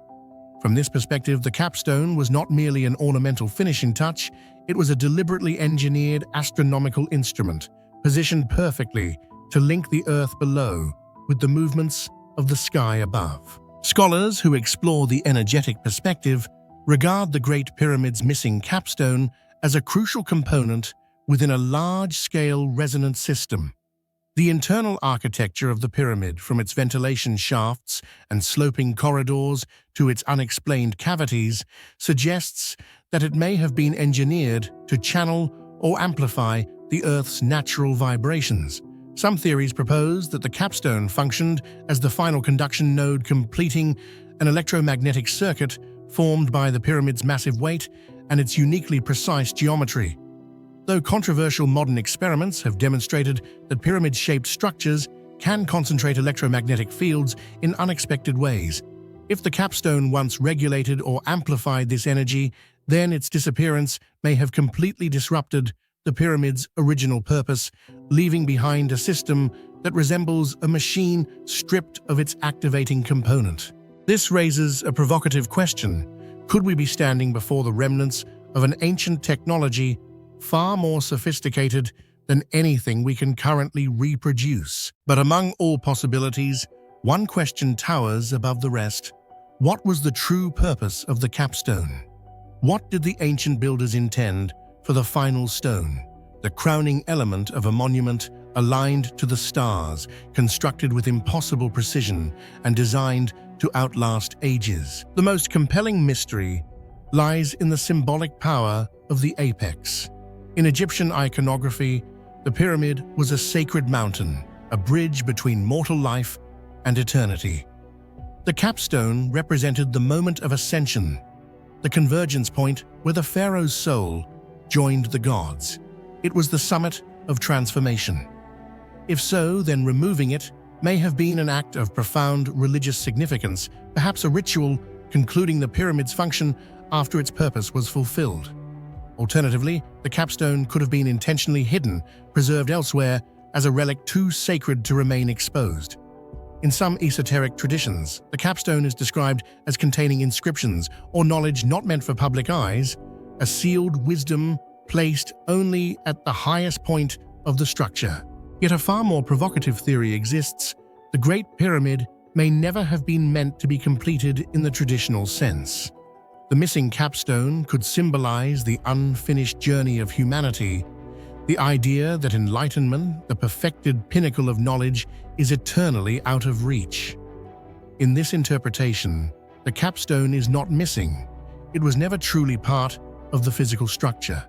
From this perspective, the capstone was not merely an ornamental finishing touch, it was a deliberately engineered astronomical instrument, positioned perfectly to link the Earth below with the movements of the sky above. Scholars who explore the energetic perspective regard the Great Pyramid's missing capstone as a crucial component within a large-scale resonance system. The internal architecture of the pyramid, from its ventilation shafts and sloping corridors to its unexplained cavities, suggests that it may have been engineered to channel or amplify the Earth's natural vibrations. Some theories propose that the capstone functioned as the final conduction node, completing an electromagnetic circuit formed by the pyramid's massive weight and its uniquely precise geometry. Though controversial modern experiments have demonstrated that pyramid-shaped structures can concentrate electromagnetic fields in unexpected ways, if the capstone once regulated or amplified this energy, then its disappearance may have completely disrupted the pyramid's original purpose, leaving behind a system that resembles a machine stripped of its activating component. This raises a provocative question. Could we be standing before the remnants of an ancient technology far more sophisticated than anything we can currently reproduce? But among all possibilities, one question towers above the rest. What was the true purpose of the capstone? What did the ancient builders intend for the final stone, the crowning element of a monument aligned to the stars, constructed with impossible precision and designed to outlast ages? The most compelling mystery lies in the symbolic power of the apex. In Egyptian iconography, the pyramid was a sacred mountain, a bridge between mortal life and eternity. The capstone represented the moment of ascension, the convergence point where the pharaoh's soul joined the gods. It was the summit of transformation. If so, then removing it may have been an act of profound religious significance, perhaps a ritual concluding the pyramid's function after its purpose was fulfilled. Alternatively, the capstone could have been intentionally hidden, preserved elsewhere as a relic too sacred to remain exposed. In some esoteric traditions, the capstone is described as containing inscriptions or knowledge not meant for public eyes, a sealed wisdom placed only at the highest point of the structure. Yet a far more provocative theory exists. The Great Pyramid may never have been meant to be completed in the traditional sense. The missing capstone could symbolize the unfinished journey of humanity, the idea that enlightenment, the perfected pinnacle of knowledge, is eternally out of reach. In this interpretation, the capstone is not missing. It was never truly part of the physical structure.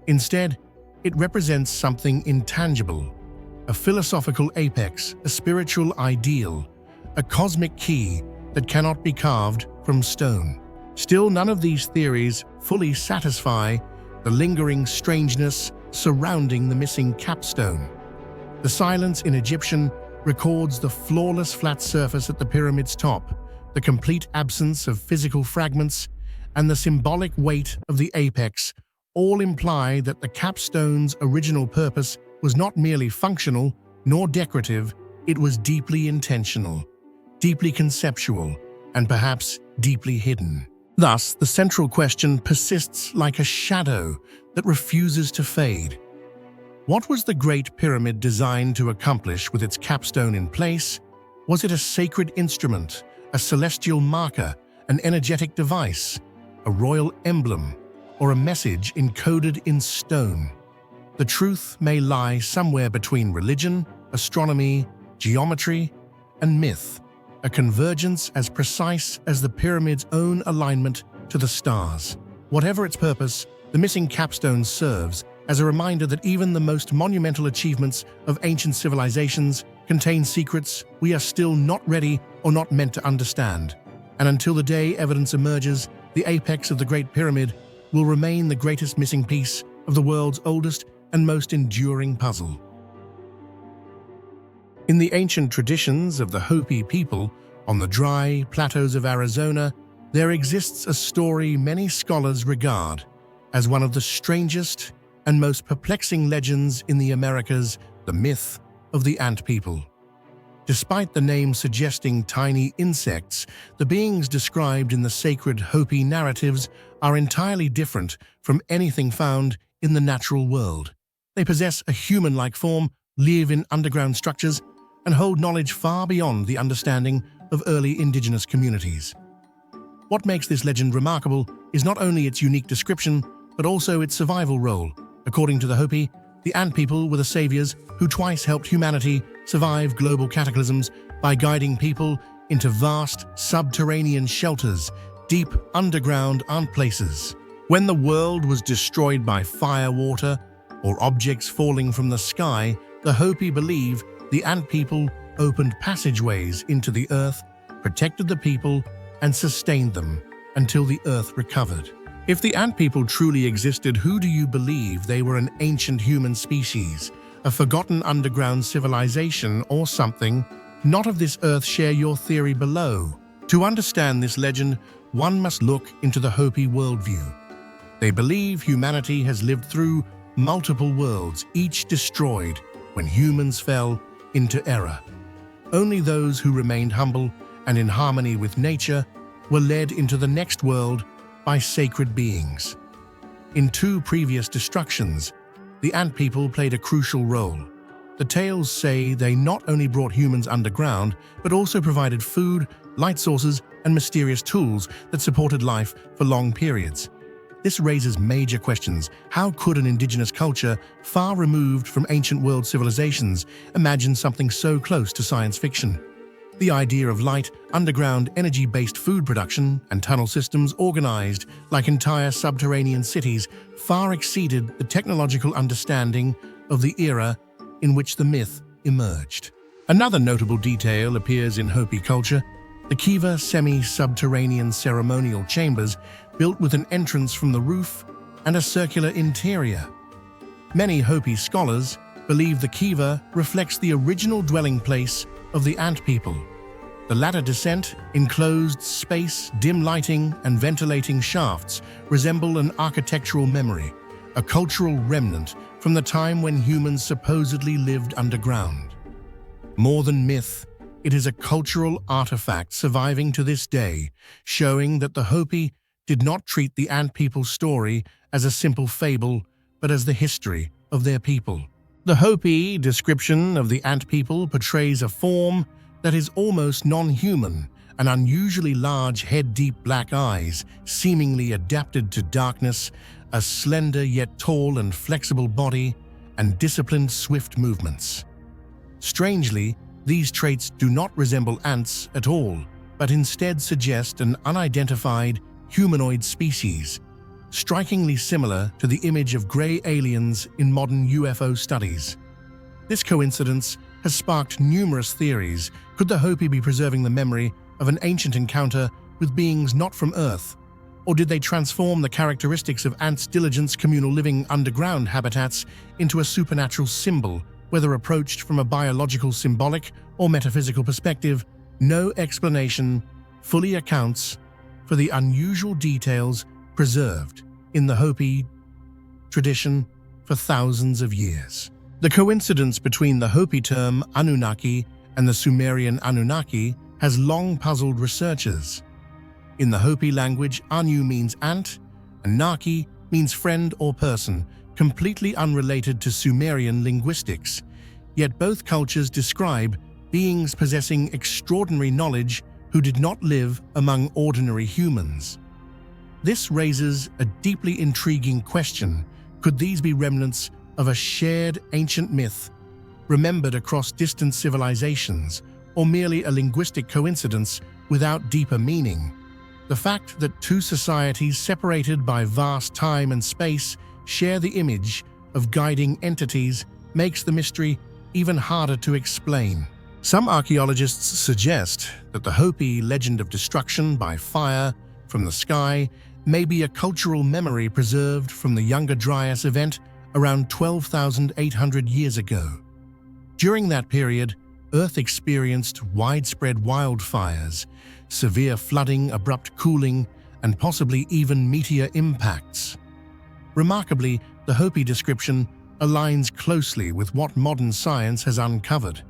Instead, it represents something intangible, a philosophical apex, a spiritual ideal, a cosmic key that cannot be carved from stone. Still, none of these theories fully satisfy the lingering strangeness surrounding the missing capstone. The silence in Egyptian records the flawless flat surface at the pyramid's top, the complete absence of physical fragments, and the symbolic weight of the apex all imply that the capstone's original purpose was not merely functional nor decorative, it was deeply intentional, deeply conceptual, and perhaps deeply hidden. Thus, the central question persists like a shadow that refuses to fade. What was the Great Pyramid designed to accomplish with its capstone in place? Was it a sacred instrument, a celestial marker, an energetic device, a royal emblem, or a message encoded in stone? The truth may lie somewhere between religion, astronomy, geometry, and myth, a convergence as precise as the pyramid's own alignment to the stars. Whatever its purpose, the missing capstone serves as a reminder that even the most monumental achievements of ancient civilizations contain secrets we are still not ready or not meant to understand. And until the day evidence emerges, the apex of the Great Pyramid will remain the greatest missing piece of the world's oldest and most enduring puzzle. In the ancient traditions of the Hopi people on the dry plateaus of Arizona, there exists a story many scholars regard as one of the strangest and most perplexing legends in the Americas, the myth of the ant people. Despite the name suggesting tiny insects, the beings described in the sacred Hopi narratives are entirely different from anything found in the natural world. They possess a human-like form, live in underground structures, and hold knowledge far beyond the understanding of early indigenous communities. What makes this legend remarkable is not only its unique description, but also its survival role. According to the Hopi, the ant people were the saviors who twice helped humanity survive global cataclysms by guiding people into vast subterranean shelters, deep underground ant places. When the world was destroyed by fire, water, or objects falling from the sky, the Hopi believe the ant people opened passageways into the earth, protected the people, and sustained them until the earth recovered. If the ant people truly existed, who do you believe they were? An ancient human species, a forgotten underground civilization, or something not of this earth? Share your theory below. To understand this legend, one must look into the Hopi worldview. They believe humanity has lived through multiple worlds, each destroyed when humans fell into error. Only those who remained humble and in harmony with nature were led into the next world by sacred beings. In two previous destructions, the ant people played a crucial role. The tales say they not only brought humans underground, but also provided food, light sources, and mysterious tools that supported life for long periods. This raises major questions. How could an indigenous culture, far removed from ancient world civilizations, imagine something so close to science fiction? The idea of light, underground, energy-based food production, and tunnel systems organized like entire subterranean cities far exceeded the technological understanding of the era in which the myth emerged. Another notable detail appears in Hopi culture: the kiva semi-subterranean ceremonial chambers built with an entrance from the roof and a circular interior. Many Hopi scholars believe the kiva reflects the original dwelling place of the ant people. The ladder descent, enclosed space, dim lighting, and ventilating shafts resemble an architectural memory, a cultural remnant from the time when humans supposedly lived underground. More than myth, it is a cultural artifact surviving to this day, showing that the Hopi did not treat the ant people's story as a simple fable, but as the history of their people. The Hopi description of the ant people portrays a form that is almost non-human, an unusually large head, deep black eyes, seemingly adapted to darkness, a slender yet tall and flexible body, and disciplined, swift movements. Strangely, these traits do not resemble ants at all, but instead suggest an unidentified humanoid species, strikingly similar to the image of gray aliens in modern UFO studies. This coincidence has sparked numerous theories. Could the Hopi be preserving the memory of an ancient encounter with beings not from Earth? Or did they transform the characteristics of ants' diligence, communal living, underground habitats into a supernatural symbol? Whether approached from a biological, symbolic, or metaphysical perspective, no explanation fully accounts for the unusual details preserved in the Hopi tradition for thousands of years. The coincidence between the Hopi term Anunnaki and the Sumerian Anunnaki has long puzzled researchers. In the Hopi language, Anu means ant, and Naki means friend or person, completely unrelated to Sumerian linguistics. Yet both cultures describe beings possessing extraordinary knowledge who did not live among ordinary humans. This raises a deeply intriguing question. Could these be remnants of a shared ancient myth remembered across distant civilizations, or merely a linguistic coincidence without deeper meaning. The fact that two societies separated by vast time and space share the image of guiding entities makes the mystery even harder to explain. Some archaeologists suggest that the Hopi legend of destruction by fire from the sky may be a cultural memory preserved from the Younger Dryas event around 12,800 years ago. During that period, Earth experienced widespread wildfires, severe flooding, abrupt cooling, and possibly even meteor impacts. Remarkably, the Hopi description aligns closely with what modern science has uncovered.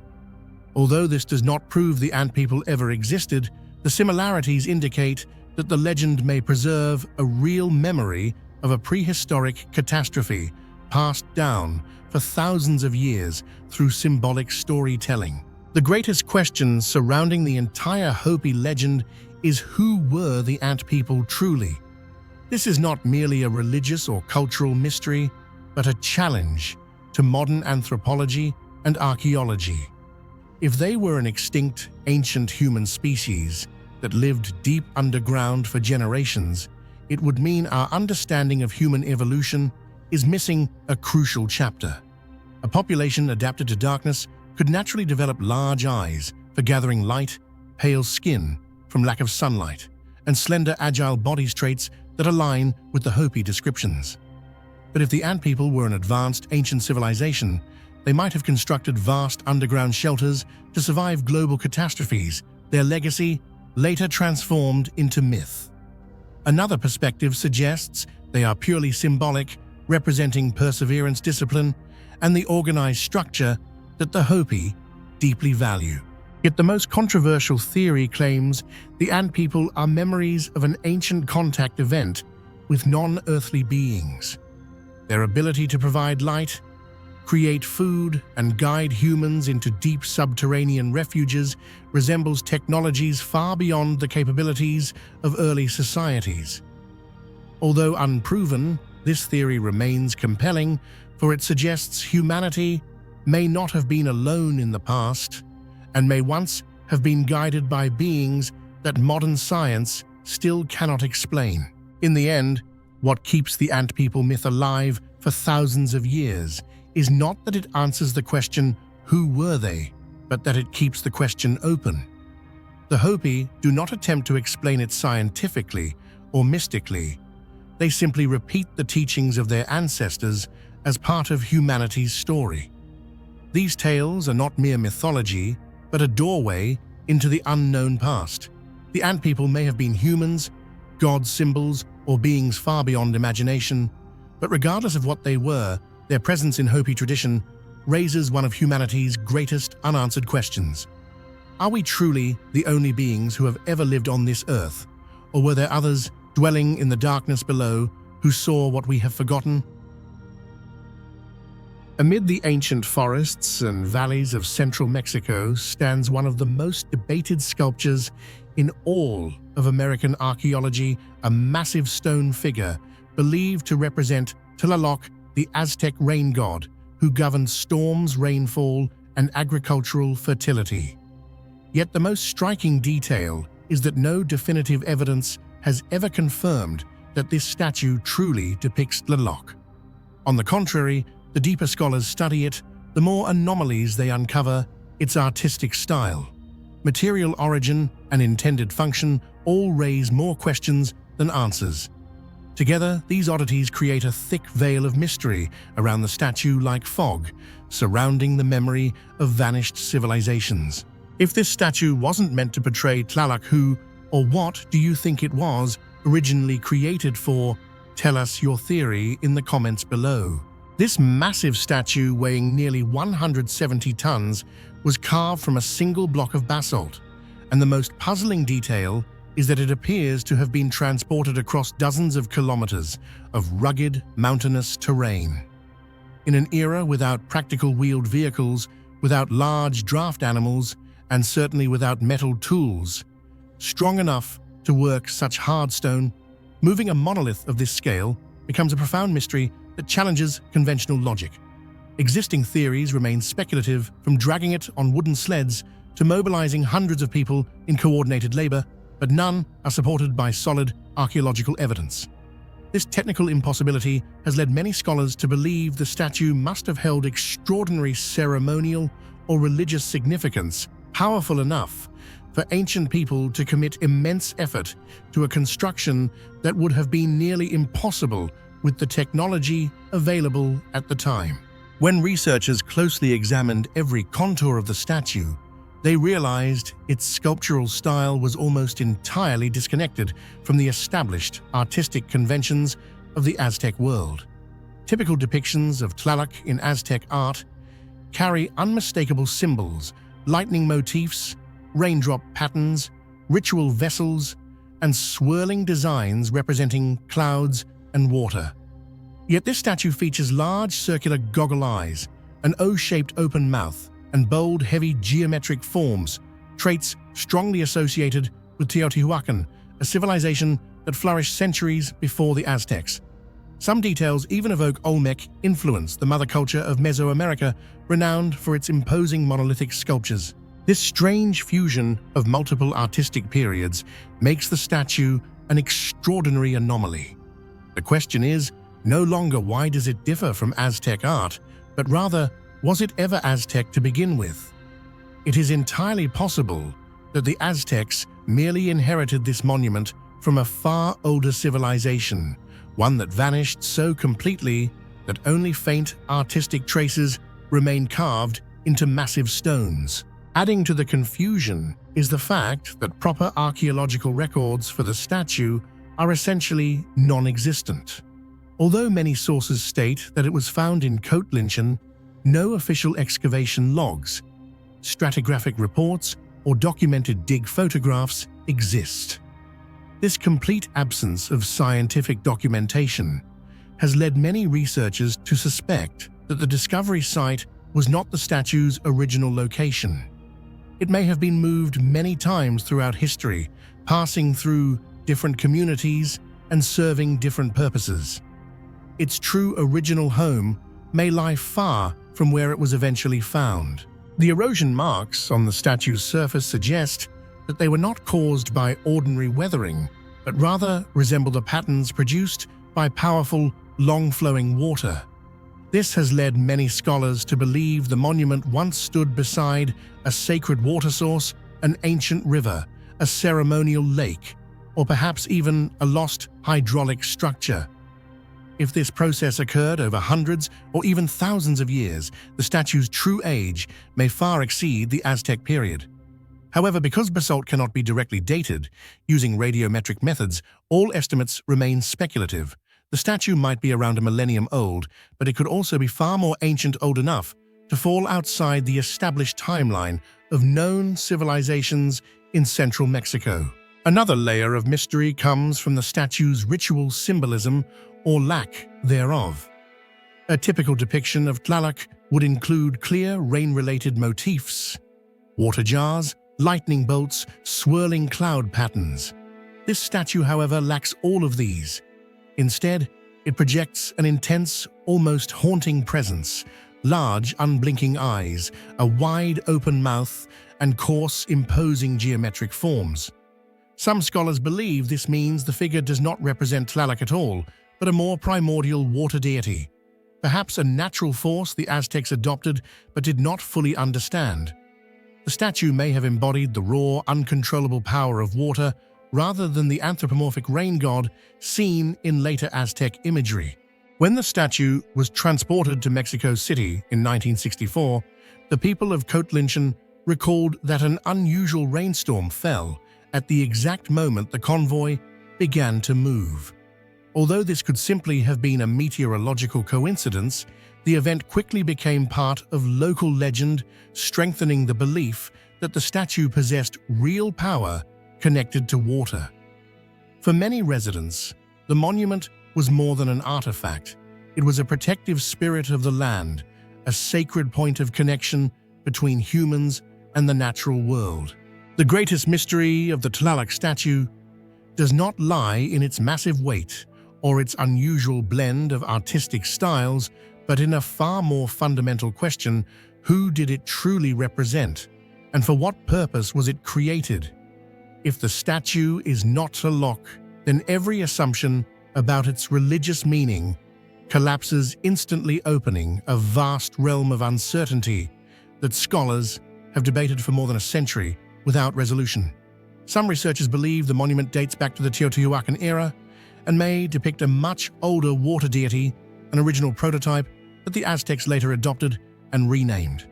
Although this does not prove the ant people ever existed, the similarities indicate that the legend may preserve a real memory of a prehistoric catastrophe passed down for thousands of years through symbolic storytelling. The greatest question surrounding the entire Hopi legend is who were the ant people truly? This is not merely a religious or cultural mystery, but a challenge to modern anthropology and archaeology. If they were an extinct, ancient human species that lived deep underground for generations, it would mean our understanding of human evolution is missing a crucial chapter. A population adapted to darkness could naturally develop large eyes for gathering light, pale skin from lack of sunlight, and slender, agile body traits that align with the Hopi descriptions. But if the ant people were an advanced ancient civilization, they might have constructed vast underground shelters to survive global catastrophes, their legacy later transformed into myth. Another perspective suggests they are purely symbolic, representing perseverance, discipline, and the organized structure that the Hopi deeply value. Yet the most controversial theory claims the ant people are memories of an ancient contact event with non-earthly beings. Their ability to provide light, create food, and guide humans into deep subterranean refuges resembles technologies far beyond the capabilities of early societies. Although unproven, this theory remains compelling, for it suggests humanity may not have been alone in the past and may once have been guided by beings that modern science still cannot explain. In the end, what keeps the ant people myth alive for thousands of years is not that it answers the question, who were they, but that it keeps the question open. The Hopi do not attempt to explain it scientifically or mystically. They simply repeat the teachings of their ancestors as part of humanity's story. These tales are not mere mythology, but a doorway into the unknown past. The ant people may have been humans, god symbols, or beings far beyond imagination, but regardless of what they were, their presence in Hopi tradition raises one of humanity's greatest unanswered questions. Are we truly the only beings who have ever lived on this earth, or were there others dwelling in the darkness below who saw what we have forgotten? Amid the ancient forests and valleys of central Mexico stands one of the most debated sculptures in all of American archaeology, a massive stone figure believed to represent Tlaloc, the Aztec rain god, who governed storms, rainfall, and agricultural fertility. Yet the most striking detail is that no definitive evidence has ever confirmed that this statue truly depicts Tlaloc. On the contrary, the deeper scholars study it, the more anomalies they uncover its artistic style. Material origin and intended function all raise more questions than answers. Together, these oddities create a thick veil of mystery around the statue like fog, surrounding the memory of vanished civilizations. If this statue wasn't meant to portray Tlaloc, who or what do you think it was originally created for? Tell us your theory in the comments below. This massive statue, weighing nearly 170 tons, was carved from a single block of basalt, and the most puzzling detail is that it appears to have been transported across dozens of kilometers of rugged, mountainous terrain. In an era without practical wheeled vehicles, without large draft animals, and certainly without metal tools strong enough to work such hard stone, moving a monolith of this scale becomes a profound mystery that challenges conventional logic. Existing theories remain speculative, from dragging it on wooden sleds to mobilizing hundreds of people in coordinated labor, but none are supported by solid archaeological evidence. This technical impossibility has led many scholars to believe the statue must have held extraordinary ceremonial or religious significance, powerful enough for ancient people to commit immense effort to a construction that would have been nearly impossible with the technology available at the time. When researchers closely examined every contour of the statue, they realized its sculptural style was almost entirely disconnected from the established artistic conventions of the Aztec world. Typical depictions of Tlaloc in Aztec art carry unmistakable symbols, lightning motifs, raindrop patterns, ritual vessels, and swirling designs representing clouds and water. Yet this statue features large circular goggle eyes, an O-shaped open mouth, and bold, heavy geometric forms, traits strongly associated with Teotihuacan, a civilization that flourished centuries before the Aztecs. Some details even evoke Olmec influence, the mother culture of Mesoamerica, renowned for its imposing monolithic sculptures. This strange fusion of multiple artistic periods makes the statue an extraordinary anomaly. The question is no longer why does it differ from Aztec art, but rather, was it ever Aztec to begin with? It is entirely possible that the Aztecs merely inherited this monument from a far older civilization, one that vanished so completely that only faint artistic traces remain carved into massive stones. Adding to the confusion is the fact that proper archaeological records for the statue are essentially non-existent. Although many sources state that it was found in Coatlinchan, no official excavation logs, stratigraphic reports, or documented dig photographs exist. This complete absence of scientific documentation has led many researchers to suspect that the discovery site was not the statue's original location. It may have been moved many times throughout history, passing through different communities and serving different purposes. Its true original home may lie far from where it was eventually found. The erosion marks on the statue's surface suggest that they were not caused by ordinary weathering, but rather resemble the patterns produced by powerful, long-flowing water. This has led many scholars to believe the monument once stood beside a sacred water source, an ancient river, a ceremonial lake, or perhaps even a lost hydraulic structure. If this process occurred over hundreds or even thousands of years, the statue's true age may far exceed the Aztec period. However, because basalt cannot be directly dated using radiometric methods, all estimates remain speculative. The statue might be around a millennium old, but it could also be far more ancient, old enough to fall outside the established timeline of known civilizations in central Mexico. Another layer of mystery comes from the statue's ritual symbolism or lack thereof. A typical depiction of Tlaloc would include clear rain-related motifs, water jars, lightning bolts, swirling cloud patterns. This statue, however, lacks all of these. Instead, it projects an intense, almost haunting presence, large, unblinking eyes, a wide open mouth, and coarse, imposing geometric forms. Some scholars believe this means the figure does not represent Tlaloc at all, but a more primordial water deity, perhaps a natural force the Aztecs adopted but did not fully understand. The statue may have embodied the raw, uncontrollable power of water rather than the anthropomorphic rain god seen in later Aztec imagery. When the statue was transported to Mexico City in 1964, the people of Coatlinchan recalled that an unusual rainstorm fell at the exact moment the convoy began to move. Although this could simply have been a meteorological coincidence, the event quickly became part of local legend, strengthening the belief that the statue possessed real power connected to water. For many residents, the monument was more than an artifact. It was a protective spirit of the land, a sacred point of connection between humans and the natural world. The greatest mystery of the Tlaloc statue does not lie in its massive weight or its unusual blend of artistic styles, but in a far more fundamental question: who did it truly represent, and for what purpose was it created? If the statue is not Tlaloc, then every assumption about its religious meaning collapses, instantly opening a vast realm of uncertainty that scholars have debated for more than a century without resolution. Some researchers believe the monument dates back to the Teotihuacan era and may depict a much older water deity, an original prototype that the Aztecs later adopted and renamed.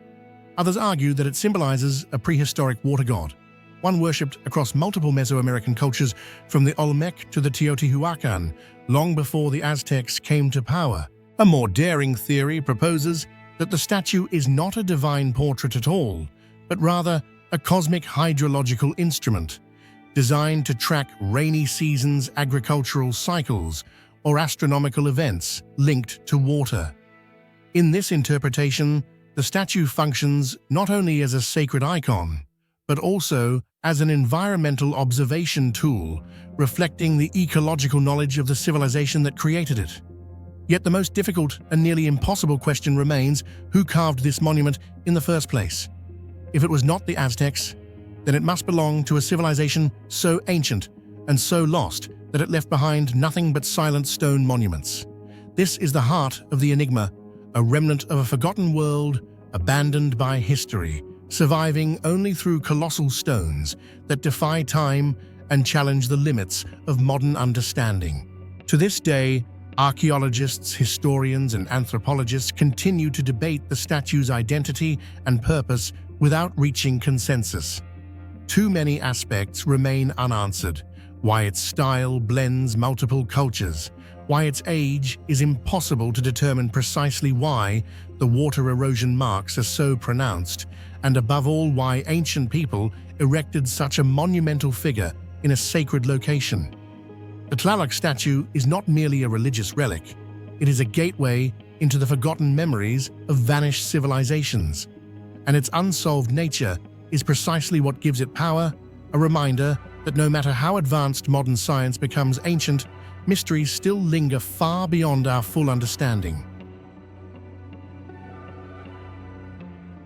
Others argue that it symbolizes a prehistoric water god, one worshipped across multiple Mesoamerican cultures from the Olmec to the Teotihuacan, long before the Aztecs came to power. A more daring theory proposes that the statue is not a divine portrait at all, but rather a cosmic hydrological instrument, designed to track rainy seasons, agricultural cycles, or astronomical events linked to water. In this interpretation, the statue functions not only as a sacred icon, but also as an environmental observation tool, reflecting the ecological knowledge of the civilization that created it. Yet the most difficult and nearly impossible question remains: who carved this monument in the first place? If it was not the Aztecs, then it must belong to a civilization so ancient and so lost that it left behind nothing but silent stone monuments. This is the heart of the enigma, a remnant of a forgotten world abandoned by history, surviving only through colossal stones that defy time and challenge the limits of modern understanding. To this day, archaeologists, historians, and anthropologists continue to debate the statue's identity and purpose without reaching consensus. Too many aspects remain unanswered: why its style blends multiple cultures, why its age is impossible to determine precisely, why the water erosion marks are so pronounced, and above all, why ancient people erected such a monumental figure in a sacred location. The Tlaloc statue is not merely a religious relic, it is a gateway into the forgotten memories of vanished civilizations. And its unsolved nature is precisely what gives it power, a reminder that no matter how advanced modern science becomes, ancient mysteries still linger far beyond our full understanding.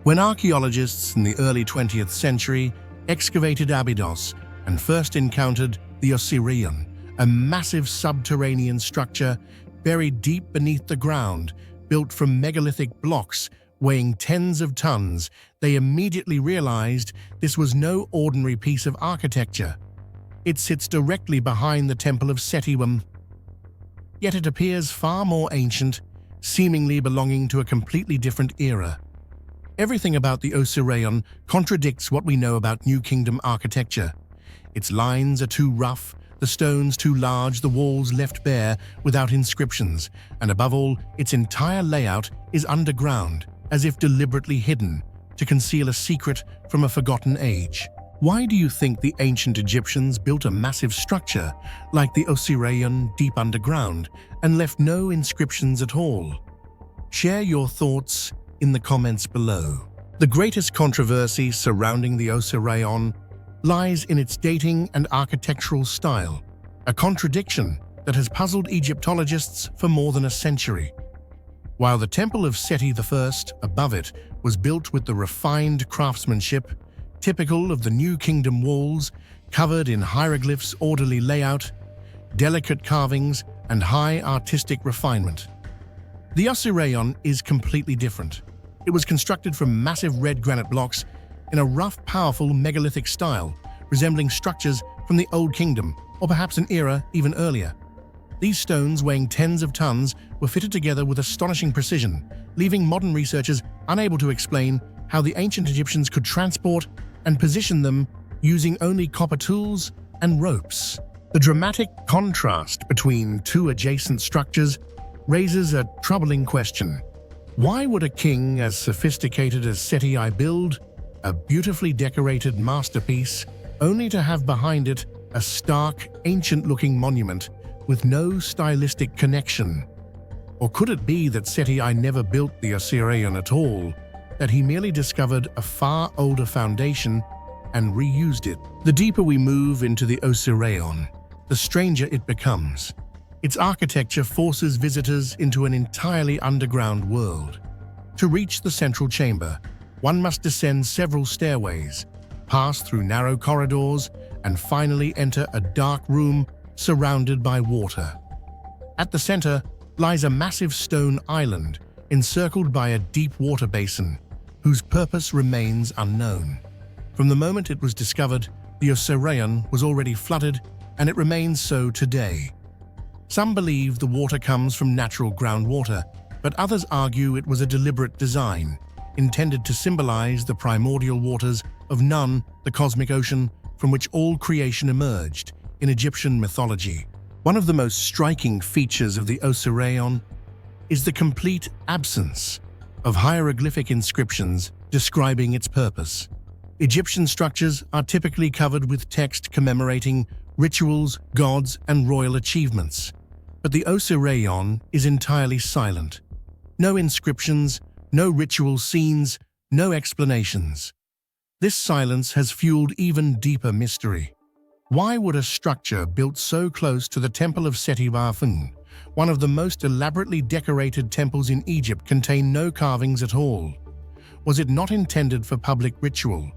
When archaeologists in the early 20th century excavated Abydos and first encountered the Osiron, a massive subterranean structure buried deep beneath the ground, built from megalithic blocks weighing tens of tons, they immediately realized this was no ordinary piece of architecture. It sits directly behind the Temple of Setiwam. Yet it appears far more ancient, seemingly belonging to a completely different era. Everything about the Osiron contradicts what we know about New Kingdom architecture. Its lines are too rough, the stones too large, the walls left bare without inscriptions, and above all, its entire layout is underground, as if deliberately hidden to conceal a secret from a forgotten age. Why do you think the ancient Egyptians built a massive structure like the Osiron deep underground and left no inscriptions at all? Share your thoughts in the comments below. The greatest controversy surrounding the Osiron lies in its dating and architectural style, a contradiction that has puzzled Egyptologists for more than a century. While the Temple of Seti I, above it, was built with the refined craftsmanship typical of the New Kingdom walls, covered in hieroglyphs, orderly layout, delicate carvings, and high artistic refinement, the Osiron is completely different. It was constructed from massive red granite blocks in a rough, powerful megalithic style, resembling structures from the Old Kingdom, or perhaps an era even earlier. These stones, weighing tens of tons, were fitted together with astonishing precision, leaving modern researchers unable to explain how the ancient Egyptians could transport and position them using only copper tools and ropes. The dramatic contrast between two adjacent structures raises a troubling question. Why would a king as sophisticated as Seti I build a beautifully decorated masterpiece only to have behind it a stark, ancient-looking monument with no stylistic connection? Or could it be that Seti I never built the Osiron at all, that he merely discovered a far older foundation and reused it? The deeper we move into the Osiron, the stranger it becomes. Its architecture forces visitors into an entirely underground world. To reach the central chamber, one must descend several stairways, pass through narrow corridors, and finally enter a dark room surrounded by water. At the center lies a massive stone island encircled by a deep water basin, whose purpose remains unknown. From the moment it was discovered, the Osiron was already flooded, and it remains so today. Some believe the water comes from natural groundwater, but others argue it was a deliberate design, intended to symbolize the primordial waters of Nun, the cosmic ocean from which all creation emerged in Egyptian mythology. One of the most striking features of the Osiron is the complete absence of hieroglyphic inscriptions describing its purpose. Egyptian structures are typically covered with text commemorating rituals, gods, and royal achievements. But the Osiron is entirely silent. No inscriptions, no ritual scenes, no explanations. This silence has fueled even deeper mystery. Why would a structure built so close to the Temple of Seti Wafun, one of the most elaborately decorated temples in Egypt, contain no carvings at all? Was it not intended for public ritual?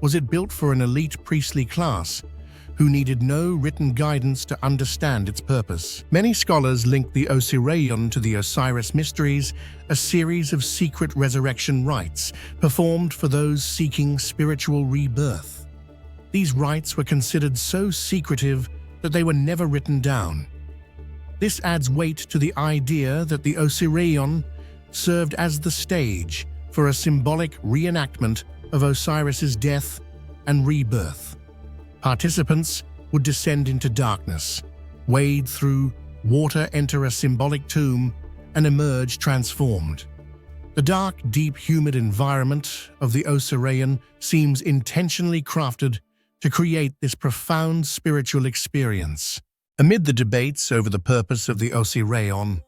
Was it built for an elite priestly class who needed no written guidance to understand its purpose? Many scholars link the Osiron to the Osiris Mysteries, a series of secret resurrection rites performed for those seeking spiritual rebirth. These rites were considered so secretive that they were never written down. This adds weight to the idea that the Osiron served as the stage for a symbolic reenactment of Osiris's death and rebirth. Participants would descend into darkness, wade through water, enter a symbolic tomb, and emerge transformed. The dark, deep, humid environment of the Osiron seems intentionally crafted to create this profound spiritual experience. Amid the debates over the purpose of the Osiron,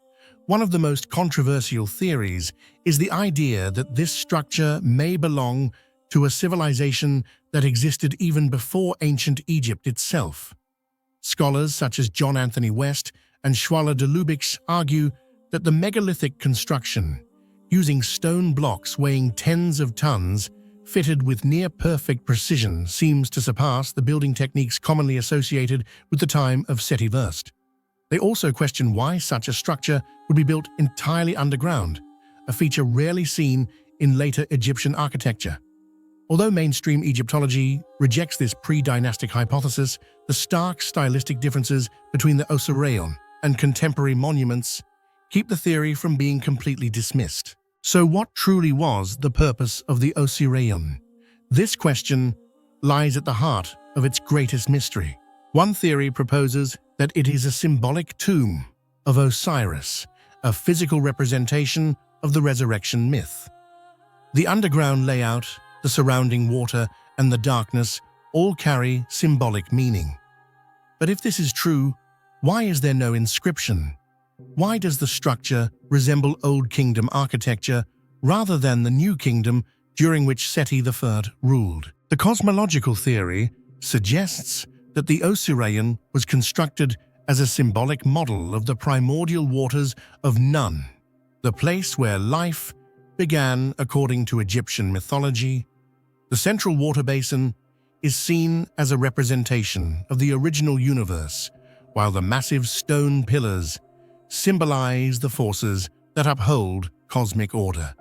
one of the most controversial theories is the idea that this structure may belong to a civilization that existed even before ancient Egypt itself. Scholars such as John Anthony West and Schwaller de Lubicz argue that the megalithic construction, using stone blocks weighing tens of tons, fitted with near-perfect precision, seems to surpass the building techniques commonly associated with the time of Seti I. They also question why such a structure would be built entirely underground, a feature rarely seen in later Egyptian architecture. Although mainstream Egyptology rejects this pre-dynastic hypothesis, the stark stylistic differences between the Osiron and contemporary monuments keep the theory from being completely dismissed. So what truly was the purpose of the Osiron? This question lies at the heart of its greatest mystery. One theory proposes that it is a symbolic tomb of Osiris, a physical representation of the resurrection myth. The underground layout, the surrounding water, and the darkness all carry symbolic meaning. But if this is true, why is there no inscription? Why does the structure resemble Old Kingdom architecture rather than the New Kingdom during which Seti I ruled? The cosmological theory suggests that the Osiron was constructed as a symbolic model of the primordial waters of Nun, the place where life began according to Egyptian mythology. The central water basin is seen as a representation of the original universe, while the massive stone pillars symbolize the forces that uphold cosmic order.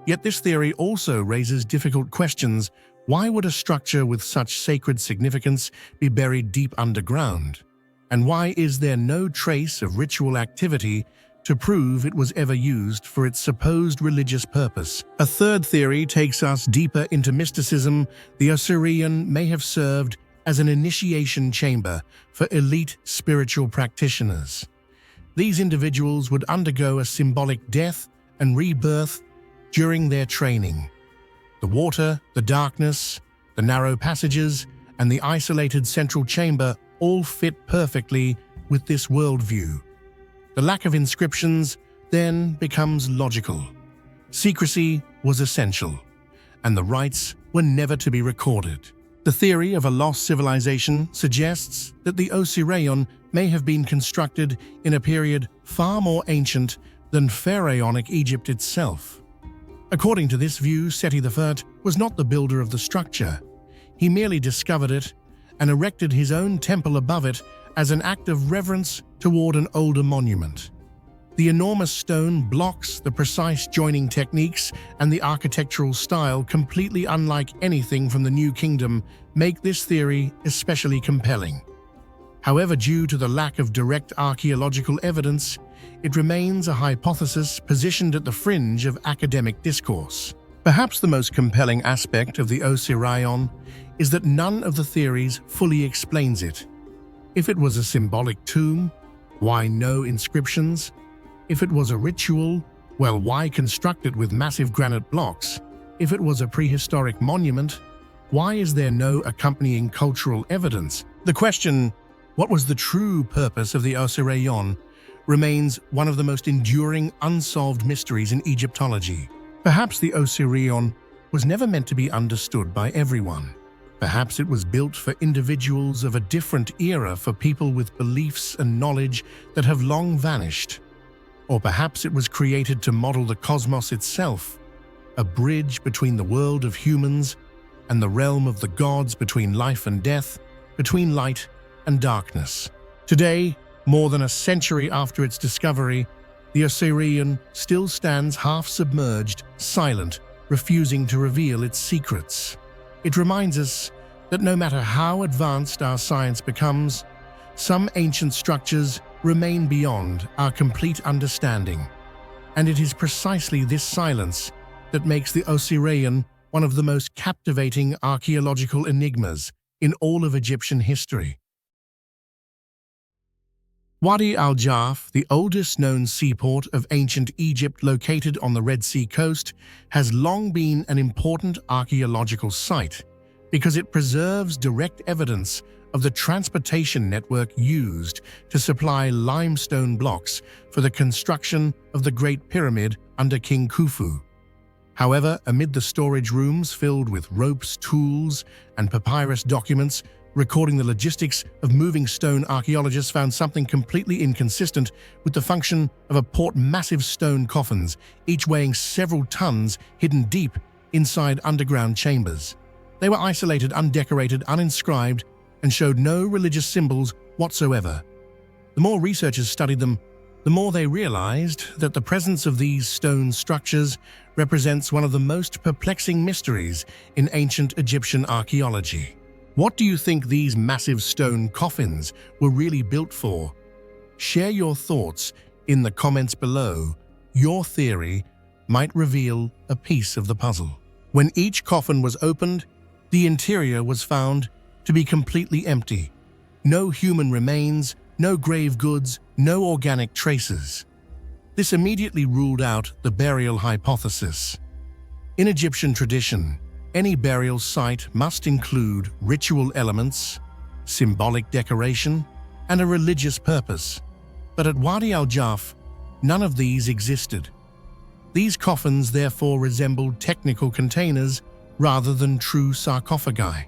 Yet this theory also raises difficult questions. Why would a structure with such sacred significance be buried deep underground? And why is there no trace of ritual activity to prove it was ever used for its supposed religious purpose? A third theory takes us deeper into mysticism. The Osiron may have served as an initiation chamber for elite spiritual practitioners. These individuals would undergo a symbolic death and rebirth during their training. The water, the darkness, the narrow passages, and the isolated central chamber all fit perfectly with this worldview. The lack of inscriptions then becomes logical. Secrecy was essential, and the rites were never to be recorded. The theory of a lost civilization suggests that the Osiron may have been constructed in a period far more ancient than pharaonic Egypt itself. According to this view, Seti I was not the builder of the structure. He merely discovered it and erected his own temple above it as an act of reverence toward an older monument. The enormous stone blocks, the precise joining techniques, and the architectural style, completely unlike anything from the New Kingdom, make this theory especially compelling. However, due to the lack of direct archaeological evidence, it remains a hypothesis positioned at the fringe of academic discourse. Perhaps the most compelling aspect of the Osiron is that none of the theories fully explains it. If it was a symbolic tomb, why no inscriptions? If it was a ritual, well, why construct it with massive granite blocks? If it was a prehistoric monument, why is there no accompanying cultural evidence? The question, what was the true purpose of the Osiron, remains one of the most enduring unsolved mysteries in Egyptology. Perhaps the Osiron was never meant to be understood by everyone. Perhaps it was built for individuals of a different era, for people with beliefs and knowledge that have long vanished. Or perhaps it was created to model the cosmos itself, a bridge between the world of humans and the realm of the gods, between life and death, between light and darkness. Today, more than a century after its discovery, the Osiron still stands half-submerged, silent, refusing to reveal its secrets. It reminds us that no matter how advanced our science becomes, some ancient structures remain beyond our complete understanding. And it is precisely this silence that makes the Osiron one of the most captivating archaeological enigmas in all of Egyptian history. Wadi Aljaf, the oldest known seaport of ancient Egypt located on the Red Sea coast, has long been an important archaeological site because it preserves direct evidence of the transportation network used to supply limestone blocks for the construction of the Great Pyramid under King Khufu. However, amid the storage rooms filled with ropes, tools, and papyrus documents recording the logistics of moving stone, archaeologists found something completely inconsistent with the function of a port: massive stone coffins, each weighing several tons, hidden deep inside underground chambers. They were isolated, undecorated, uninscribed, and showed no religious symbols whatsoever. The more researchers studied them, the more they realized that the presence of these stone structures represents one of the most perplexing mysteries in ancient Egyptian archaeology. What do you think these massive stone coffins were really built for? Share your thoughts in the comments below. Your theory might reveal a piece of the puzzle. When each coffin was opened, the interior was found to be completely empty. No human remains, no grave goods, no organic traces. This immediately ruled out the burial hypothesis. In Egyptian tradition, any burial site must include ritual elements, symbolic decoration, and a religious purpose. But at Wadi Aljaf, none of these existed. These coffins therefore resembled technical containers rather than true sarcophagi.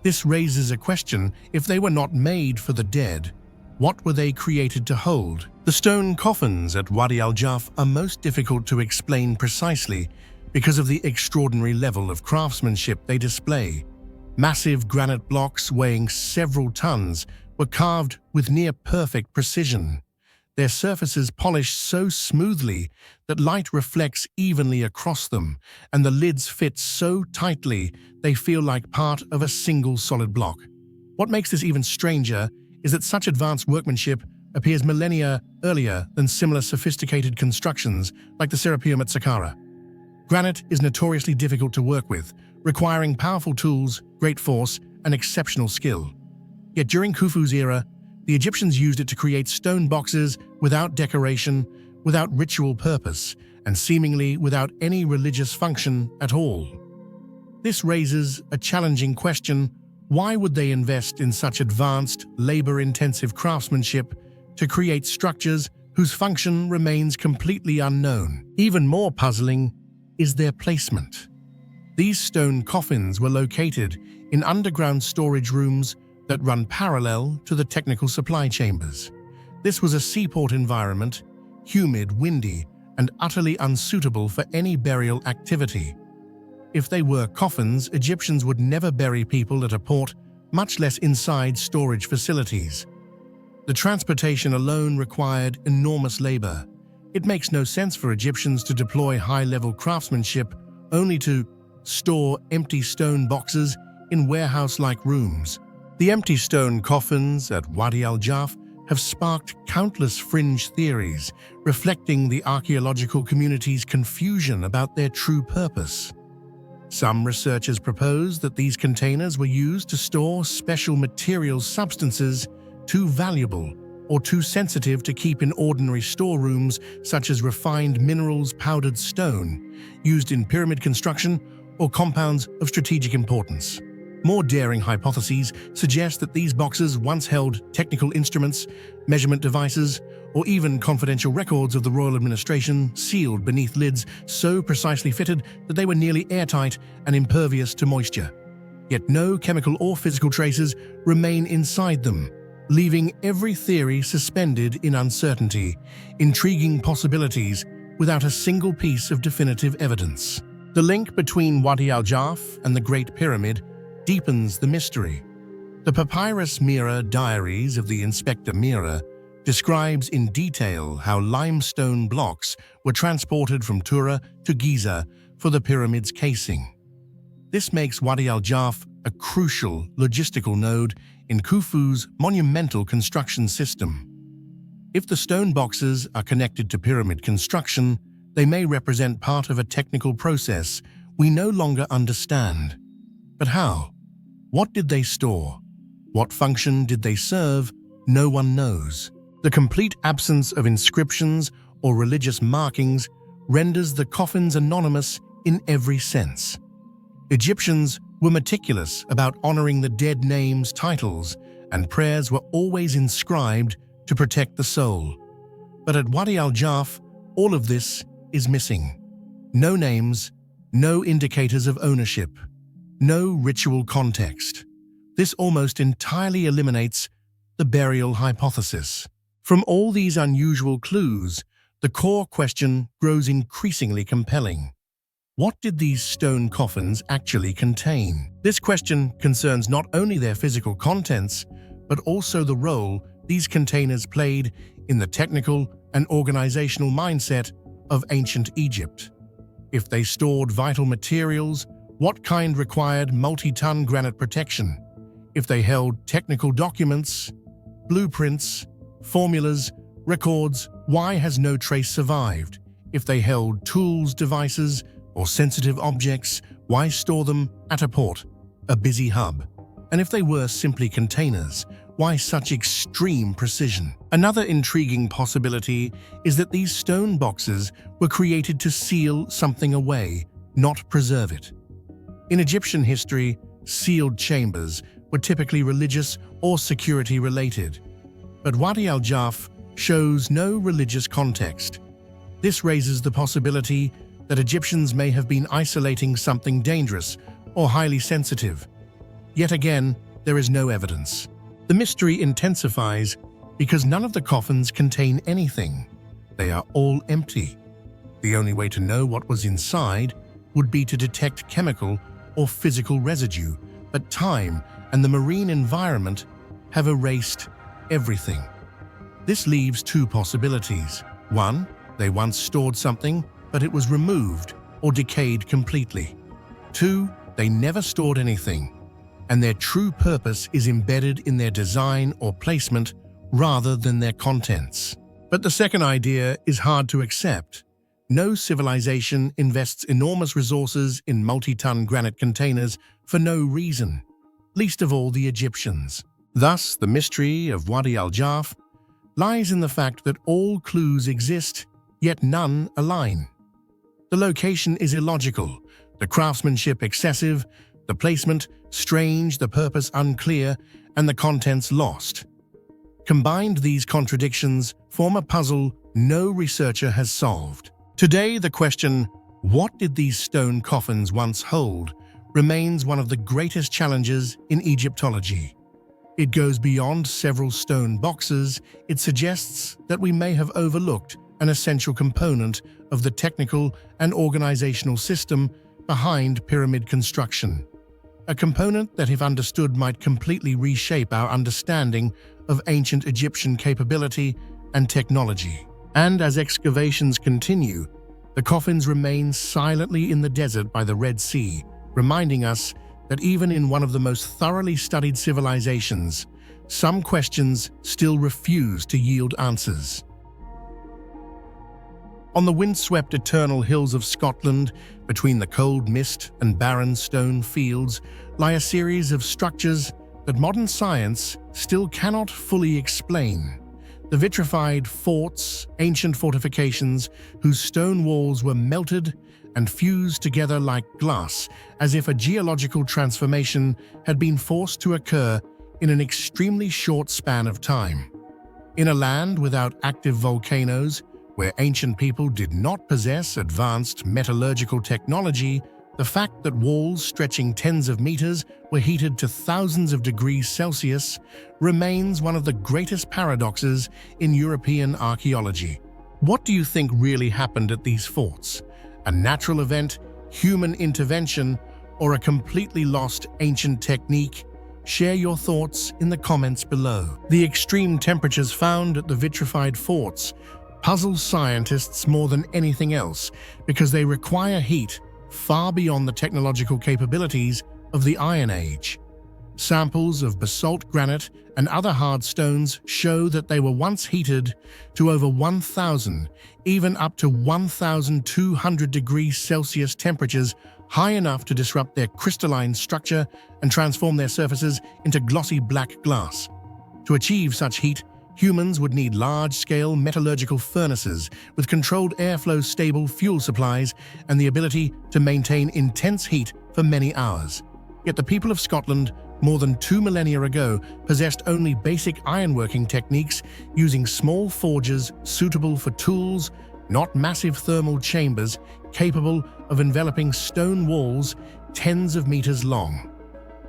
This raises a question: if they were not made for the dead, what were they created to hold? The stone coffins at Wadi Aljaf are most difficult to explain precisely because of the extraordinary level of craftsmanship they display. Massive granite blocks weighing several tons were carved with near-perfect precision. Their surfaces polished so smoothly that light reflects evenly across them, and the lids fit so tightly they feel like part of a single solid block. What makes this even stranger is that such advanced workmanship appears millennia earlier than similar sophisticated constructions like the Serapeum at Saqqara. Granite is notoriously difficult to work with, requiring powerful tools, great force, and exceptional skill. Yet during Khufu's era, the Egyptians used it to create stone boxes without decoration, without ritual purpose, and seemingly without any religious function at all. This raises a challenging question: why would they invest in such advanced, labor-intensive craftsmanship to create structures whose function remains completely unknown? Even more puzzling is their placement. These stone coffins were located in underground storage rooms that run parallel to the technical supply chambers. This was a seaport environment, humid, windy, and utterly unsuitable for any burial activity. If they were coffins, Egyptians would never bury people at a port, much less inside storage facilities. The transportation alone required enormous labor. It makes no sense for Egyptians to deploy high-level craftsmanship only to store empty stone boxes in warehouse-like rooms. The empty stone coffins at Wadi Aljaf have sparked countless fringe theories, reflecting the archaeological community's confusion about their true purpose. Some researchers propose that these containers were used to store special materials, substances too valuable or too sensitive to keep in ordinary storerooms, such as refined minerals, powdered stone, used in pyramid construction, or compounds of strategic importance. More daring hypotheses suggest that these boxes once held technical instruments, measurement devices, or even confidential records of the royal administration, sealed beneath lids so precisely fitted that they were nearly airtight and impervious to moisture. Yet no chemical or physical traces remain inside them, leaving every theory suspended in uncertainty, intriguing possibilities without a single piece of definitive evidence. The link between Wadi Aljaf and the Great Pyramid deepens the mystery. The Papyrus Mira Diaries of the Inspector Mira describes in detail how limestone blocks were transported from Tura to Giza for the pyramid's casing. This makes Wadi Aljaf a crucial logistical node in Khufu's monumental construction system. If the stone boxes are connected to pyramid construction, they may represent part of a technical process we no longer understand. But how? What did they store? What function did they serve? No one knows. The complete absence of inscriptions or religious markings renders the coffins anonymous in every sense. Egyptians were meticulous about honoring the dead names, titles, and prayers were always inscribed to protect the soul. But at Wadi Aljaf, all of this is missing. No names, no indicators of ownership, no ritual context. This almost entirely eliminates the burial hypothesis. From all these unusual clues, the core question grows increasingly compelling. What did these stone coffins actually contain? This question concerns not only their physical contents, but also the role these containers played in the technical and organizational mindset of ancient Egypt. If they stored vital materials, what kind required multi-ton granite protection? If they held technical documents, blueprints, formulas, records, why has no trace survived? If they held tools, devices, or sensitive objects, why store them at a port, a busy hub? And if they were simply containers, why such extreme precision? Another intriguing possibility is that these stone boxes were created to seal something away, not preserve it. In Egyptian history, sealed chambers were typically religious or security-related. But Wadi Aljaf shows no religious context. This raises the possibility that Egyptians may have been isolating something dangerous or highly sensitive. Yet again, there is no evidence. The mystery intensifies because none of the coffins contain anything. They are all empty. The only way to know what was inside would be to detect chemical or physical residue, but time and the marine environment have erased everything. This leaves two possibilities. One, they once stored something, but it was removed or decayed completely. Two, they never stored anything, and their true purpose is embedded in their design or placement rather than their contents. But the second idea is hard to accept. No civilization invests enormous resources in multi-ton granite containers for no reason, least of all the Egyptians. Thus, the mystery of Wadi Aljaf lies in the fact that all clues exist, yet none align. The location is illogical, the craftsmanship excessive, the placement strange, the purpose unclear, and the contents lost. Combined, these contradictions form a puzzle no researcher has solved. Today, the question, What did these stone coffins once hold remains one of the greatest challenges in Egyptology. It goes beyond several stone boxes. It suggests that we may have overlooked an essential component of the technical and organizational system behind pyramid construction. A component that, if understood, might completely reshape our understanding of ancient Egyptian capability and technology. And as excavations continue, the coffins remain silently in the desert by the Red Sea, reminding us that even in one of the most thoroughly studied civilizations, some questions still refuse to yield answers. On the windswept eternal hills of Scotland, between the cold mist and barren stone fields, lie a series of structures that modern science still cannot fully explain. The vitrified forts, ancient fortifications whose stone walls were melted and fused together like glass, as if a geological transformation had been forced to occur in an extremely short span of time. In a land without active volcanoes, where ancient people did not possess advanced metallurgical technology, the fact that walls stretching tens of meters were heated to thousands of degrees Celsius remains one of the greatest paradoxes in European archaeology. What do you think really happened at these forts? A natural event, human intervention, or a completely lost ancient technique? Share your thoughts in the comments below. The extreme temperatures found at the vitrified forts puzzle scientists more than anything else because they require heat far beyond the technological capabilities of the Iron Age. Samples of basalt granite and other hard stones show that they were once heated to over 1,000, even up to 1,200 degrees Celsius temperatures, high enough to disrupt their crystalline structure and transform their surfaces into glossy black glass. To achieve such heat, humans would need large-scale metallurgical furnaces with controlled airflow, stable fuel supplies, and the ability to maintain intense heat for many hours. Yet the people of Scotland, more than 2 millennia ago, possessed only basic ironworking techniques using small forges suitable for tools, not massive thermal chambers capable of enveloping stone walls tens of meters long.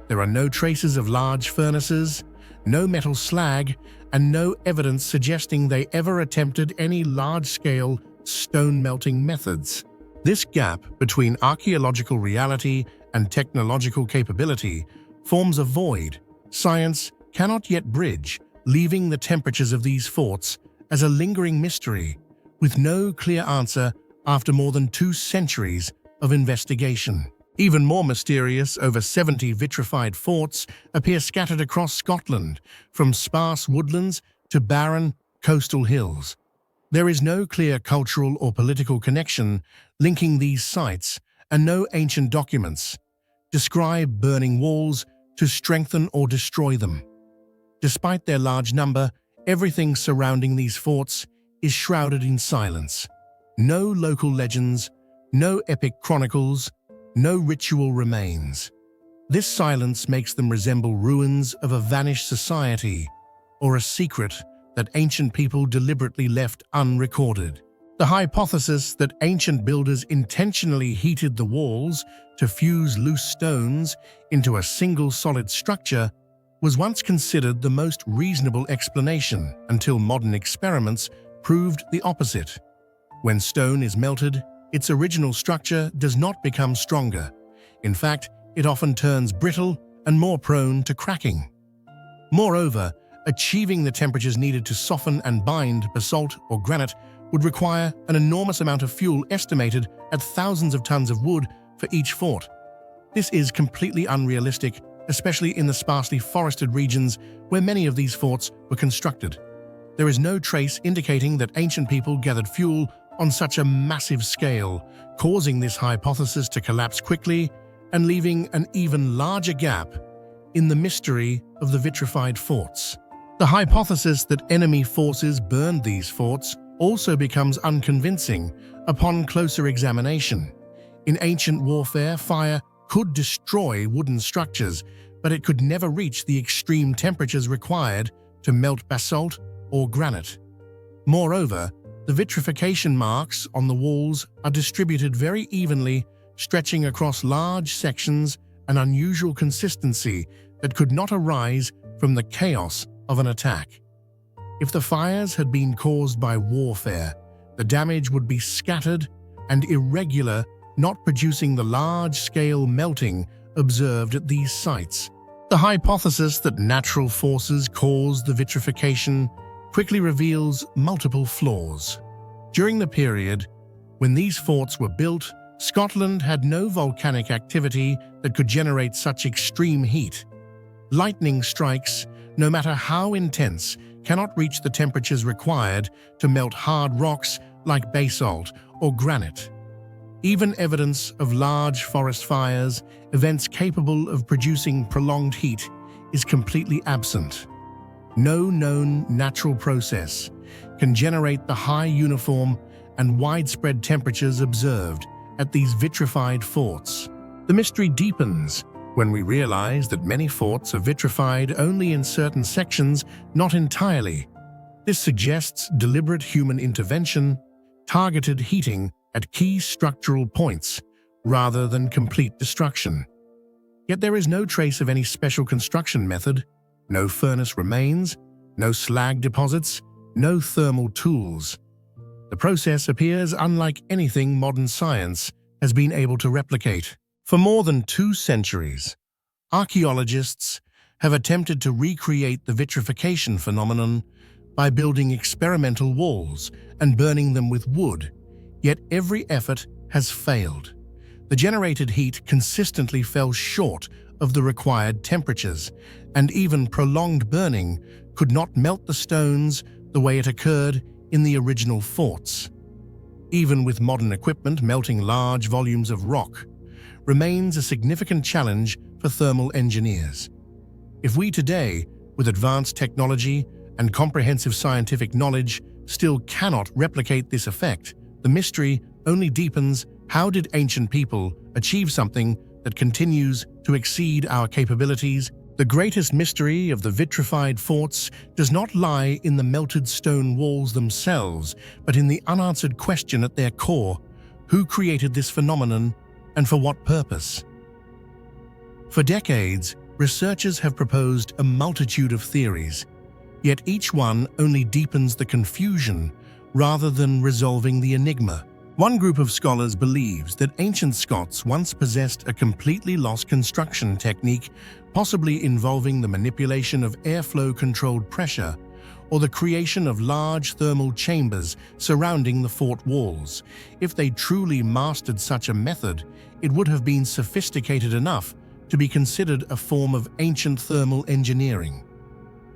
There are no traces of large furnaces, no metal slag, and no evidence suggesting they ever attempted any large-scale stone-melting methods. This gap between archaeological reality and technological capability forms a void science cannot yet bridge, leaving the temperatures of these forts as a lingering mystery, with no clear answer after more than 2 centuries of investigation. Even more mysterious, over 70 vitrified forts appear scattered across Scotland, from sparse woodlands to barren coastal hills. There is no clear cultural or political connection linking these sites, and no ancient documents describe burning walls to strengthen or destroy them. Despite their large number, everything surrounding these forts is shrouded in silence. No local legends, no epic chronicles, no ritual remains. This silence makes them resemble ruins of a vanished society or a secret that ancient people deliberately left unrecorded. The hypothesis that ancient builders intentionally heated the walls to fuse loose stones into a single solid structure was once considered the most reasonable explanation until modern experiments proved the opposite. When stone is melted, its original structure does not become stronger. In fact, it often turns brittle and more prone to cracking. Moreover, achieving the temperatures needed to soften and bind basalt or granite would require an enormous amount of fuel, estimated at thousands of tons of wood for each fort. This is completely unrealistic, especially in the sparsely forested regions where many of these forts were constructed. There is no trace indicating that ancient people gathered fuel on such a massive scale, causing this hypothesis to collapse quickly and leaving an even larger gap in the mystery of the vitrified forts. The hypothesis that enemy forces burned these forts also becomes unconvincing upon closer examination. In ancient warfare, fire could destroy wooden structures, but it could never reach the extreme temperatures required to melt basalt or granite. Moreover, The vitrification marks on the walls are distributed very evenly, stretching across large sections, an unusual consistency that could not arise from the chaos of an attack. If the fires had been caused by warfare, the damage would be scattered and irregular, not producing the large-scale melting observed at these sites. The hypothesis that natural forces caused the vitrification quickly reveals multiple flaws. During the period when these forts were built, Scotland had no volcanic activity that could generate such extreme heat. Lightning strikes, no matter how intense, cannot reach the temperatures required to melt hard rocks like basalt or granite. Even evidence of large forest fires, events capable of producing prolonged heat, is completely absent. No known natural process can generate the high uniform and widespread temperatures observed at these vitrified forts. The mystery deepens when we realize that many forts are vitrified only in certain sections, not entirely. This suggests deliberate human intervention, targeted heating at key structural points, rather than complete destruction. Yet there is no trace of any special construction method, no furnace remains, no slag deposits, no thermal tools. The process appears unlike anything modern science has been able to replicate. For more than 2 centuries, archaeologists have attempted to recreate the vitrification phenomenon by building experimental walls and burning them with wood, yet every effort has failed. The generated heat consistently fell short of the required temperatures, and even prolonged burning could not melt the stones the way it occurred in the original forts. Even with modern equipment, melting large volumes of rock remains a significant challenge for thermal engineers. If we today, with advanced technology and comprehensive scientific knowledge, still cannot replicate this effect, the mystery only deepens. How did ancient people achieve something that continues to exceed our capabilities? The greatest mystery of the vitrified forts does not lie in the melted stone walls themselves, but in the unanswered question at their core: who created this phenomenon and for what purpose? For decades, researchers have proposed a multitude of theories, yet each one only deepens the confusion rather than resolving the enigma. One group of scholars believes that ancient Scots once possessed a completely lost construction technique, possibly involving the manipulation of airflow-controlled pressure or the creation of large thermal chambers surrounding the fort walls. If they truly mastered such a method, it would have been sophisticated enough to be considered a form of ancient thermal engineering.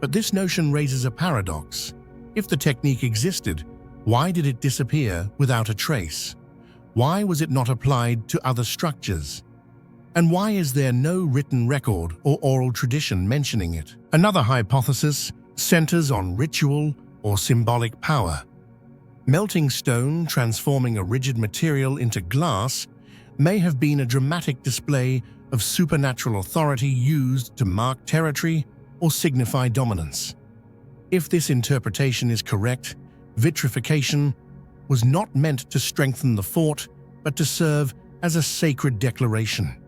But this notion raises a paradox. If the technique existed, why did it disappear without a trace? Why was it not applied to other structures? And why is there no written record or oral tradition mentioning it? Another hypothesis centers on ritual or symbolic power. Melting stone, transforming a rigid material into glass, may have been a dramatic display of supernatural authority used to mark territory or signify dominance. If this interpretation is correct, vitrification was not meant to strengthen the fort, but to serve as a sacred declaration.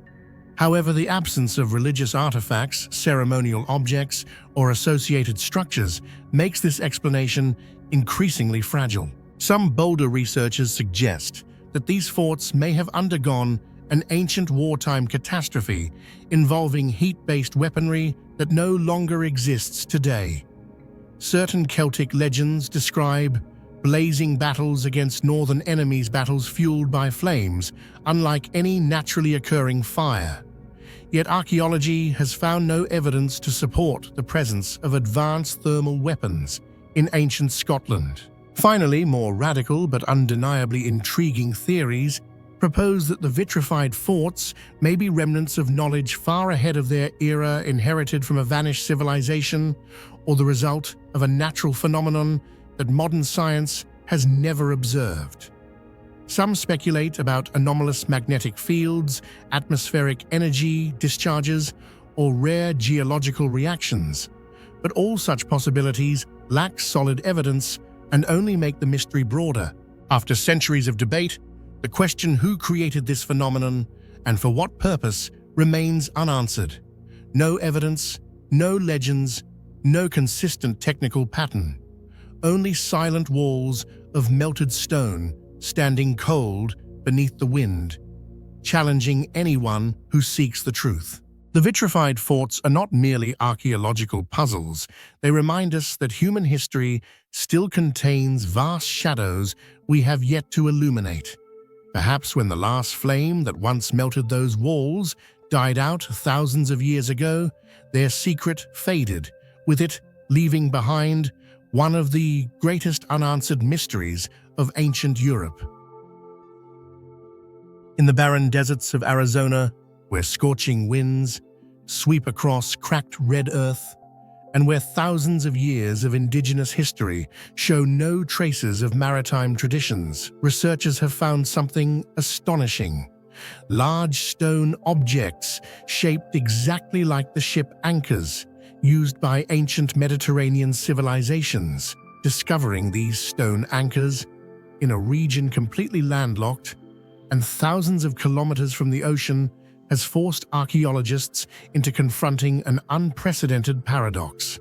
However, the absence of religious artifacts, ceremonial objects, or associated structures makes this explanation increasingly fragile. Some bolder researchers suggest that these forts may have undergone an ancient wartime catastrophe involving heat-based weaponry that no longer exists today. Certain Celtic legends describe blazing battles against northern enemies, battles fueled by flames, unlike any naturally occurring fire. Yet archaeology has found no evidence to support the presence of advanced thermal weapons in ancient Scotland. Finally, more radical but undeniably intriguing theories propose that the vitrified forts may be remnants of knowledge far ahead of their era, inherited from a vanished civilization, or the result of a natural phenomenon that modern science has never observed. Some speculate about anomalous magnetic fields, atmospheric energy discharges, or rare geological reactions, but all such possibilities lack solid evidence and only make the mystery broader. After centuries of debate, the question who created this phenomenon and for what purpose remains unanswered. No evidence, no legends, no consistent technical pattern. Only silent walls of melted stone standing cold beneath the wind, challenging anyone who seeks the truth. The vitrified forts are not merely archaeological puzzles. They remind us that human history still contains vast shadows we have yet to illuminate. Perhaps when the last flame that once melted those walls died out thousands of years ago, their secret faded, with it leaving behind one of the greatest unanswered mysteries of ancient Europe. In the barren deserts of Arizona, where scorching winds sweep across cracked red earth, and where thousands of years of indigenous history show no traces of maritime traditions, researchers have found something astonishing. Large stone objects shaped exactly like the ship anchors used by ancient Mediterranean civilizations. Discovering these stone anchors in a region completely landlocked and thousands of kilometers from the ocean has forced archaeologists into confronting an unprecedented paradox.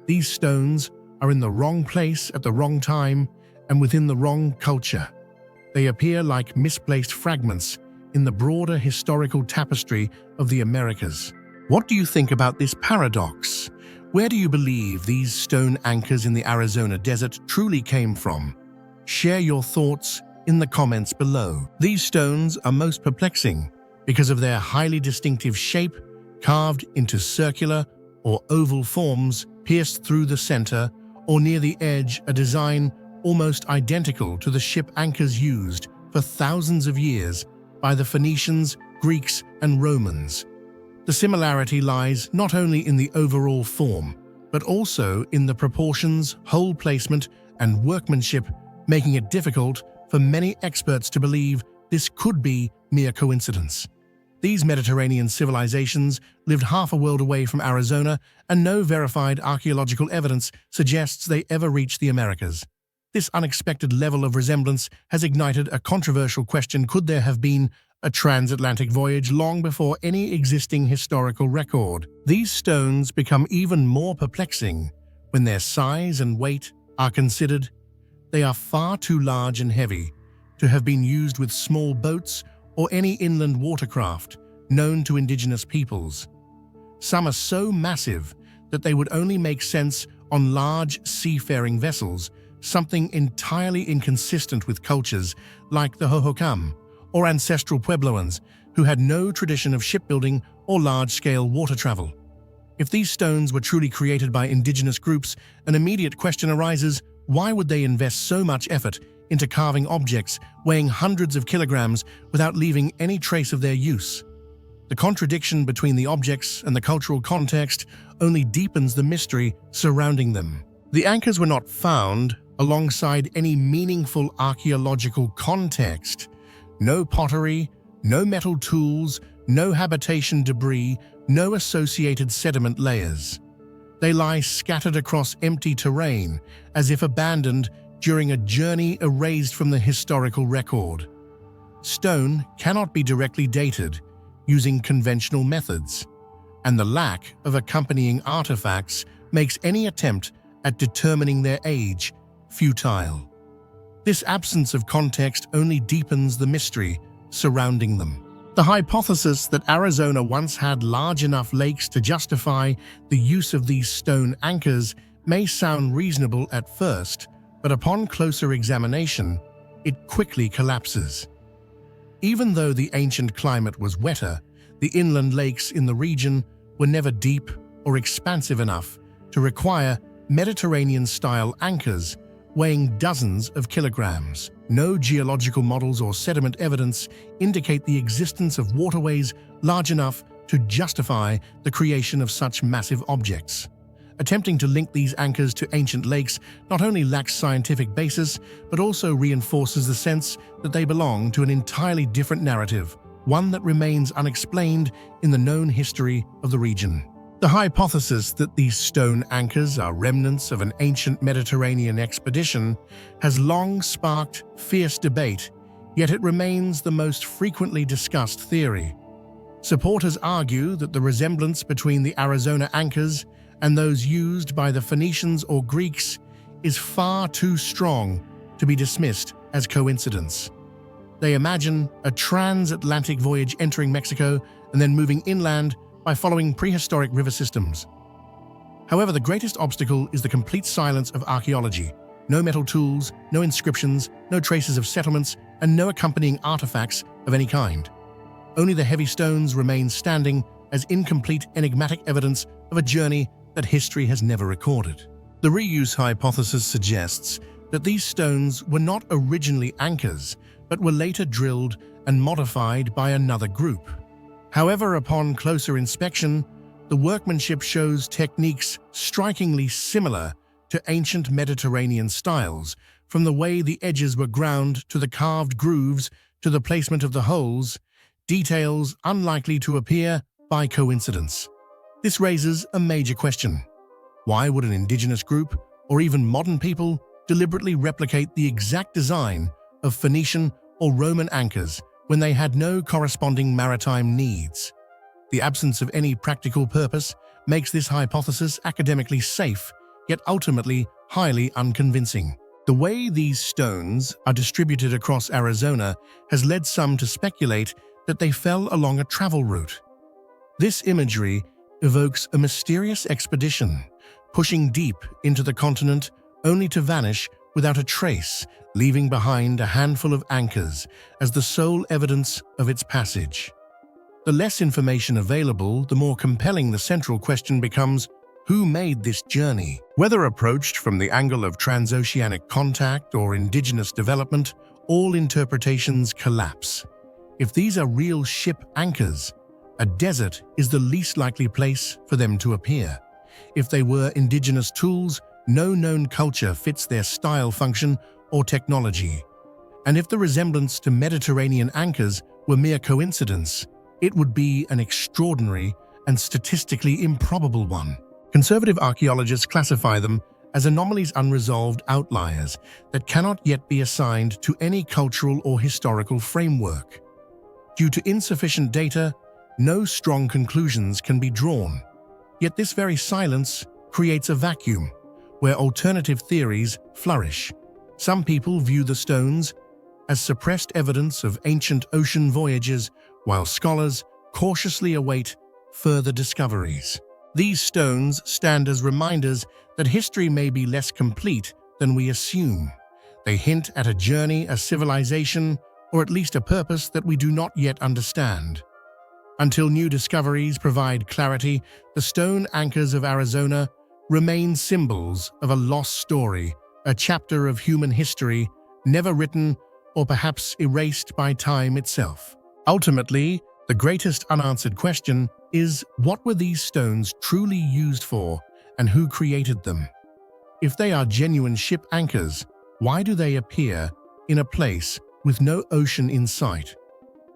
These stones are in the wrong place at the wrong time and within the wrong culture. They appear like misplaced fragments in the broader historical tapestry of the Americas. What do you think about this paradox? Where do you believe these stone anchors in the Arizona desert truly came from? Share your thoughts in the comments below. These stones are most perplexing because of their highly distinctive shape, carved into circular or oval forms, pierced through the center or near the edge, a design almost identical to the ship anchors used for thousands of years by the Phoenicians, Greeks, and Romans. The similarity lies not only in the overall form, but also in the proportions, hole placement, and workmanship, making it difficult for many experts to believe this could be mere coincidence. These Mediterranean civilizations lived half a world away from Arizona, and no verified archaeological evidence suggests they ever reached the Americas. This unexpected level of resemblance has ignited a controversial question: could there have been a transatlantic voyage long before any existing historical record? These stones become even more perplexing when their size and weight are considered. They are far too large and heavy to have been used with small boats or any inland watercraft known to indigenous peoples. Some are so massive that they would only make sense on large seafaring vessels, something entirely inconsistent with cultures like the Hohokam or ancestral Puebloans who had no tradition of shipbuilding or large-scale water travel. If these stones were truly created by indigenous groups, an immediate question arises: why would they invest so much effort into carving objects weighing hundreds of kilograms without leaving any trace of their use? The contradiction between the objects and the cultural context only deepens the mystery surrounding them. The anchors were not found alongside any meaningful archaeological context. No pottery, no metal tools, no habitation debris, no associated sediment layers. They lie scattered across empty terrain, as if abandoned during a journey erased from the historical record. Stone cannot be directly dated using conventional methods, and the lack of accompanying artifacts makes any attempt at determining their age futile. This absence of context only deepens the mystery surrounding them. The hypothesis that Arizona once had large enough lakes to justify the use of these stone anchors may sound reasonable at first, but upon closer examination, it quickly collapses. Even though the ancient climate was wetter, the inland lakes in the region were never deep or expansive enough to require Mediterranean-style anchors weighing dozens of kilograms. No geological models or sediment evidence indicate the existence of waterways large enough to justify the creation of such massive objects. Attempting to link these anchors to ancient lakes not only lacks scientific basis, but also reinforces the sense that they belong to an entirely different narrative, one that remains unexplained in the known history of the region. The hypothesis that these stone anchors are remnants of an ancient Mediterranean expedition has long sparked fierce debate, yet it remains the most frequently discussed theory. Supporters argue that the resemblance between the Arizona anchors and those used by the Phoenicians or Greeks is far too strong to be dismissed as coincidence. They imagine a transatlantic voyage entering Mexico and then moving inland by following prehistoric river systems. However, the greatest obstacle is the complete silence of archaeology. No metal tools, no inscriptions, no traces of settlements, and no accompanying artifacts of any kind. Only the heavy stones remain standing as incomplete, enigmatic evidence of a journey that history has never recorded. The reuse hypothesis suggests that these stones were not originally anchors, but were later drilled and modified by another group. However, upon closer inspection, the workmanship shows techniques strikingly similar to ancient Mediterranean styles, from the way the edges were ground to the carved grooves to the placement of the holes, details unlikely to appear by coincidence. This raises a major question. Why would an indigenous group, or even modern people, deliberately replicate the exact design of Phoenician or Roman anchors when they had no corresponding maritime needs? The absence of any practical purpose makes this hypothesis academically safe, yet ultimately highly unconvincing. The way these stones are distributed across Arizona has led some to speculate that they fell along a travel route. This imagery evokes a mysterious expedition, pushing deep into the continent only to vanish without a trace, leaving behind a handful of anchors as the sole evidence of its passage. The less information available, the more compelling the central question becomes: who made this journey? Whether approached from the angle of transoceanic contact or indigenous development, all interpretations collapse. If these are real ship anchors, a desert is the least likely place for them to appear. If they were indigenous tools, no known culture fits their style, function, or technology. And if the resemblance to Mediterranean anchors were mere coincidence, it would be an extraordinary and statistically improbable one. Conservative archaeologists classify them as anomalies, unresolved outliers that cannot yet be assigned to any cultural or historical framework. Due to insufficient data, no strong conclusions can be drawn. Yet this very silence creates a vacuum where alternative theories flourish. Some people view the stones as suppressed evidence of ancient ocean voyages, while scholars cautiously await further discoveries. These stones stand as reminders that history may be less complete than we assume. They hint at a journey, a civilization, or at least a purpose that we do not yet understand. Until new discoveries provide clarity, the stone anchors of Arizona remain symbols of a lost story, a chapter of human history never written or perhaps erased by time itself. Ultimately, the greatest unanswered question is, what were these stones truly used for and who created them? If they are genuine ship anchors, why do they appear in a place with no ocean in sight?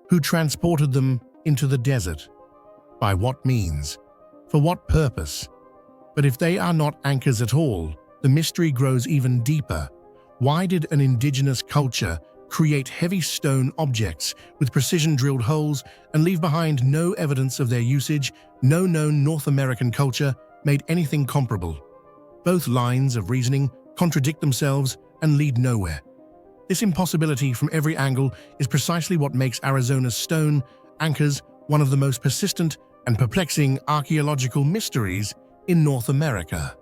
Who transported them into the desert? By what means? For what purpose? But if they are not anchors at all, the mystery grows even deeper. Why did an indigenous culture create heavy stone objects with precision-drilled holes and leave behind no evidence of their usage? No known North American culture made anything comparable. Both lines of reasoning contradict themselves and lead nowhere. This impossibility from every angle is precisely what makes Arizona's stone anchors one of the most persistent and perplexing archaeological mysteries in North America.